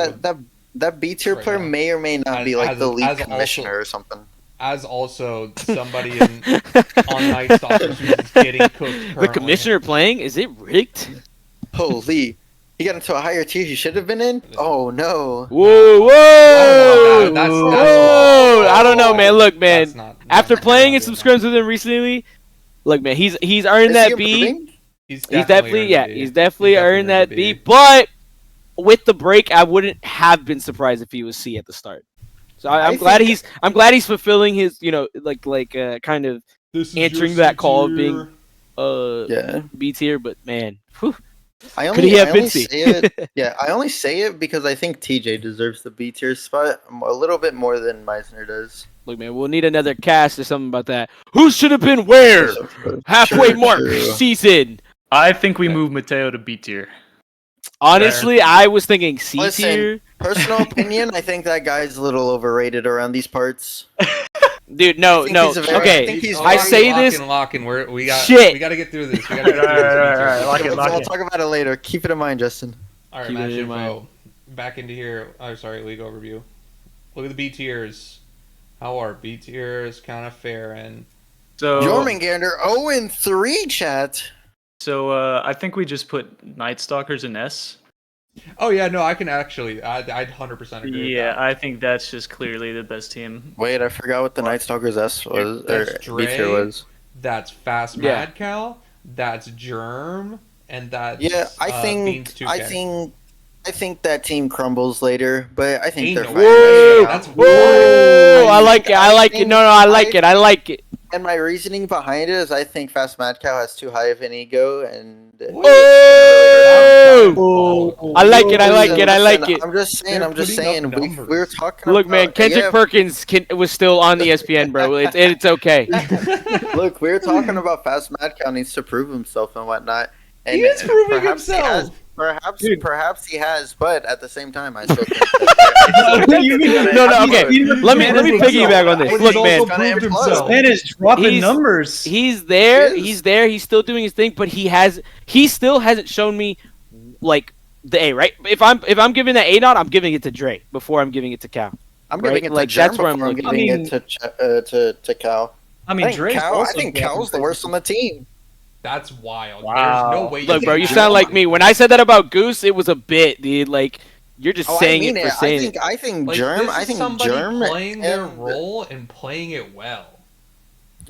Speaker 5: that B tier
Speaker 2: Right
Speaker 5: player
Speaker 2: now.
Speaker 5: may or may not
Speaker 2: As-
Speaker 5: be like
Speaker 2: as-
Speaker 5: the league
Speaker 2: as also-
Speaker 5: commissioner or something.
Speaker 2: As also somebody on Night Stalkers who's getting cooked currently.
Speaker 3: the commissioner playing? Is it rigged?
Speaker 5: Holy, He got into a higher tier he should have been in? Oh, no.
Speaker 3: Whoa, whoa!
Speaker 2: That's
Speaker 3: Whoa! I don't know, man. Look, man.
Speaker 2: That's not-
Speaker 3: After
Speaker 2: no,
Speaker 3: playing in
Speaker 2: no,
Speaker 3: some
Speaker 2: no.
Speaker 3: scrims with him recently, look, man, he's earned
Speaker 5: Is
Speaker 3: that
Speaker 5: he
Speaker 3: B.
Speaker 5: improving?
Speaker 2: He's
Speaker 3: He's definitely
Speaker 2: earned the B.
Speaker 3: he's definitely earned that
Speaker 2: the
Speaker 3: B. But with the break, I wouldn't have been surprised if he was C at the start. So I'm glad he's fulfilling his, kind of answering that call of being B tier. But man, whew, could he have been C?
Speaker 5: I only say it because I think TJ deserves the B tier spot a little bit more than Meisner does.
Speaker 3: Look, man, we'll need another cast or something about that. Who should have been where? Halfway mark season.
Speaker 4: I think we move Mateo to B tier.
Speaker 3: Honestly, I was thinking C tier.
Speaker 5: Personal opinion, I think that guy's a little overrated around these parts.
Speaker 3: Dude, no. Okay, I say this.
Speaker 2: Locking. We got to get through this. We got to get through this.
Speaker 4: All right. Lock it.
Speaker 5: We'll talk about it later. Keep it in mind, Justin.
Speaker 2: All right,
Speaker 3: Keep
Speaker 2: match
Speaker 3: it in
Speaker 2: info. Back into here. Oh, sorry, league overview. Look at the B tiers. How are B tiers kind of faring?
Speaker 4: So
Speaker 5: Jormungandr 0-3, chat.
Speaker 4: So I think we just put Night Stalkers in S.
Speaker 2: Oh yeah, no, I can actually. I'd 100% agree.
Speaker 4: Yeah,
Speaker 2: with that.
Speaker 4: I think that's just clearly the best team.
Speaker 5: Wait, I forgot what the Night Stalkers S was.
Speaker 2: That's
Speaker 5: Or B tier
Speaker 2: Dre.
Speaker 5: was.
Speaker 2: That's Fast Mad Cow. That's Germ, and that's
Speaker 5: I
Speaker 2: Beans 2K.
Speaker 5: think that team crumbles later, but I think
Speaker 2: Ain't
Speaker 5: they're
Speaker 2: no
Speaker 5: fine.
Speaker 3: Whoa!
Speaker 2: way. That's
Speaker 3: Whoa! I like it. I like it. No, I like it.
Speaker 5: And my reasoning behind it is I think Fast Mad Cow has too high of an ego, and
Speaker 3: Oh! I like it.
Speaker 5: I'm just saying. We were talking.
Speaker 3: Look, man,
Speaker 5: about,
Speaker 3: Kendrick Perkins was still on ESPN, bro. It's okay.
Speaker 5: Look, we were talking about Fast Mad Cow needs to prove himself and whatnot. And
Speaker 2: He is proving
Speaker 5: perhaps
Speaker 2: himself.
Speaker 5: Perhaps he has, but at the same time, I still think.
Speaker 3: No, okay. Let me piggyback on this. Look, man,
Speaker 6: This man is dropping numbers.
Speaker 3: He's there. He's still doing his thing, but he still hasn't shown me like the A. Right? If I'm giving that A-0, I'm giving it to Dre before I'm giving it to Cal.
Speaker 5: I'm giving it to
Speaker 3: like
Speaker 5: Germ
Speaker 3: that's where I'm
Speaker 5: before
Speaker 3: looking.
Speaker 5: giving it to Cal.
Speaker 6: I mean,
Speaker 5: I think Cal's the worst on the team.
Speaker 2: That's wild.
Speaker 6: Wow.
Speaker 2: There's no way.
Speaker 3: Look, bro, you
Speaker 2: can
Speaker 3: sound like me. When I said that about Goose, it was a bit, dude. Like you're just saying it for saying it.
Speaker 5: I think
Speaker 2: Like,
Speaker 5: Germ.
Speaker 2: this
Speaker 5: I
Speaker 2: is
Speaker 5: think
Speaker 2: somebody
Speaker 5: Germ
Speaker 2: playing their role and playing it well.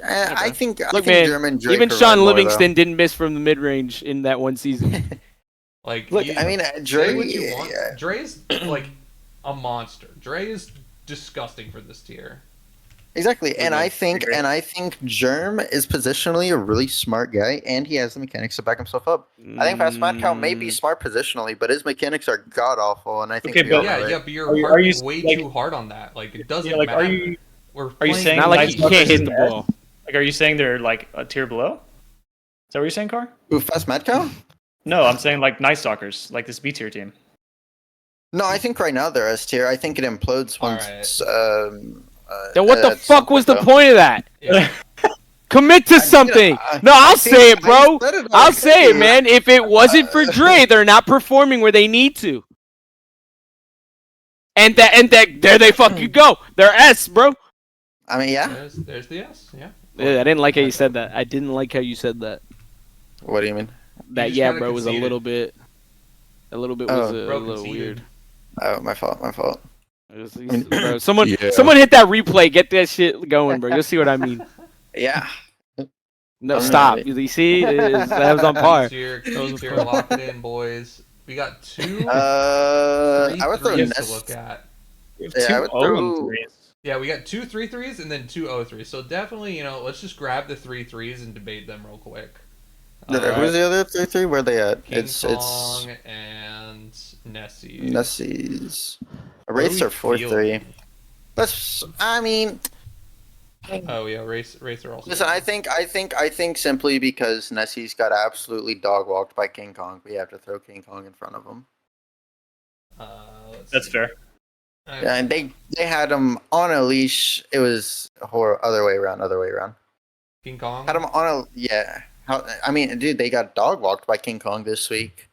Speaker 5: I think.
Speaker 3: Look,
Speaker 5: I think
Speaker 3: man,
Speaker 5: Germ and Drake
Speaker 3: even
Speaker 5: are
Speaker 3: Sean
Speaker 5: more,
Speaker 3: Livingston didn't miss from the mid range in that one season.
Speaker 2: Like,
Speaker 5: Look,
Speaker 2: you,
Speaker 5: I mean,
Speaker 2: say
Speaker 5: Dre.
Speaker 2: what you want. Dre is like a monster. Dre is disgusting for this tier.
Speaker 5: Exactly, and I think Germ is positionally a really smart guy, and he has the mechanics to back himself up. I think Fast Mad Cow may be smart positionally, but his mechanics are god awful, and I think
Speaker 6: Okay, but-
Speaker 2: But you're
Speaker 6: Are you
Speaker 2: way
Speaker 6: like-
Speaker 2: too hard on that. Like, it doesn't
Speaker 6: like,
Speaker 2: matter.
Speaker 6: are you
Speaker 2: playing
Speaker 6: saying
Speaker 3: Not like
Speaker 6: Night
Speaker 3: he can't
Speaker 6: Stalkers
Speaker 3: hit
Speaker 6: is
Speaker 3: the
Speaker 6: bad?
Speaker 3: ball.
Speaker 6: Like, are you saying they're like a tier below? Is that what you're saying, Car?
Speaker 5: Who, Fast Mad Cow?
Speaker 6: No, I'm saying like Night Stalkers, like this B tier team.
Speaker 5: No, I think right now they're S tier. I think it implodes once.
Speaker 3: Then what the
Speaker 5: at
Speaker 3: fuck
Speaker 5: some
Speaker 3: was the
Speaker 5: though.
Speaker 3: point of that?
Speaker 2: Yeah.
Speaker 3: Commit to something. No, I'll say it, bro. I'll say it, man. If it wasn't for Dre, they're not performing where they need to. And there they fucking go. They're S, bro.
Speaker 5: I mean, yeah.
Speaker 2: There's the S. Yeah.
Speaker 3: Yeah, I didn't like how you said that. I didn't like how you said that.
Speaker 5: What do you mean?
Speaker 3: That
Speaker 2: just
Speaker 3: yeah,
Speaker 2: kinda
Speaker 3: bro, was a
Speaker 2: conceded.
Speaker 3: little bit. Was a
Speaker 2: Bro
Speaker 3: little
Speaker 2: conceded.
Speaker 3: weird.
Speaker 5: Oh, my fault.
Speaker 3: Bro, someone hit that replay. Get that shit going, bro. You'll see what I mean.
Speaker 5: Yeah.
Speaker 3: No, stop. You see, that was on par.
Speaker 2: Tier, lock it in, boys. We got two.
Speaker 5: I would throw
Speaker 2: threes
Speaker 5: Ness.
Speaker 2: to look at.
Speaker 5: Yeah, I would throw.
Speaker 2: Yeah, we got 2 3-3s and then 2 0-3s. So definitely, let's just grab the 3-3s and debate them real quick.
Speaker 5: Who's the other 3-3? Where are they at?
Speaker 2: King
Speaker 5: It's
Speaker 2: Kong and Nessie.
Speaker 5: Nessie's.
Speaker 2: What
Speaker 5: Wraiths
Speaker 2: we
Speaker 5: are 4-3.
Speaker 2: feeling?
Speaker 5: I mean,
Speaker 2: Oh yeah, race are also.
Speaker 5: listen. I think simply because Nessie's got absolutely dog walked by King Kong, we have to throw King Kong in front of him.
Speaker 6: That's fair.
Speaker 5: Yeah, and they had him on a leash. It was other way around.
Speaker 2: King Kong.
Speaker 5: Had him on I mean, dude, they got dog walked by King Kong this week.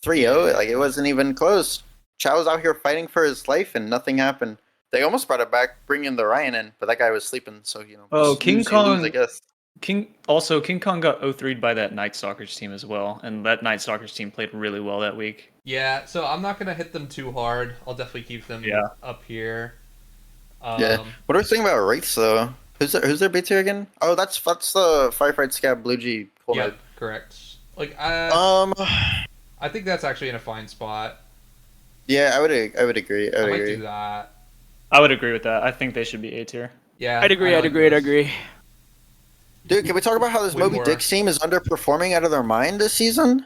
Speaker 5: 3-0, like it wasn't even close. Chow was out here fighting for his life, and nothing happened. They almost brought it back, bringing the Ryan in, but that guy was sleeping, so
Speaker 6: Oh,
Speaker 5: King Kong, I guess.
Speaker 4: King Kong got 0-3'd by that Night Stalkers team as well, and that Night Stalkers team played really well that week.
Speaker 2: Yeah, so I'm not gonna hit them too hard. I'll definitely keep them up here.
Speaker 5: Yeah. What are we thinking about rates though? Who's their B tier again? Oh, that's the Firefight Scab Blue G.
Speaker 2: Yeah, correct. Like I think that's actually in a fine spot.
Speaker 5: Yeah, I would agree. I
Speaker 2: might
Speaker 5: agree.
Speaker 2: do that.
Speaker 4: I would agree with that. I think they should be A tier.
Speaker 2: Yeah,
Speaker 3: I'd agree.
Speaker 5: Dude, can we talk about how this Moby Dick team is underperforming out of their mind this season?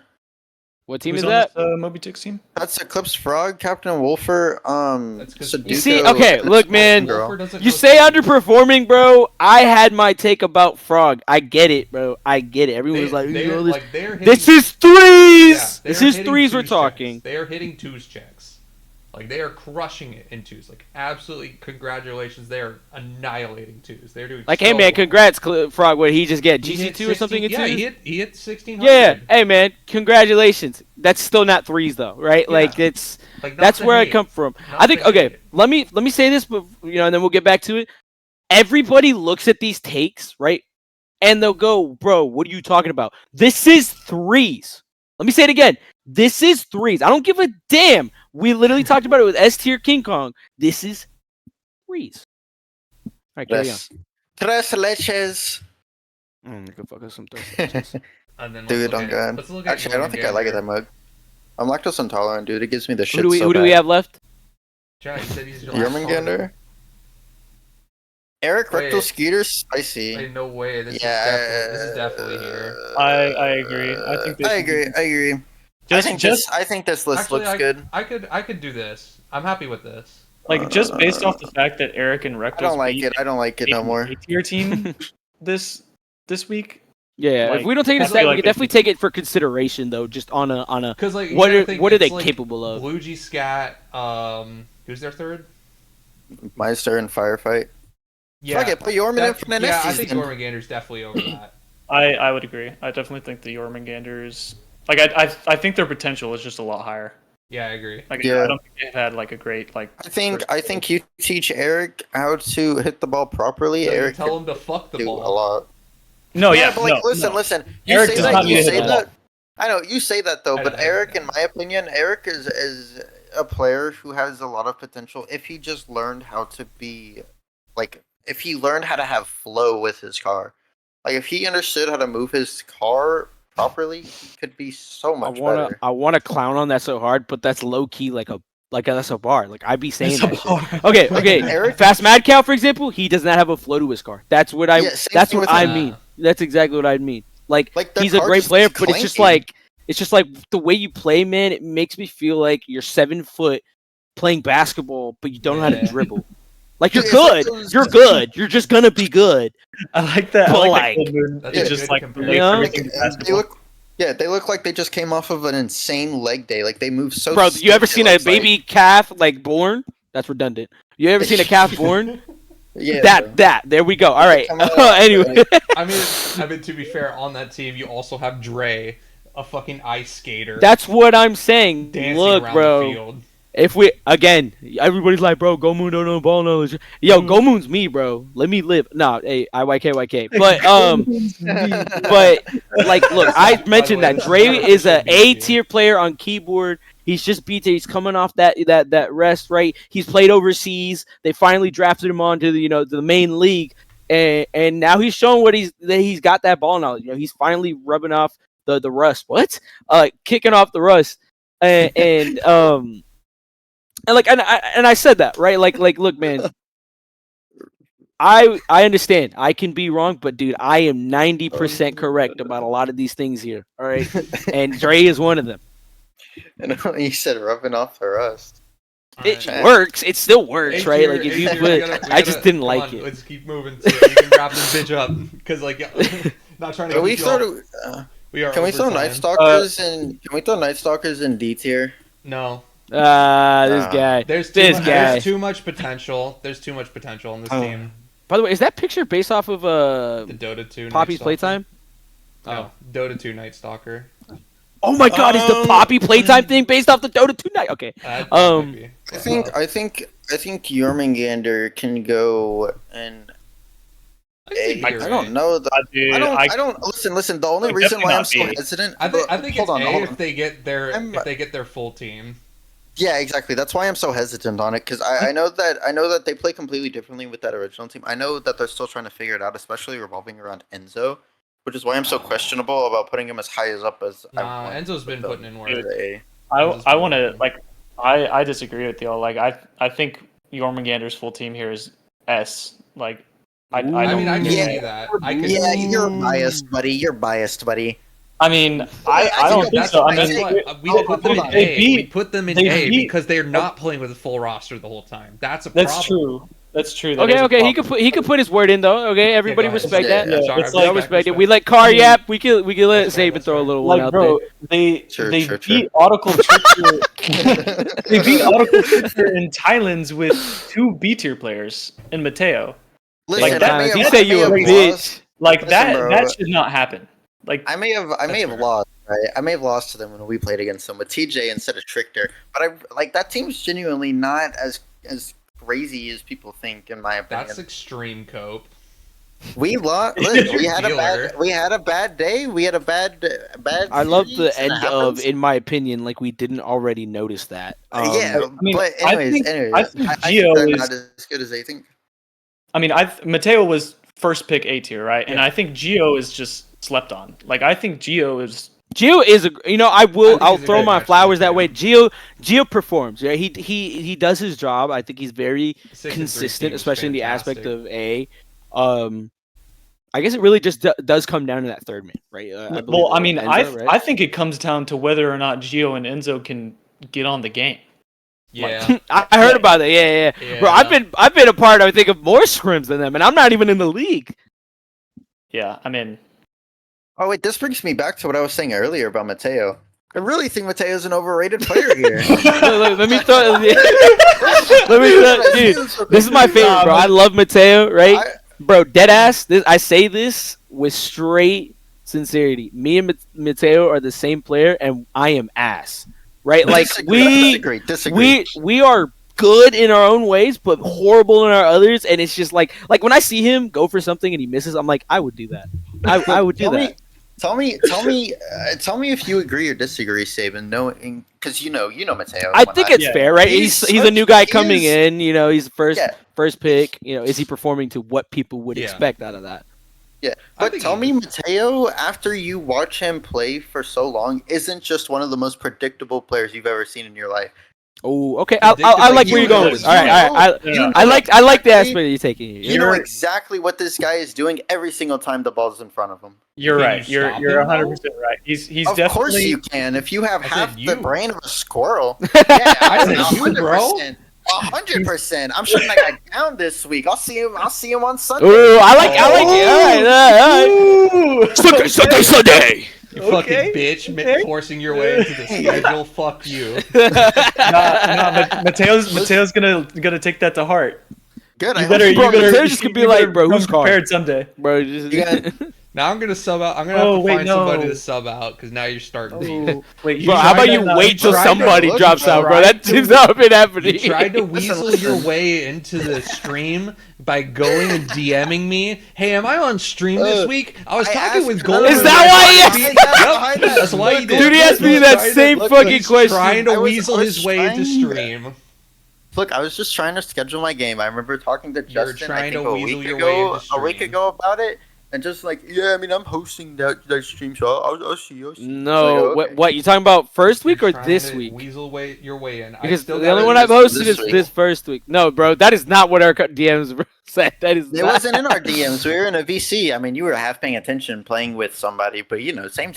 Speaker 3: What team
Speaker 4: Who's
Speaker 3: is that?
Speaker 4: on this, Moby Dick team?
Speaker 5: That's Eclipse Frog, Captain Wolfer, Sudoku,
Speaker 3: You see, okay, look, man.
Speaker 2: Doesn't
Speaker 3: You
Speaker 2: post
Speaker 3: say
Speaker 2: anything.
Speaker 3: underperforming, bro. I had my take about Frog. I get it, bro. I get it. Everyone was like,
Speaker 2: they're,
Speaker 3: this,
Speaker 2: like, they're hitting,
Speaker 3: this is threes.
Speaker 2: they're
Speaker 3: This is
Speaker 2: hitting
Speaker 3: threes we're
Speaker 2: twos
Speaker 3: talking.
Speaker 2: checks. They are hitting twos checks. Like, they are crushing it in twos. Like, absolutely, congratulations. They are annihilating twos. They're doing
Speaker 3: Like,
Speaker 2: so
Speaker 3: hey, man,
Speaker 2: well.
Speaker 3: congrats, Frog. What, he just get
Speaker 2: He hit
Speaker 3: GC2 or something in
Speaker 2: 16
Speaker 3: twos?
Speaker 2: Yeah, he hit 1600.
Speaker 3: Yeah, hey, man, congratulations. That's still not threes, though, right?
Speaker 2: Yeah.
Speaker 3: Like, it's...
Speaker 2: Like, not
Speaker 3: That's
Speaker 2: to
Speaker 3: where I
Speaker 2: hate.
Speaker 3: come from.
Speaker 2: Not
Speaker 3: I think,
Speaker 2: to
Speaker 3: okay,
Speaker 2: hate.
Speaker 3: let me say this, but and then we'll get back to it. Everybody looks at these takes, right? And they'll go, bro, what are you talking about? This is threes. Let me say it again. This is threes. I don't give a damn. We literally talked about it with S tier King Kong. This is threes. All right, carry on.
Speaker 5: Tres leches.
Speaker 3: Go fuck us some
Speaker 2: And then
Speaker 5: Dude,
Speaker 2: let's
Speaker 5: I'm good.
Speaker 2: let's look at
Speaker 5: Actually, I don't think I like it that much. I'm lactose intolerant, dude. It gives me the shit
Speaker 3: Who do we have left?
Speaker 2: Jack, you said he's your last
Speaker 5: Yermangander? Eric
Speaker 2: Wait.
Speaker 5: Rectal Skeeter Spicy.
Speaker 2: Wait, no way. This
Speaker 5: Yeah,
Speaker 2: is definitely here.
Speaker 4: I agree. I think they
Speaker 5: I
Speaker 4: should be-
Speaker 5: agree. I agree. I think this list
Speaker 2: Actually,
Speaker 5: looks good.
Speaker 2: I could do this. I'm happy with this.
Speaker 4: Like just based off the fact that Eric and
Speaker 5: I
Speaker 4: Rectus
Speaker 5: don't like
Speaker 4: beat
Speaker 5: it. I don't like it no more.
Speaker 4: a tier team this week.
Speaker 3: Yeah,
Speaker 4: Like,
Speaker 3: if we don't take it
Speaker 4: I
Speaker 3: a
Speaker 4: feel
Speaker 3: sec, we
Speaker 4: like
Speaker 3: can
Speaker 4: they
Speaker 3: definitely take it for consideration, though, just on a
Speaker 2: Because like,
Speaker 3: what
Speaker 2: you
Speaker 3: are
Speaker 2: gotta think
Speaker 3: what are
Speaker 2: it's
Speaker 3: they
Speaker 2: like
Speaker 3: capable of?
Speaker 2: Blue G Scat. Who's their third?
Speaker 5: Meister and Firefight.
Speaker 2: Yeah,
Speaker 5: Fuck it, put Yorman in for the
Speaker 2: yeah.
Speaker 5: next
Speaker 2: I think
Speaker 5: season.
Speaker 2: Jormungandr's definitely over that.
Speaker 4: I would agree. I definitely think the Jormunganders like I think their potential is just a lot higher.
Speaker 2: Yeah, I agree.
Speaker 4: Like
Speaker 5: Yeah.
Speaker 4: I don't think they've had like a great like
Speaker 5: I think you teach Eric how to hit the ball properly.
Speaker 2: So you
Speaker 5: Eric
Speaker 2: tell him to fuck the
Speaker 5: do
Speaker 2: ball.
Speaker 5: a lot.
Speaker 4: No, yeah,
Speaker 5: but like,
Speaker 4: no,
Speaker 5: listen,
Speaker 4: no.
Speaker 5: listen. You
Speaker 4: Eric
Speaker 5: say
Speaker 4: does
Speaker 5: that.
Speaker 4: not
Speaker 5: You
Speaker 4: need to
Speaker 5: say
Speaker 4: hit the ball.
Speaker 5: that. I know you say that though,
Speaker 2: I
Speaker 5: but
Speaker 2: know,
Speaker 5: Eric,
Speaker 2: I know.
Speaker 5: in my opinion, Eric is a player who has a lot of potential if he just learned how to be, like, if he learned how to have flow with his car. Like, if he understood how to move his car properly, he could be so much better.
Speaker 3: I wanna clown on that so hard, but that's low key that's a bar. Like I be saying
Speaker 4: It's a
Speaker 3: that shit.
Speaker 4: bar.
Speaker 3: Okay.
Speaker 5: Eric-
Speaker 3: Fast Mad Cow, for example, he does not have a flow to his car. That's what
Speaker 5: Yeah, same
Speaker 3: that's
Speaker 5: thing
Speaker 3: what
Speaker 5: with
Speaker 3: I
Speaker 5: him.
Speaker 3: mean. That's exactly what I mean. Like
Speaker 5: Like, the
Speaker 3: he's a
Speaker 5: car
Speaker 3: great
Speaker 5: just
Speaker 3: player,
Speaker 5: is
Speaker 3: but it's just
Speaker 5: clanky.
Speaker 3: like the way you play, man. It makes me feel like you're 7 foot playing basketball, but you don't know how to
Speaker 2: Yeah.
Speaker 3: dribble. Like you're
Speaker 5: Dude, it's like
Speaker 3: good.
Speaker 5: those-
Speaker 3: You're good. You're just gonna be good.
Speaker 4: I like that. I
Speaker 3: But,
Speaker 4: like that
Speaker 3: like-
Speaker 4: Coleman
Speaker 2: That's
Speaker 4: is
Speaker 2: a
Speaker 4: just
Speaker 2: good
Speaker 4: like
Speaker 2: comparison.
Speaker 3: Yeah.
Speaker 5: Like,
Speaker 4: everything
Speaker 5: they
Speaker 4: basketball.
Speaker 5: look like they just came off of an insane leg day. Like, they move so.
Speaker 3: Bro, you ever
Speaker 5: stiff,
Speaker 3: seen
Speaker 5: it
Speaker 3: a
Speaker 5: looks like.
Speaker 3: baby calf like born? That's redundant. You ever seen a calf born?
Speaker 5: Yeah. bro.
Speaker 3: There we go. All right.
Speaker 5: Come on,
Speaker 3: Anyway,
Speaker 2: I mean, to be fair, on that team, you also have Dre, a fucking ice skater,
Speaker 3: that's what I'm saying.
Speaker 2: dancing
Speaker 3: Look,
Speaker 2: around
Speaker 3: bro.
Speaker 2: the field.
Speaker 3: If we everybody's like, bro, Gomoon don't know ball knowledge. Yo, Gomoon's me, bro. Let me live. Nah, hey, IYK. But but like, look, I mentioned
Speaker 2: way,
Speaker 3: that Dre is a
Speaker 2: B tier.
Speaker 3: tier player on keyboard. He's just B tier. He's coming off that rest, right? He's played overseas. They finally drafted him onto the main league, and now he's showing that he's got that ball knowledge. He's finally rubbing off the rust. What? Kicking off the rust, and I said that, right? Like, look, man. I understand. I can be wrong, but dude, I am 90% correct about a lot of these things here. All right, and Dre is one of them.
Speaker 5: And he said rubbing off the rust.
Speaker 3: It
Speaker 2: Alright.
Speaker 3: works. It still works,
Speaker 2: A
Speaker 3: right?
Speaker 2: tier,
Speaker 3: Like if
Speaker 2: A
Speaker 3: you
Speaker 2: tier,
Speaker 3: put,
Speaker 2: we gotta-
Speaker 3: I just didn't
Speaker 2: come
Speaker 3: like
Speaker 2: on,
Speaker 3: it.
Speaker 2: Let's keep moving so you can wrap this bitch up. Because like, not trying to.
Speaker 5: Can we
Speaker 2: keep you all-
Speaker 5: throw?
Speaker 2: We are.
Speaker 5: Can we
Speaker 2: over
Speaker 5: throw
Speaker 2: time.
Speaker 5: Night Stalkers in? Can we throw Night Stalkers in D tier?
Speaker 2: No.
Speaker 3: This guy.
Speaker 2: There's
Speaker 3: This guy.
Speaker 2: There's too much potential. There's too much potential in this team.
Speaker 3: By the way, is that picture based off of
Speaker 2: The Dota 2.
Speaker 3: Poppy's
Speaker 2: Night Stalker.
Speaker 3: playtime?
Speaker 2: Oh, Dota 2 Night Stalker.
Speaker 3: Oh my God! Is the Poppy playtime thing based off the Dota 2 night? Okay.
Speaker 2: That
Speaker 3: Um,
Speaker 2: might be.
Speaker 5: I think Jormungandr can go in.
Speaker 2: I
Speaker 5: I don't know.
Speaker 6: Dude,
Speaker 5: I don't listen. The only reason why I'm so hesitant.
Speaker 2: I think it's
Speaker 5: hold on.
Speaker 2: if they get their full team.
Speaker 5: Yeah, exactly. That's why I'm so hesitant on it because I know that they play completely differently with that original team. I know that they're still trying to figure it out, especially revolving around Enzo, which is why I'm so questionable about putting him as high as up as.
Speaker 2: Nah, Enzo's been putting in work.
Speaker 6: I want to I disagree with y'all. Like I think Jormungandr's full team here is S. Like I
Speaker 2: I
Speaker 6: don't.
Speaker 2: mean, I can
Speaker 5: Yeah.
Speaker 2: see that. I can.
Speaker 5: Yeah, you're biased, buddy. You're biased, buddy.
Speaker 6: I mean, I don't think
Speaker 2: That's,
Speaker 6: so. I
Speaker 2: that's
Speaker 6: mean,
Speaker 2: why we put them in
Speaker 6: they
Speaker 2: A.
Speaker 6: beat-
Speaker 2: We put them in
Speaker 6: they
Speaker 2: A
Speaker 6: beat-
Speaker 2: because they're not playing with a full roster the whole time. That's a problem.
Speaker 6: that's true. That's true. That is a
Speaker 3: Okay,
Speaker 6: problem.
Speaker 3: he could put his word in though. Okay, everybody
Speaker 2: go ahead.
Speaker 3: respect
Speaker 5: Yeah,
Speaker 3: that.
Speaker 6: Yeah, it's
Speaker 3: We all
Speaker 6: like-
Speaker 3: respect it. We let Car yap. We could let
Speaker 2: That's fair,
Speaker 3: Saban
Speaker 2: that's
Speaker 3: throw a
Speaker 2: fair.
Speaker 3: little one
Speaker 6: Like,
Speaker 3: out
Speaker 6: bro,
Speaker 3: there.
Speaker 6: they beat Article Trickster. They beat Article Trickster in Thailand's with 2 B tier players in Mateo.
Speaker 5: Listen,
Speaker 6: Like,
Speaker 5: I may have-
Speaker 3: He
Speaker 5: I
Speaker 3: said
Speaker 5: may
Speaker 3: you a
Speaker 5: have
Speaker 3: bitch.
Speaker 5: lost-
Speaker 6: Like
Speaker 5: Listen, bro.
Speaker 6: that should not happen. Like
Speaker 5: I may have
Speaker 2: fair.
Speaker 5: lost. Right? I may have lost to them when we played against them with TJ instead of Trickter, but that team's genuinely not as crazy as people think, in my opinion.
Speaker 2: That's extreme cope.
Speaker 5: We lost. Look, we had a
Speaker 2: Dealer.
Speaker 5: bad day. We had a bad.
Speaker 3: I love the
Speaker 5: series, and
Speaker 3: end
Speaker 5: it
Speaker 3: of,
Speaker 5: happens.
Speaker 3: in my opinion, like we didn't already notice that.
Speaker 5: Yeah,
Speaker 6: I mean,
Speaker 5: but
Speaker 6: I
Speaker 5: anyways,
Speaker 6: think
Speaker 5: I
Speaker 6: Gio
Speaker 5: think they're
Speaker 6: is-
Speaker 5: not as good as they think.
Speaker 6: I mean, Mateo was first pick A tier, right? And I think Gio is just slept on. Like I think Gio is.
Speaker 3: Gio is a, I'll
Speaker 2: he's a
Speaker 3: throw
Speaker 2: good
Speaker 3: my
Speaker 2: match
Speaker 3: flowers that
Speaker 2: too.
Speaker 3: way. Gio performs. Yeah, he does his job. I think he's very
Speaker 2: 6-3
Speaker 3: consistent,
Speaker 2: team is
Speaker 3: especially in the aspect
Speaker 2: fantastic.
Speaker 3: of A. I guess it really just does come down to that third man, right?
Speaker 6: Well, I mean,
Speaker 3: Enzo, right?
Speaker 6: I think it comes down to whether or not Gio and Enzo can get on the game.
Speaker 2: Yeah.
Speaker 3: I heard about that. Yeah. Bro, I've been a part, I think, of more scrims than them, and I'm not even in the league.
Speaker 6: Yeah, I mean,
Speaker 5: Oh wait, this brings me back to what I was saying earlier about Mateo. I really think Mateo's an overrated player here.
Speaker 3: Let me throw. Dude, this is my favorite, bro. I love Mateo, right? Bro, dead ass. I say this with straight sincerity. Me and Mateo are the same player, and I am ass, right? Like
Speaker 5: disagree.
Speaker 3: we are good in our own ways, but horrible in our others. And it's just like when I see him go for something and he misses, I'm like, I would do that. I would do that.
Speaker 5: Tell me if you agree or disagree, Saban. Knowing, because you know Mateo.
Speaker 3: I think it's fair, right? He's a new guy coming
Speaker 5: is-
Speaker 3: in. He's the first pick. Is he performing to what people would expect out of that?
Speaker 5: Yeah,
Speaker 2: I
Speaker 5: but
Speaker 2: think
Speaker 5: tell
Speaker 2: he
Speaker 5: me, Mateo, after you watch him play for so long, isn't just one of the most predictable players you've ever seen in your life.
Speaker 3: Oh, okay. I like where you're going with. All right. I like the aspect that you're taking here.
Speaker 5: You know exactly what this guy is doing every single time the ball's in front of him.
Speaker 6: you're
Speaker 2: Can
Speaker 6: right.
Speaker 2: you
Speaker 6: You're
Speaker 2: stop
Speaker 6: you're
Speaker 2: him,
Speaker 6: 100% right. He's
Speaker 5: Of
Speaker 6: definitely.
Speaker 5: course you can. If you have
Speaker 2: I
Speaker 5: half
Speaker 2: said
Speaker 5: the
Speaker 2: you.
Speaker 5: brain of a squirrel. Yeah,
Speaker 2: I said you, bro.
Speaker 5: 100%. I'm shutting that guy down this week. I'll see him on Sunday.
Speaker 3: Ooh, I like it. All right. Sunday.
Speaker 2: You fucking bitch, forcing your way into the schedule. Fuck you.
Speaker 6: Mateo's gonna take that to heart.
Speaker 5: Good.
Speaker 6: You better
Speaker 3: Mateo's just gonna be like, bro, who's
Speaker 6: come
Speaker 3: calling?
Speaker 6: prepared someday.
Speaker 3: Bro, just
Speaker 2: Now I'm gonna sub out. I'm gonna have
Speaker 6: Oh,
Speaker 2: to
Speaker 6: wait,
Speaker 2: find
Speaker 6: no.
Speaker 2: somebody to sub out because now you're starting to.
Speaker 6: Oh, wait,
Speaker 3: bro, how about you wait till
Speaker 5: tried to
Speaker 3: somebody
Speaker 5: look,
Speaker 3: drops
Speaker 5: bro,
Speaker 3: out, bro?
Speaker 2: right?
Speaker 3: That seems not been happening.
Speaker 2: You tried to weasel
Speaker 5: Listen.
Speaker 2: your way into the stream by going and DMing me. Hey, am I on stream this week? I was
Speaker 5: I
Speaker 2: talking
Speaker 5: asked-
Speaker 2: with Gold.
Speaker 3: Is that why he
Speaker 5: asked-
Speaker 2: Yep, that's why he did.
Speaker 3: Dude, he asked me that
Speaker 2: Trying to-
Speaker 3: same
Speaker 2: look,
Speaker 3: fucking
Speaker 2: he's
Speaker 3: question.
Speaker 2: Trying to
Speaker 5: I was
Speaker 2: weasel his way into
Speaker 5: trying-
Speaker 2: stream.
Speaker 5: Look, I was just trying to schedule my game. I remember talking to
Speaker 2: You're
Speaker 5: Justin
Speaker 2: trying
Speaker 5: I think
Speaker 2: to
Speaker 5: a
Speaker 2: weasel
Speaker 5: week
Speaker 2: your
Speaker 5: ago,
Speaker 2: way into
Speaker 5: a week
Speaker 2: stream.
Speaker 5: ago about it, and just like, yeah, I mean, I'm hosting that stream, so I'll see you.
Speaker 3: No,
Speaker 5: Like, okay.
Speaker 3: what you talking about? First week or
Speaker 2: You're trying
Speaker 3: this
Speaker 2: to
Speaker 3: week?
Speaker 2: Weasel your way in.
Speaker 3: Because
Speaker 2: still
Speaker 3: the only
Speaker 2: gotta
Speaker 3: one
Speaker 2: do
Speaker 3: I've
Speaker 2: this
Speaker 3: hosted
Speaker 5: this
Speaker 3: is
Speaker 5: week.
Speaker 3: this first week. No, bro, that is not what our DMs said. That is.
Speaker 5: It
Speaker 3: not.
Speaker 5: wasn't in our DMs. We were in a VC. I mean, you were half paying attention, playing with somebody, but same.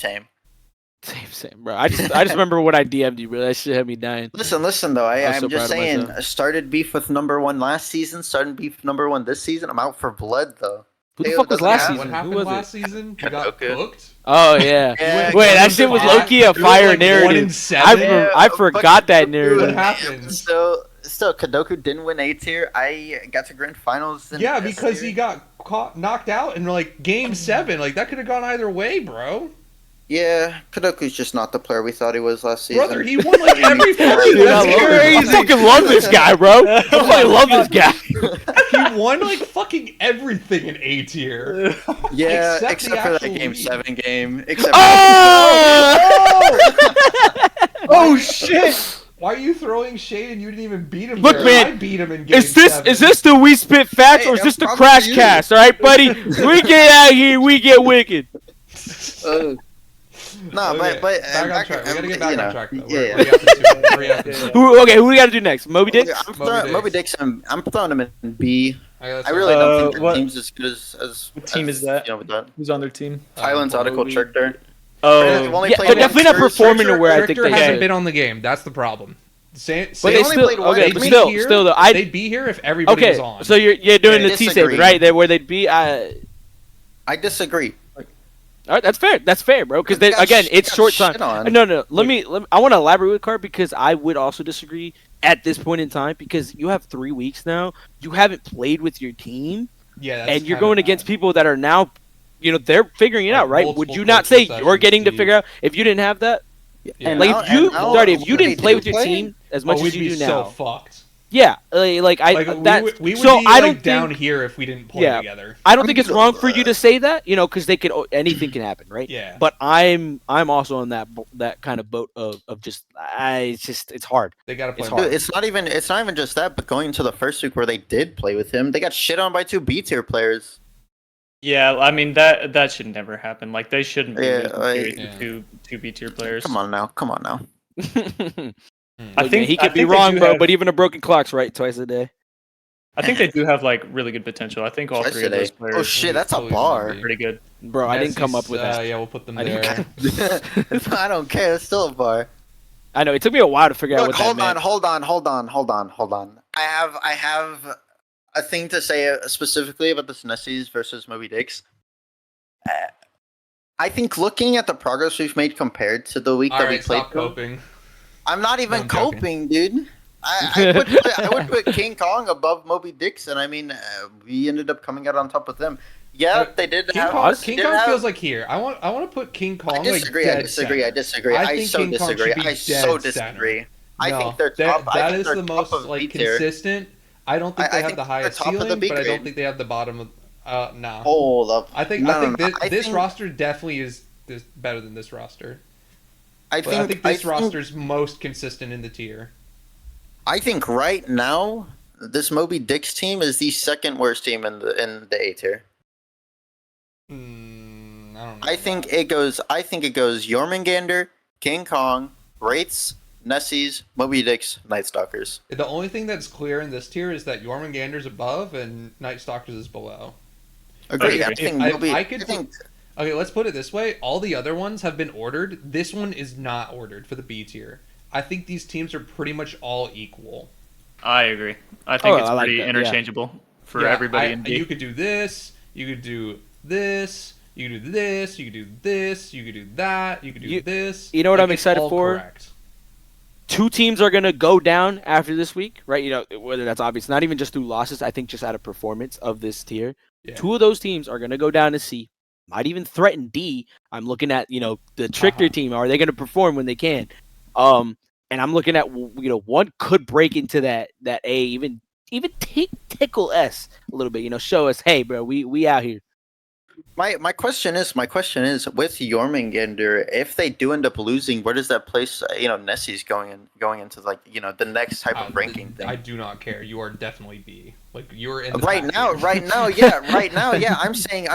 Speaker 3: Same, bro. I just remember what I DM'd you, bro. That shit had me dying.
Speaker 5: Listen though,
Speaker 3: I'm
Speaker 5: I'm
Speaker 3: so
Speaker 5: just
Speaker 3: proud of
Speaker 5: saying.
Speaker 3: myself.
Speaker 5: Started beef with number one last season. Started beef number one this season. I'm out for blood though.
Speaker 3: Who the
Speaker 5: Theo
Speaker 3: fuck was
Speaker 5: doesn't
Speaker 3: last
Speaker 5: have-
Speaker 3: season?
Speaker 2: What
Speaker 3: Who
Speaker 2: happened
Speaker 3: was
Speaker 2: last
Speaker 3: it?
Speaker 2: season? You got
Speaker 5: Kadoku.
Speaker 2: cooked.
Speaker 3: Oh yeah.
Speaker 5: Yeah,
Speaker 3: Wait, that shit was low key a fire narrative.
Speaker 2: 1-7.
Speaker 3: I forgot that narrative.
Speaker 2: What happened?
Speaker 5: So Kadoku didn't win A tier. I got to grand finals. In
Speaker 2: Yeah,
Speaker 5: S
Speaker 2: because
Speaker 5: tier.
Speaker 2: he got knocked out in like game 7. Like that could have gone either way, bro.
Speaker 5: Yeah, Kadoku's just not the player we thought he was last season.
Speaker 2: Brother, he won like every fucking.
Speaker 3: Dude, I fucking love this guy, bro. I fucking love this guy.
Speaker 2: He won like fucking everything in A tier.
Speaker 5: Yeah,
Speaker 2: Except
Speaker 5: except
Speaker 2: the
Speaker 5: for that
Speaker 2: actual
Speaker 5: Game
Speaker 2: league.
Speaker 5: 7 game. Except
Speaker 6: Oh shit!
Speaker 2: Why are you throwing shade and you didn't even beat him?
Speaker 3: Look,
Speaker 2: there?
Speaker 3: man,
Speaker 2: I beat him in game
Speaker 3: Is this
Speaker 2: 7.
Speaker 3: is this the We Spit Facts
Speaker 5: Hey,
Speaker 3: or is this the
Speaker 5: I'm
Speaker 3: Crash
Speaker 5: you.
Speaker 3: Cast? All right, buddy. We get out here, we get wicked.
Speaker 5: No,
Speaker 2: Okay,
Speaker 5: but
Speaker 2: back on track. We gotta get back on track though.
Speaker 5: Yeah,
Speaker 2: We're three up to two.
Speaker 3: Who we got to do next? Moby Dick.
Speaker 5: Moby Dick's. I'm throwing him in B.
Speaker 2: Alright,
Speaker 5: I really don't think their
Speaker 6: what-
Speaker 5: team's as good as.
Speaker 6: What team is that?
Speaker 5: You know, with that.
Speaker 6: Who's on their team?
Speaker 5: Thailand's article
Speaker 2: Moby.
Speaker 5: Trickster.
Speaker 6: Oh,
Speaker 3: Yeah, they're definitely not performing to where I think
Speaker 2: Trickster
Speaker 3: they
Speaker 2: hasn't
Speaker 3: should.
Speaker 2: been on the game. That's the problem. Say,
Speaker 3: But
Speaker 5: They
Speaker 3: they
Speaker 5: only
Speaker 3: still
Speaker 5: played one.
Speaker 3: okay,
Speaker 5: They'd
Speaker 3: but
Speaker 5: be
Speaker 3: still though.
Speaker 2: they'd be here if everybody was
Speaker 3: Okay,
Speaker 2: on.
Speaker 3: so you're doing
Speaker 5: Yeah,
Speaker 3: the T
Speaker 5: disagree.
Speaker 3: saving right there where they'd be. All
Speaker 5: I disagree.
Speaker 3: right, that's fair. That's fair, bro. Because
Speaker 5: Got
Speaker 3: again, it's
Speaker 5: got
Speaker 3: short
Speaker 5: shit
Speaker 3: time.
Speaker 5: on.
Speaker 3: No. Let me. I want to elaborate with Card because I would also disagree at this point in time because you have 3 weeks now. You haven't played with your team,
Speaker 2: yeah, that's
Speaker 3: and you're
Speaker 2: kinda
Speaker 3: going
Speaker 2: bad.
Speaker 3: against people that are now, they're figuring it
Speaker 2: Like
Speaker 3: out, right?
Speaker 2: multiple
Speaker 3: Would you not
Speaker 2: coaching
Speaker 3: say you're getting to
Speaker 2: sessions,
Speaker 3: figure out if you didn't have that?
Speaker 2: Yeah.
Speaker 5: And
Speaker 3: Like
Speaker 5: now-
Speaker 3: if you,
Speaker 5: and now
Speaker 3: Darty, if you
Speaker 5: they
Speaker 3: didn't play
Speaker 5: do
Speaker 3: with your
Speaker 5: play?
Speaker 3: team as much
Speaker 2: we'd
Speaker 3: as you
Speaker 2: be
Speaker 3: do
Speaker 2: so
Speaker 3: now,
Speaker 2: fucked.
Speaker 3: yeah, like that.
Speaker 2: we would
Speaker 3: so
Speaker 2: be
Speaker 3: I
Speaker 2: like
Speaker 3: don't
Speaker 2: down
Speaker 3: think.
Speaker 2: here if we didn't play
Speaker 3: Yeah.
Speaker 2: together.
Speaker 3: I don't think it's wrong for you to say that, because they could anything can happen, right?
Speaker 2: Yeah.
Speaker 3: But I'm also on that kind of boat of just it's hard.
Speaker 2: They gotta play
Speaker 3: It's
Speaker 2: more.
Speaker 3: hard.
Speaker 5: Dude, it's not even just that, but going into the first week where they did play with him, they got shit on by 2 B tier players.
Speaker 6: yeah. I mean that should never happen. Like they shouldn't be
Speaker 5: Yeah,
Speaker 6: losing
Speaker 2: like-
Speaker 6: to two B tier players.
Speaker 5: Come on now.
Speaker 6: I think
Speaker 3: he could be
Speaker 6: they
Speaker 3: wrong,
Speaker 6: do
Speaker 3: bro.
Speaker 6: have-
Speaker 3: But even a broken clock's right twice a day.
Speaker 6: I think they do have like really good potential. I think all
Speaker 5: Twice
Speaker 6: three
Speaker 5: a
Speaker 6: of those
Speaker 5: day.
Speaker 6: players
Speaker 5: Oh shit, that's a
Speaker 2: Totally
Speaker 5: bar.
Speaker 2: gonna
Speaker 6: are pretty good.
Speaker 3: Bro, I didn't come up with that.
Speaker 2: Yeah, we'll put them
Speaker 3: I
Speaker 2: there.
Speaker 3: didn't-
Speaker 5: I don't care. It's still a bar.
Speaker 3: I know it took me a while to figure out
Speaker 5: Look,
Speaker 3: what that meant.
Speaker 5: hold on. I have a thing to say specifically about the Nessis versus Moby Dicks. I think looking at the progress we've made compared to the week
Speaker 2: All
Speaker 5: that
Speaker 2: right,
Speaker 5: we played,
Speaker 2: stop coping.
Speaker 5: I'm not
Speaker 2: No,
Speaker 5: even
Speaker 2: I'm joking.
Speaker 5: coping, dude. I would put King Kong above Moby Dicks, and I mean, we ended up coming out on top with them. Yeah, they did
Speaker 2: King
Speaker 5: have.
Speaker 2: Kong,
Speaker 5: they
Speaker 2: King
Speaker 5: did
Speaker 2: Kong
Speaker 5: have-
Speaker 2: feels like here. I want to put King Kong.
Speaker 5: I disagree.
Speaker 2: Like
Speaker 5: I
Speaker 2: dead
Speaker 5: disagree.
Speaker 2: center.
Speaker 5: I disagree.
Speaker 2: I
Speaker 5: I
Speaker 2: think
Speaker 5: so
Speaker 2: King Kong
Speaker 5: disagree.
Speaker 2: should be
Speaker 5: I
Speaker 2: dead
Speaker 5: so
Speaker 2: center.
Speaker 5: disagree. I
Speaker 2: No,
Speaker 5: think they're
Speaker 2: that-
Speaker 5: top. I
Speaker 2: that
Speaker 5: think
Speaker 2: is
Speaker 5: they're
Speaker 2: the
Speaker 5: top
Speaker 2: most
Speaker 5: of
Speaker 2: like
Speaker 5: B tier.
Speaker 2: consistent. I don't think
Speaker 5: I
Speaker 2: they have
Speaker 5: think
Speaker 2: the
Speaker 5: they're
Speaker 2: highest
Speaker 5: top of the
Speaker 2: ceiling,
Speaker 5: B
Speaker 2: but I don't
Speaker 5: grade.
Speaker 2: think they have the bottom of. No.
Speaker 5: Hold up.
Speaker 2: I think
Speaker 5: No,
Speaker 2: this
Speaker 5: think-
Speaker 2: roster definitely is better than this roster.
Speaker 5: I
Speaker 2: But I think this
Speaker 5: think-
Speaker 2: roster's most consistent in the tier.
Speaker 5: I think right now this Moby Dicks team is the second worst team in the A tier.
Speaker 2: I don't know.
Speaker 5: I think it goes Jormungandr, King Kong, Wraiths, Nessies, Moby Dicks, Night Stalkers.
Speaker 2: The only thing that's clear in this tier is that Jormungandr's above and Night Stalkers is below.
Speaker 5: Agreed. I
Speaker 6: agree.
Speaker 5: think
Speaker 2: I-
Speaker 5: Moby.
Speaker 2: I
Speaker 5: I
Speaker 2: could
Speaker 5: think
Speaker 2: Okay, let's put it this way. All the other ones have been ordered. This one is not ordered for the B tier. I think these teams are pretty much all equal.
Speaker 6: I agree. I think it's
Speaker 3: I like
Speaker 6: pretty
Speaker 3: that, yeah.
Speaker 6: interchangeable for
Speaker 2: Yeah,
Speaker 6: everybody in B.
Speaker 2: You could do this, you could do this, you could do this, you could do this, you could do that, you could do this.
Speaker 3: you know what
Speaker 2: Like,
Speaker 3: I'm
Speaker 2: it's
Speaker 3: excited
Speaker 2: all
Speaker 3: for?
Speaker 2: correct.
Speaker 3: 2 teams are gonna go down after this week, right? Whether that's obvious, not even just through losses. I think just out of performance of this tier,
Speaker 2: Yeah.
Speaker 3: 2 of those teams are gonna go down to C. Might even threaten D. I'm looking at the Trickster team. Are they gonna perform when they can? And I'm looking at one could break into that A, even tickle S a little bit. Show us, hey, bro, we out here.
Speaker 5: my question is with Jormungandr, if they do end up losing, where does that place Nessie's going into like the next type of ranking thing?
Speaker 2: I do not care. You are definitely B. Like you're in the
Speaker 5: Right
Speaker 2: top
Speaker 5: now,
Speaker 2: tier.
Speaker 5: right now, yeah. I'm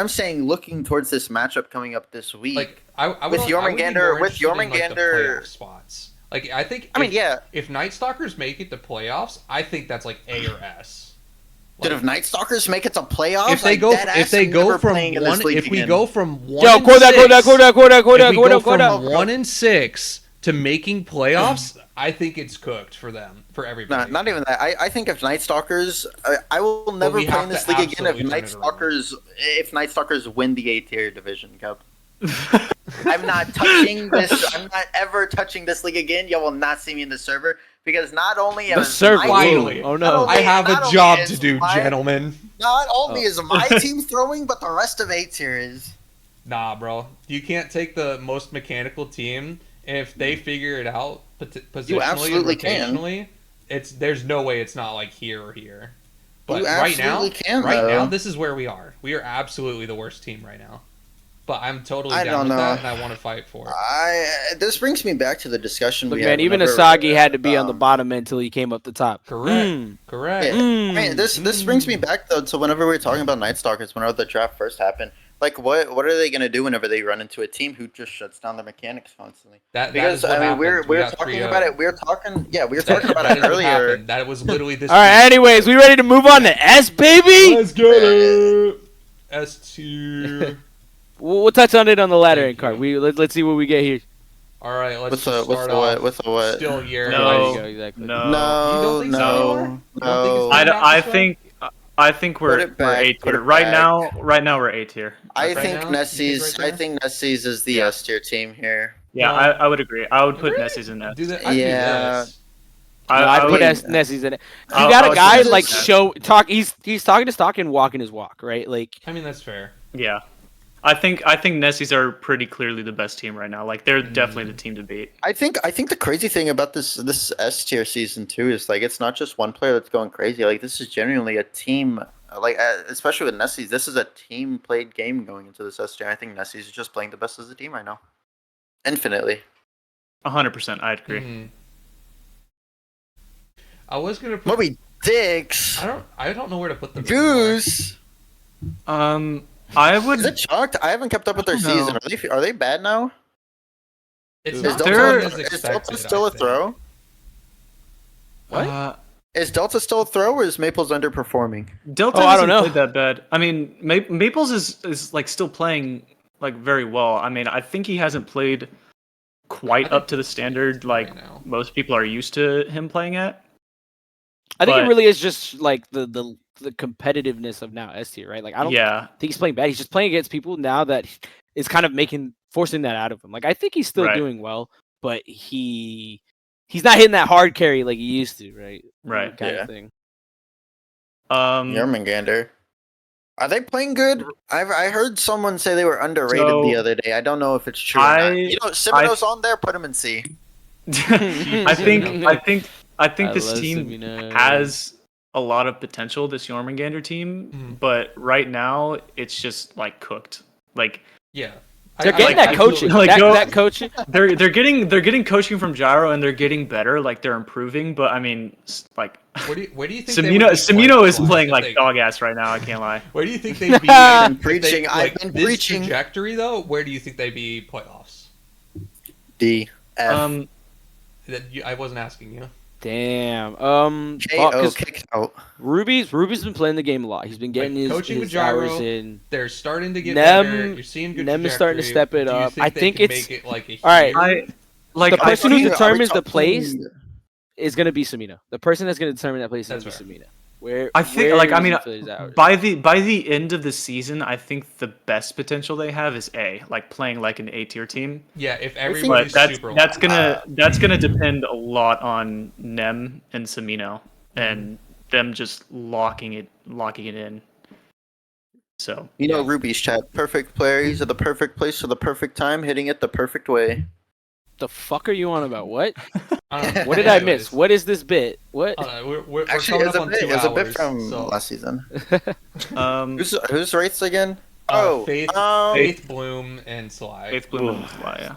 Speaker 5: saying, looking towards this matchup coming up this week.
Speaker 2: Like I would
Speaker 5: With
Speaker 2: I would be
Speaker 5: Jormungandr-
Speaker 2: more
Speaker 5: with
Speaker 2: interested in, like, the
Speaker 5: Jormungandr-
Speaker 2: playoff spots. Like I think.
Speaker 5: I mean, yeah.
Speaker 2: If Night Stalkers make it to playoffs, I think that's like A or S.
Speaker 5: Dude, if Night Stalkers make it to playoffs,
Speaker 2: If they go from one, if we go from one,
Speaker 3: Yo,
Speaker 2: and
Speaker 3: quote that.
Speaker 2: if we go from 1-6 to making playoffs, I think it's cooked for them, for everybody.
Speaker 5: not even that. I think if Night Stalkers, I will never
Speaker 2: we
Speaker 5: play
Speaker 2: have
Speaker 5: in this
Speaker 2: to
Speaker 5: league again
Speaker 2: absolutely
Speaker 5: if Night Stalkers win the A tier division cup. I'm not touching this. I'm not ever touching this league again. You will not see me in the server because not only
Speaker 3: The
Speaker 5: is
Speaker 3: server.
Speaker 5: my
Speaker 2: Finally.
Speaker 5: team-
Speaker 3: Oh
Speaker 5: not
Speaker 3: no.
Speaker 5: only-
Speaker 2: I have
Speaker 5: not
Speaker 2: a
Speaker 5: only
Speaker 2: job
Speaker 5: is
Speaker 2: to do,
Speaker 5: my-
Speaker 2: gentlemen.
Speaker 5: Not only is my team throwing, but the rest of A tier is.
Speaker 2: Nah, bro. You can't take the most mechanical team, and if they figure it out positionally
Speaker 5: absolutely
Speaker 2: and
Speaker 5: can.
Speaker 2: rotationally, there's no way it's not like here or here. But
Speaker 5: You
Speaker 2: right now,
Speaker 5: absolutely can,
Speaker 2: right now,
Speaker 5: though.
Speaker 2: this is where we are. We are absolutely the worst team right now. But I'm totally
Speaker 5: I
Speaker 2: down
Speaker 5: don't
Speaker 2: with
Speaker 5: know.
Speaker 2: that, and I want to fight for it.
Speaker 5: This brings me back to the discussion
Speaker 3: Look,
Speaker 5: we
Speaker 3: man,
Speaker 5: had.
Speaker 3: even
Speaker 5: whenever,
Speaker 3: Asagi had to be on the bottom until he came up the top.
Speaker 2: Correct. Correct.
Speaker 5: Yeah. I mean, this brings me back though to whenever we were talking about Night Stalkers, whenever the draft first happened. Like, what are they gonna do whenever they run into a team who just shuts down their mechanics constantly?
Speaker 2: Because I mean,
Speaker 5: we're talking about it. We were talking about it earlier.
Speaker 2: That was literally this.
Speaker 3: All right. Anyways, we ready to move on to S, baby?
Speaker 2: Let's get it. S tier.
Speaker 3: We'll touch on it on the ladder
Speaker 2: Thank
Speaker 3: card.
Speaker 2: you.
Speaker 3: Let's see what we get here.
Speaker 2: All right, let's
Speaker 5: With
Speaker 2: just
Speaker 5: the
Speaker 2: start off.
Speaker 5: what?
Speaker 2: Still year.
Speaker 4: No.
Speaker 3: There you go, exactly.
Speaker 2: You don't think so anymore? You don't think it's
Speaker 4: I,
Speaker 2: going back
Speaker 4: I
Speaker 2: this way?
Speaker 4: think I think
Speaker 5: Put
Speaker 4: we're
Speaker 5: it back,
Speaker 4: A
Speaker 5: put
Speaker 4: tier
Speaker 5: it
Speaker 4: right
Speaker 5: back.
Speaker 4: now. Right now we're A tier.
Speaker 5: I
Speaker 2: Right
Speaker 5: think
Speaker 2: now?
Speaker 5: Nessie's.
Speaker 2: You think right
Speaker 5: I think Nessie's is the S tier team here.
Speaker 4: Yeah,
Speaker 2: No.
Speaker 4: I would agree. I would put
Speaker 2: Really?
Speaker 4: Nessie's in that.
Speaker 2: Do that. I do
Speaker 5: Yeah.
Speaker 2: this.
Speaker 3: I'd put
Speaker 5: would-
Speaker 3: Nessie's in it. You
Speaker 4: I'll-
Speaker 3: got
Speaker 4: I'll
Speaker 3: a guy
Speaker 4: say
Speaker 3: like
Speaker 4: Ness.
Speaker 3: he's talking his talk and walking his walk, right? Like
Speaker 2: I mean, that's fair.
Speaker 4: Yeah, I think Nessie's are pretty clearly the best team right now. Like they're definitely the team to beat.
Speaker 5: I think the crazy thing about this S tier season too is like it's not just one player that's going crazy. Like this is genuinely a team. Like especially with Nessie's, this is a team played game going into this S tier. I think Nessie's is just playing the best as a team right now. Infinitely.
Speaker 4: 100%, I'd agree.
Speaker 2: Mhm. I was gonna put.
Speaker 5: Moby Dicks.
Speaker 2: I don't know where to put them. anymore.
Speaker 5: Goose.
Speaker 4: I would.
Speaker 5: Is it chalked? I haven't kept up with their
Speaker 4: I don't know.
Speaker 5: season. Are they bad now?
Speaker 2: It's
Speaker 3: Is
Speaker 2: not
Speaker 4: Delta-
Speaker 2: going as
Speaker 5: Is
Speaker 2: expected.
Speaker 5: Delta still
Speaker 2: I
Speaker 5: a
Speaker 2: think.
Speaker 5: throw?
Speaker 3: What?
Speaker 5: Is Delta still a throw, or is Maples underperforming?
Speaker 4: Delta
Speaker 3: Oh, I don't
Speaker 4: hasn't
Speaker 3: know.
Speaker 4: played that bad. I mean, Maples is like still playing like very well. I mean, I think he hasn't played quite up to the standard like
Speaker 2: Right now.
Speaker 4: most people are used to him playing at.
Speaker 3: I think it
Speaker 4: But-
Speaker 3: really is just like the competitiveness of now S tier, right? Like I don't
Speaker 4: Yeah,
Speaker 3: think he's playing bad. He's just playing against people now that is kind of forcing that out of him. Like I think he's still
Speaker 4: Right.
Speaker 3: doing well, but he's not hitting that hard carry like he used to, right?
Speaker 4: right.
Speaker 3: Kind
Speaker 5: Yeah.
Speaker 3: of thing.
Speaker 5: Yermangander. Are they playing good? I heard someone say they were underrated
Speaker 4: So,
Speaker 5: the other day. I don't know if it's true. Or not.
Speaker 4: I-
Speaker 5: You know, Semino's on there. Put him in C.
Speaker 4: I think this
Speaker 3: love
Speaker 4: team
Speaker 3: Semino.
Speaker 4: has a lot of potential. This Jormungandr team,
Speaker 2: Mhm.
Speaker 4: but right now it's just like cooked. Like
Speaker 2: Yeah.
Speaker 3: They're
Speaker 2: I
Speaker 3: getting
Speaker 2: like
Speaker 3: that
Speaker 2: feel-
Speaker 3: coaching.
Speaker 4: like,
Speaker 3: that,
Speaker 4: go-
Speaker 3: that coaching.
Speaker 4: they're getting coaching from Gyro and they're getting better. Like they're improving. But I mean, like
Speaker 2: Where do you think they would be
Speaker 4: Semino is
Speaker 2: point-wise
Speaker 4: playing
Speaker 2: if
Speaker 4: like
Speaker 2: they-
Speaker 4: dog ass right now. I can't lie.
Speaker 2: Where do you think they'd be?
Speaker 3: I've
Speaker 5: been preaching,
Speaker 2: If
Speaker 5: I've been
Speaker 2: this
Speaker 5: preaching.
Speaker 2: trajectory though. Where do you think they'd be playoffs?
Speaker 5: D. F.
Speaker 2: I wasn't asking you.
Speaker 3: Damn.
Speaker 5: KO
Speaker 3: 'cause
Speaker 5: kicked out.
Speaker 3: Ruby's been playing the game a lot. He's been getting
Speaker 2: Like,
Speaker 3: his
Speaker 2: coaching with
Speaker 3: his hours
Speaker 2: Gyro,
Speaker 3: in.
Speaker 2: They're starting to get
Speaker 3: Nem-
Speaker 2: better. You're seeing good
Speaker 3: Nem is starting to
Speaker 2: trajectory.
Speaker 3: step it
Speaker 2: Do you
Speaker 3: up.
Speaker 2: think
Speaker 3: I
Speaker 2: they
Speaker 3: think
Speaker 2: can
Speaker 3: it's-
Speaker 2: make it like a
Speaker 3: all right.
Speaker 2: year?
Speaker 3: The person who
Speaker 5: Are we
Speaker 3: determines the
Speaker 5: talking-
Speaker 3: place is gonna be Semino. The person that's gonna determine that place is
Speaker 2: That's
Speaker 3: gonna be
Speaker 2: fair.
Speaker 3: Semino. Where
Speaker 4: I think,
Speaker 3: where
Speaker 4: like, I
Speaker 3: is he
Speaker 4: mean,
Speaker 3: for his hours?
Speaker 4: by the end of the season, I think the best potential they have is A, like playing like an A tier team.
Speaker 2: Yeah, if
Speaker 4: But
Speaker 2: everybody's super
Speaker 4: that's
Speaker 2: low.
Speaker 4: gonna depend a lot on Nem and Semino and them just locking it in. So
Speaker 5: You know,
Speaker 2: Yeah.
Speaker 5: Ruby's chat. Perfect player. He's at the perfect place at the perfect time, hitting it the perfect way.
Speaker 3: The fuck are you on about? What?
Speaker 2: I don't know.
Speaker 3: What did I
Speaker 2: Anyways,
Speaker 3: miss? What is this bit? What?
Speaker 2: We're
Speaker 5: Actually,
Speaker 2: coming
Speaker 5: it's
Speaker 2: up
Speaker 5: a
Speaker 2: on
Speaker 5: bit.
Speaker 2: 2
Speaker 5: It's a bit
Speaker 2: hours,
Speaker 5: from
Speaker 2: so,
Speaker 5: last season. Who's rates again?
Speaker 2: Faith,
Speaker 5: um,
Speaker 2: Faith Bloom and Sly.
Speaker 4: Faith Bloom and Sly, yeah.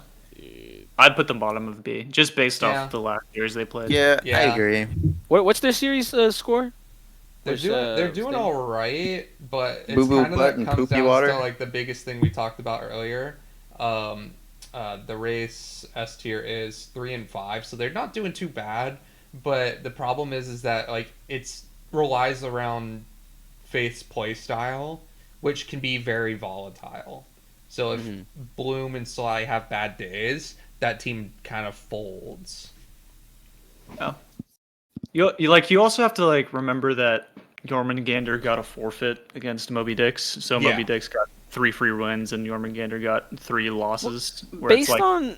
Speaker 4: I'd put them bottom of B just based
Speaker 2: Yeah.
Speaker 4: off the last years they played.
Speaker 5: Yeah, I
Speaker 2: Yeah.
Speaker 5: agree.
Speaker 3: What's their series score?
Speaker 2: They're
Speaker 3: Which,
Speaker 2: doing
Speaker 3: thing?
Speaker 2: all right, but it's
Speaker 5: Boo-boo
Speaker 2: kind of
Speaker 5: butt
Speaker 2: that
Speaker 5: and
Speaker 2: comes
Speaker 5: poopy
Speaker 2: down
Speaker 5: water.
Speaker 2: to like the biggest thing we talked about earlier. The race S tier is 3 and 5, so they're not doing too bad. But the problem is that like it's relies around Faith's play style, which can be very volatile. So if Bloom and Sly have bad days, that team kind of folds.
Speaker 4: You also have to like remember that Jormungandr got a forfeit against Moby Dix, so
Speaker 2: Yeah.
Speaker 4: Moby Dix got 3 free wins and Jormungandr got 3 losses. Where
Speaker 3: Based
Speaker 4: it's like,
Speaker 3: on.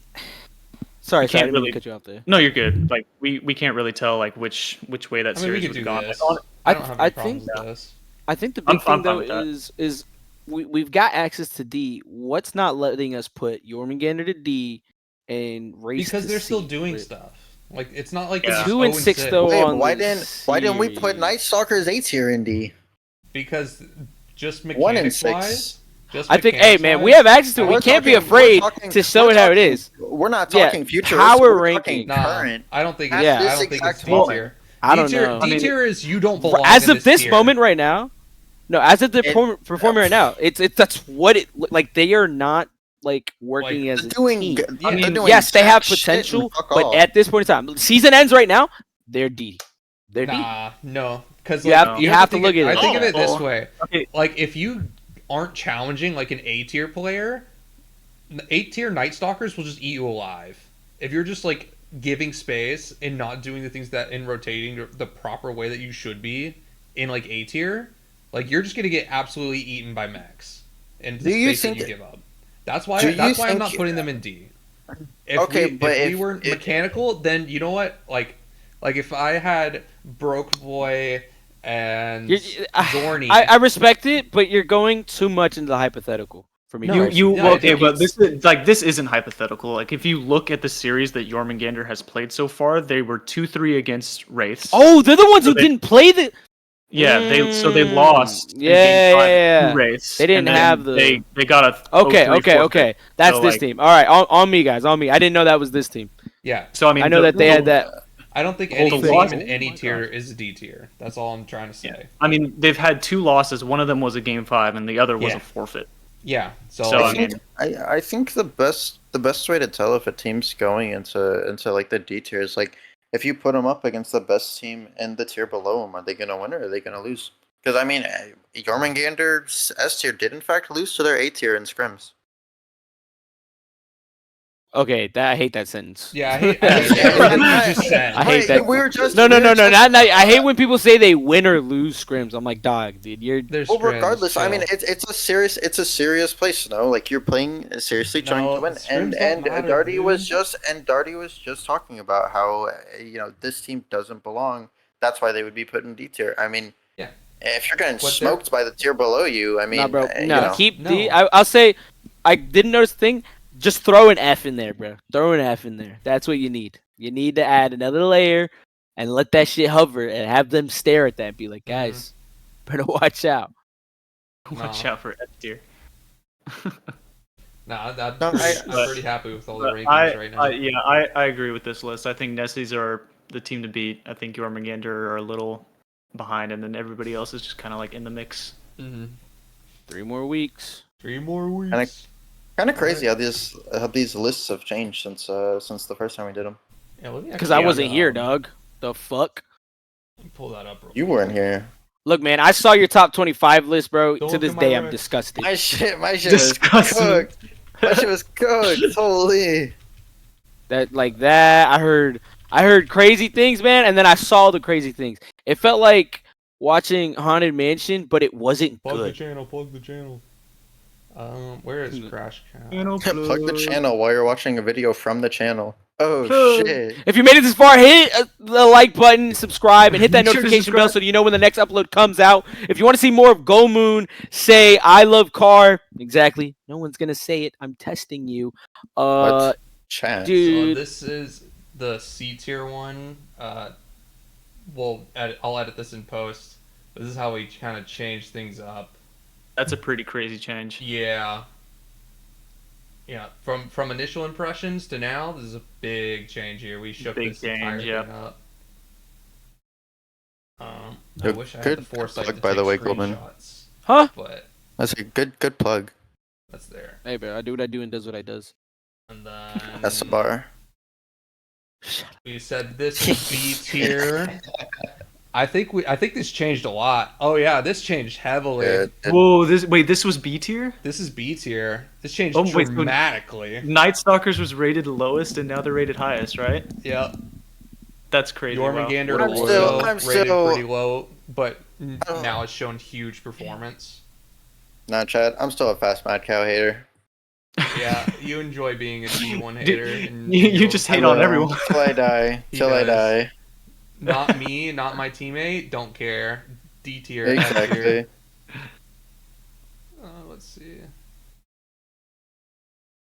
Speaker 3: Sorry, I
Speaker 4: can't
Speaker 3: didn't mean
Speaker 4: really-
Speaker 3: to cut you off there.
Speaker 4: no, you're good. Like we can't really tell like which way that
Speaker 2: I mean, we
Speaker 4: series
Speaker 2: could
Speaker 4: would
Speaker 2: do
Speaker 4: have gone.
Speaker 2: this.
Speaker 4: Like,
Speaker 2: I don't have any
Speaker 3: I
Speaker 2: problems
Speaker 3: think-
Speaker 2: with this.
Speaker 3: I think the
Speaker 4: I'm
Speaker 3: big thing
Speaker 4: fine
Speaker 3: though
Speaker 4: with that.
Speaker 3: is we've got access to D. What's not letting us put Jormungandr to D and race
Speaker 2: Because
Speaker 3: to
Speaker 2: they're still
Speaker 3: C?
Speaker 2: doing
Speaker 3: Right.
Speaker 2: stuff. Like it's not like
Speaker 4: Yeah.
Speaker 2: it's
Speaker 3: 2 and 6 though.
Speaker 5: Wait,
Speaker 3: on
Speaker 5: why
Speaker 3: the
Speaker 5: didn't we put
Speaker 3: series.
Speaker 5: Night Stalker's A tier in D?
Speaker 2: Because just
Speaker 5: 1 and
Speaker 2: mechanics
Speaker 5: 6.
Speaker 2: wise.
Speaker 3: I think, hey man, we have access to it. We
Speaker 5: We're
Speaker 3: can't be
Speaker 5: talking-
Speaker 3: afraid
Speaker 5: we're talking-
Speaker 3: to show
Speaker 5: we're
Speaker 3: it how it
Speaker 5: talking-
Speaker 3: is.
Speaker 5: We're not
Speaker 3: Yeah,
Speaker 5: talking future.
Speaker 3: power
Speaker 5: We're
Speaker 3: ranking.
Speaker 5: talking
Speaker 2: Nah,
Speaker 5: current.
Speaker 2: I don't think.
Speaker 5: At
Speaker 2: It's,
Speaker 3: Yeah.
Speaker 2: I
Speaker 5: this
Speaker 2: don't think it's
Speaker 5: exact
Speaker 2: D
Speaker 5: moment.
Speaker 2: tier.
Speaker 3: I don't
Speaker 2: D tier,
Speaker 3: know.
Speaker 2: D tier is you don't belong.
Speaker 3: As
Speaker 2: in
Speaker 3: of this
Speaker 2: tier.
Speaker 3: moment right now, no. As of the
Speaker 5: It-
Speaker 3: performing right now, it's that's what it like. They are not like working
Speaker 2: Like,
Speaker 3: as a
Speaker 5: Doing,
Speaker 3: team.
Speaker 2: Yeah.
Speaker 5: they're doing
Speaker 3: Yes, they have
Speaker 5: jack shit
Speaker 3: potential,
Speaker 5: and fuck
Speaker 3: but
Speaker 5: all.
Speaker 3: at this point in time, season ends right now. They're D. They're D.
Speaker 2: Nah, no, because
Speaker 3: You have to look at it.
Speaker 2: I think of it this
Speaker 4: Oh.
Speaker 2: way:
Speaker 4: Okay.
Speaker 2: like if you aren't challenging like an A tier player, A tier Night Stalkers will just eat you alive. If you're just like giving space and not doing the things that in rotating the proper way that you should be in like A tier, like you're just gonna get absolutely eaten by mechs and the
Speaker 5: Do you
Speaker 2: space that
Speaker 5: think-
Speaker 2: you give up. That's why.
Speaker 5: do you
Speaker 2: That's why I'm
Speaker 5: think-
Speaker 2: not putting them in D. If
Speaker 5: Okay,
Speaker 2: we,
Speaker 5: but
Speaker 2: if we
Speaker 5: if-
Speaker 2: weren't
Speaker 5: if-
Speaker 2: mechanical, then you know what? Like if I had Broke Boy and Zorny,
Speaker 3: I respect it, but you're going too much into the hypothetical for me.
Speaker 2: No,
Speaker 3: personally.
Speaker 4: You
Speaker 2: Yeah,
Speaker 4: well,
Speaker 2: I
Speaker 4: okay,
Speaker 2: think
Speaker 4: but this isn't hypothetical. Like if you look at the series that Jormungandr has played so far, they were 2-3 against Wraiths.
Speaker 3: Oh, they're the ones
Speaker 4: So
Speaker 3: who
Speaker 4: they-
Speaker 3: didn't play the.
Speaker 4: Yeah, they
Speaker 3: Mm.
Speaker 4: lost. in
Speaker 3: Yeah,
Speaker 4: game 5
Speaker 3: yeah,
Speaker 4: to
Speaker 3: yeah.
Speaker 4: Wraiths,
Speaker 3: They didn't
Speaker 4: and then
Speaker 3: have the-
Speaker 4: They got a
Speaker 3: Okay,
Speaker 4: 0-3
Speaker 3: okay,
Speaker 4: forfeit.
Speaker 3: okay. That's
Speaker 4: So,
Speaker 3: this
Speaker 4: like-
Speaker 3: team. All right, on me, guys, on me. I didn't know that was this team.
Speaker 2: yeah,
Speaker 4: So I mean,
Speaker 3: I know that they had that.
Speaker 2: I don't think
Speaker 4: The
Speaker 2: any
Speaker 4: whole
Speaker 2: team
Speaker 4: loss-
Speaker 2: in
Speaker 4: oh
Speaker 2: any
Speaker 4: my
Speaker 2: tier
Speaker 4: God.
Speaker 2: is D tier. That's all I'm trying to say.
Speaker 4: Yeah. I mean, they've had 2 losses. One of them was a game 5, and the other was
Speaker 2: Yeah.
Speaker 4: a forfeit.
Speaker 2: Yeah. So,
Speaker 4: So,
Speaker 5: I
Speaker 4: I
Speaker 5: think
Speaker 4: mean-
Speaker 5: I think the best way to tell if a team's going into like the D tier is like if you put them up against the best team in the tier below them, are they gonna win or are they gonna lose? Because I mean, Jormungandr's S tier did in fact lose to their A tier in scrims.
Speaker 3: Okay, I hate that sentence.
Speaker 2: yeah, I hate everything you just said.
Speaker 3: I hate
Speaker 5: Wait,
Speaker 3: that.
Speaker 5: we were just
Speaker 3: No,
Speaker 5: we were
Speaker 3: not.
Speaker 5: just-
Speaker 3: I hate when people say they win or lose scrims. I'm like, dog, dude, you're.
Speaker 2: There's
Speaker 5: Well,
Speaker 2: scrims,
Speaker 5: regardless, I mean,
Speaker 2: so-
Speaker 5: it's a serious place, no? Like you're playing seriously trying
Speaker 2: No,
Speaker 5: to win,
Speaker 2: scrims don't
Speaker 5: and
Speaker 2: matter,
Speaker 5: Darty was
Speaker 2: dude.
Speaker 5: just talking about how this team doesn't belong. That's why they would be put in D tier. I mean,
Speaker 2: Yeah.
Speaker 5: if you're getting
Speaker 2: What they're-
Speaker 5: smoked by the tier below you, I mean,
Speaker 3: Nah, bro.
Speaker 5: you
Speaker 3: No,
Speaker 5: know.
Speaker 3: keep
Speaker 2: No.
Speaker 3: D. I'll say, I didn't notice the thing. Just throw an F in there, bro. Throw an F in there. That's what you need. You need to add another layer and let that shit hover and have them stare at that and be like, guys, better watch out.
Speaker 4: Watch
Speaker 2: No.
Speaker 4: out for F tier.
Speaker 2: Nah,
Speaker 5: No,
Speaker 2: I'm pretty happy with all the
Speaker 4: But
Speaker 2: rankings right now.
Speaker 4: yeah, I agree with this list. I think Nessies are the team to beat. I think Jormungandr are a little behind, and then everybody else is just kind of like in the mix.
Speaker 2: Mm-hmm.
Speaker 3: 3 more weeks.
Speaker 2: 3 more weeks.
Speaker 5: Kind of crazy how these lists have changed since the first time we did them.
Speaker 2: Yeah, let me
Speaker 3: Because
Speaker 2: actually,
Speaker 3: I wasn't here,
Speaker 2: um,
Speaker 3: dog. The fuck?
Speaker 2: Pull that up. Real
Speaker 5: You
Speaker 2: quick.
Speaker 5: weren't here.
Speaker 3: Look, man, I saw your top 25 list, bro.
Speaker 2: Don't
Speaker 3: To
Speaker 2: look
Speaker 3: this
Speaker 2: at my
Speaker 3: day, I'm
Speaker 2: rank.
Speaker 3: disgusted.
Speaker 5: My shit was
Speaker 4: Disgusting.
Speaker 5: cooked. My shit was cooked. Holy.
Speaker 3: That, I heard crazy things, man, and then I saw the crazy things. It felt like watching Haunted Mansion, but it wasn't
Speaker 2: Plug the
Speaker 3: good.
Speaker 2: channel. Plug the channel. Where is CrashCast?
Speaker 5: Plug the channel while you're watching a video from the channel. Oh shit.
Speaker 3: If you made it this far, hit the like button, subscribe, and hit that
Speaker 4: Make sure to
Speaker 3: notification bell
Speaker 4: subscribe.
Speaker 3: so you know when the next upload comes out. If you want to see more of Go Moon, say I love car. Exactly. No one's gonna say it. I'm testing you.
Speaker 5: What? Chat.
Speaker 3: Dude.
Speaker 2: So this is the C tier one. I'll edit this in post. This is how we kind of change things up.
Speaker 4: That's a pretty crazy change.
Speaker 2: Yeah. Yeah. From initial impressions to now, this is a big change here. We shook
Speaker 4: Big
Speaker 2: this entire
Speaker 4: change, yep.
Speaker 2: thing up. I
Speaker 5: Good-
Speaker 2: wish I had
Speaker 5: good
Speaker 2: the foresight
Speaker 5: plug,
Speaker 2: to
Speaker 5: by
Speaker 2: take
Speaker 5: the way, Goldman.
Speaker 2: screenshots,
Speaker 3: Huh?
Speaker 2: but
Speaker 5: That's a good plug.
Speaker 2: that's there.
Speaker 3: Hey, bro, I do what I do and does what I does.
Speaker 2: And then
Speaker 5: That's the bar.
Speaker 2: we said this is B tier. I think this changed a lot. Oh yeah, this changed heavily.
Speaker 4: Whoa, this was B tier?
Speaker 2: This is B tier. This changed
Speaker 4: Oh, wait, so-
Speaker 2: dramatically.
Speaker 4: Night Stalkers was rated lowest, and now they're rated highest, right?
Speaker 2: Yep.
Speaker 4: That's crazy. wow.
Speaker 2: Jormungandr
Speaker 5: I'm
Speaker 2: also
Speaker 5: still-
Speaker 2: rated pretty low, but
Speaker 5: Oh.
Speaker 2: now it's shown huge performance.
Speaker 5: Nah, Chad, I'm still a fast Mad Cow hater.
Speaker 2: Yeah, you enjoy being a D1
Speaker 4: Dude,
Speaker 2: hater. And
Speaker 4: you just hate on everyone.
Speaker 5: Till I die.
Speaker 2: He
Speaker 5: Till I
Speaker 2: does.
Speaker 5: die.
Speaker 2: Not me, not my teammate. Don't care. D tier. F tier.
Speaker 5: Exactly.
Speaker 2: let's see.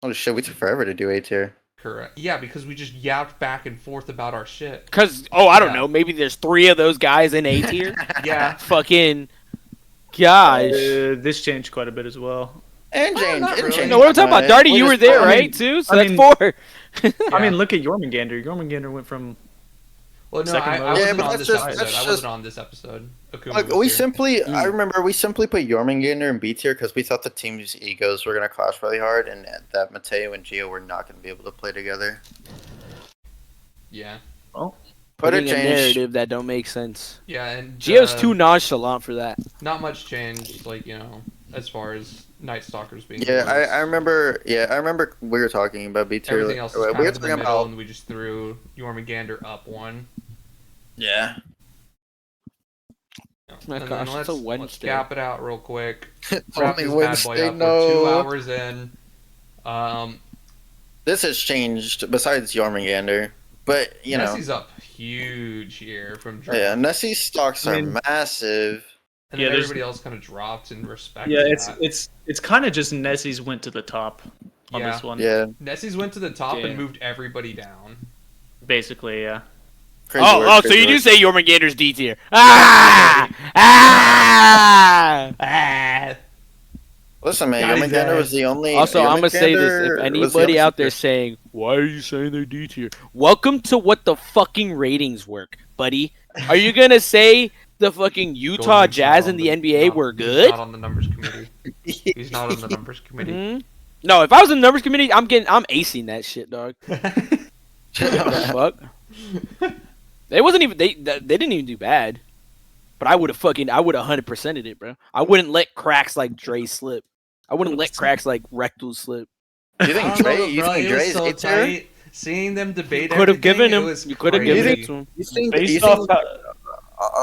Speaker 5: Oh shit, we took forever to do A tier.
Speaker 2: Correct. Yeah, because we just yapped back and forth about our shit.
Speaker 3: Because, I don't
Speaker 2: Yeah.
Speaker 3: know, maybe there's 3 of those guys in A tier.
Speaker 2: Yeah.
Speaker 3: Fucking, gosh.
Speaker 4: This changed quite a bit as well.
Speaker 5: And James,
Speaker 2: not
Speaker 5: it
Speaker 2: really.
Speaker 5: changed
Speaker 3: No, what I'm talking about,
Speaker 5: quite a bit.
Speaker 3: Darty,
Speaker 5: We're
Speaker 3: you were
Speaker 5: just-
Speaker 3: there,
Speaker 5: I mean,
Speaker 3: right, too? So
Speaker 4: I
Speaker 3: that's
Speaker 4: mean-
Speaker 3: 4.
Speaker 4: I mean, look at Jormungandr. Jormungandr went from
Speaker 2: Well, no,
Speaker 4: Second
Speaker 2: I
Speaker 4: most.
Speaker 5: Yeah,
Speaker 2: wasn't
Speaker 5: but
Speaker 2: on
Speaker 5: that's
Speaker 2: this
Speaker 5: just-
Speaker 2: episode.
Speaker 5: that's
Speaker 2: I
Speaker 5: just-
Speaker 2: wasn't on this episode. Akuma
Speaker 5: Like,
Speaker 2: was
Speaker 5: we
Speaker 2: here.
Speaker 5: simply, I remember we simply put Jormungandr in B tier because we thought the team's egos were going to clash really hard, and that Mateo and Gio were not going to be able to play together.
Speaker 2: Yeah.
Speaker 5: But it
Speaker 3: Putting a
Speaker 5: changed.
Speaker 3: narrative that don't make sense.
Speaker 2: Yeah, and
Speaker 3: Gio's too nonchalant for that.
Speaker 2: not much changed, like, as far as Night Stalkers being.
Speaker 5: Yeah,
Speaker 2: the worst.
Speaker 5: I remember. Yeah, I remember we were talking about B tier.
Speaker 2: Everything else is
Speaker 5: we
Speaker 2: kind
Speaker 5: were
Speaker 2: of in the
Speaker 5: talking
Speaker 2: middle,
Speaker 5: about.
Speaker 2: and we just threw Jormungandr up one.
Speaker 5: Yeah.
Speaker 3: Oh,
Speaker 2: And
Speaker 3: gosh,
Speaker 2: then
Speaker 3: it's a
Speaker 2: let's
Speaker 3: Wednesday.
Speaker 2: cap it out real quick. Wrap
Speaker 5: Only
Speaker 2: this bad boy
Speaker 5: Wednesday,
Speaker 2: up.
Speaker 5: no.
Speaker 2: We're 2 hours in.
Speaker 5: This has changed besides Jormungandr, but
Speaker 2: Nessie's up huge here from draft.
Speaker 5: yeah, Nessie's stocks
Speaker 4: I
Speaker 5: are
Speaker 4: mean-
Speaker 5: massive.
Speaker 2: And
Speaker 4: Yeah,
Speaker 2: then
Speaker 4: there's-
Speaker 2: everybody else kind of dropped in respect.
Speaker 4: yeah.
Speaker 2: to
Speaker 4: It's
Speaker 2: that.
Speaker 4: it's kind of just Nessie's went to the top on
Speaker 2: Yeah.
Speaker 4: this one.
Speaker 5: Yeah,
Speaker 2: Nessie's went to the top
Speaker 3: Yeah.
Speaker 2: and moved everybody down.
Speaker 4: Basically, yeah.
Speaker 5: crazy work,
Speaker 3: So
Speaker 5: crazy
Speaker 3: you do
Speaker 5: work.
Speaker 3: say Jormungandr's D tier. Ah! Ah!
Speaker 5: Listen, man,
Speaker 2: Got his
Speaker 5: Jormungandr
Speaker 2: ass.
Speaker 5: was the only.
Speaker 3: Also, I'm gonna say this:
Speaker 5: Jormungandr
Speaker 3: if
Speaker 5: was the
Speaker 3: anybody
Speaker 5: only
Speaker 3: out there
Speaker 5: super-
Speaker 3: saying, "Why are you saying they're D tier?" Welcome to what the fucking ratings work, buddy. Are you gonna say the fucking Utah
Speaker 2: Golden's
Speaker 3: Jazz
Speaker 2: not
Speaker 3: and
Speaker 2: on
Speaker 3: the NBA
Speaker 2: not-
Speaker 3: were
Speaker 2: He's
Speaker 3: good?
Speaker 2: not on the numbers committee. He's not on the numbers committee.
Speaker 3: Mhm. No, if I was in the numbers committee, I'm acing that shit, dog. The fuck? They wasn't even they didn't even do bad. But I would have 100%ed it, bro. I wouldn't let cracks like Dre slip. I wouldn't let cracks like Rectal slip.
Speaker 5: You
Speaker 2: I
Speaker 5: think
Speaker 2: don't know,
Speaker 5: Dre? You
Speaker 2: bro,
Speaker 5: think
Speaker 2: it was
Speaker 5: Dre's
Speaker 2: so
Speaker 5: A tier?
Speaker 2: tight. Seeing them debate
Speaker 3: Could have given
Speaker 2: everything,
Speaker 3: him.
Speaker 2: it was
Speaker 3: You could have
Speaker 2: crazy.
Speaker 3: given it to him.
Speaker 5: You think?
Speaker 4: Based
Speaker 5: You
Speaker 4: off
Speaker 5: think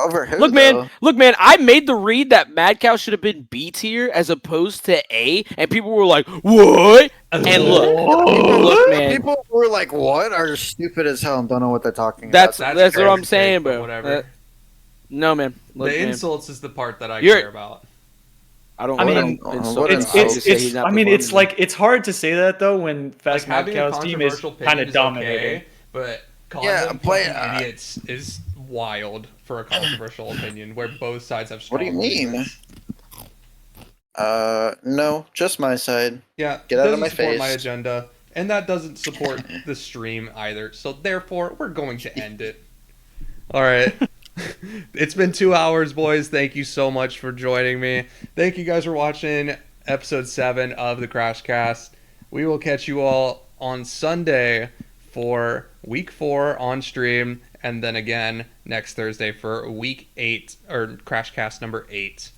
Speaker 5: over who?
Speaker 3: Look, man.
Speaker 5: though?
Speaker 3: Look, man. I made the read that Mad Cow should have been B tier as opposed to A, and people were like, "What?" And look, man.
Speaker 5: People were like, "What?" Are stupid as hell and don't know what they're talking
Speaker 3: That's
Speaker 5: about.
Speaker 3: what I'm
Speaker 2: crazy
Speaker 3: saying,
Speaker 2: take, but
Speaker 3: bro.
Speaker 2: Whatever.
Speaker 3: No, man. Look,
Speaker 2: The
Speaker 3: man.
Speaker 2: insults is the part that I
Speaker 3: You're-
Speaker 2: care about.
Speaker 3: I don't.
Speaker 4: I
Speaker 3: want
Speaker 4: mean,
Speaker 3: to
Speaker 5: what
Speaker 3: insult
Speaker 5: an
Speaker 3: him.
Speaker 5: insult.
Speaker 3: I would just say he's not
Speaker 4: I mean, it's
Speaker 3: performing.
Speaker 4: like it's hard to say that though when
Speaker 2: Like,
Speaker 4: Fast Mad
Speaker 2: having a
Speaker 4: Cow's team is
Speaker 2: controversial
Speaker 4: kind
Speaker 2: opinion
Speaker 4: of
Speaker 2: is
Speaker 4: dominating.
Speaker 2: okay, but calling
Speaker 5: Yeah,
Speaker 2: them
Speaker 5: but,
Speaker 2: fucking idiots is wild for a controversial opinion where both sides have
Speaker 5: What
Speaker 2: strong
Speaker 5: do you mean?
Speaker 2: reasons.
Speaker 5: No, just my side.
Speaker 2: Yeah,
Speaker 5: Get out of
Speaker 2: doesn't
Speaker 5: my
Speaker 2: support
Speaker 5: face.
Speaker 2: my agenda, and that doesn't support the stream either. So therefore, we're going to end it. All right. It's been 2 hours, boys. Thank you so much for joining me. Thank you guys for watching episode 7 of the CrashCast. We will catch you all on Sunday for week 4 on stream, and then again next Thursday for week 8 or CrashCast number 8.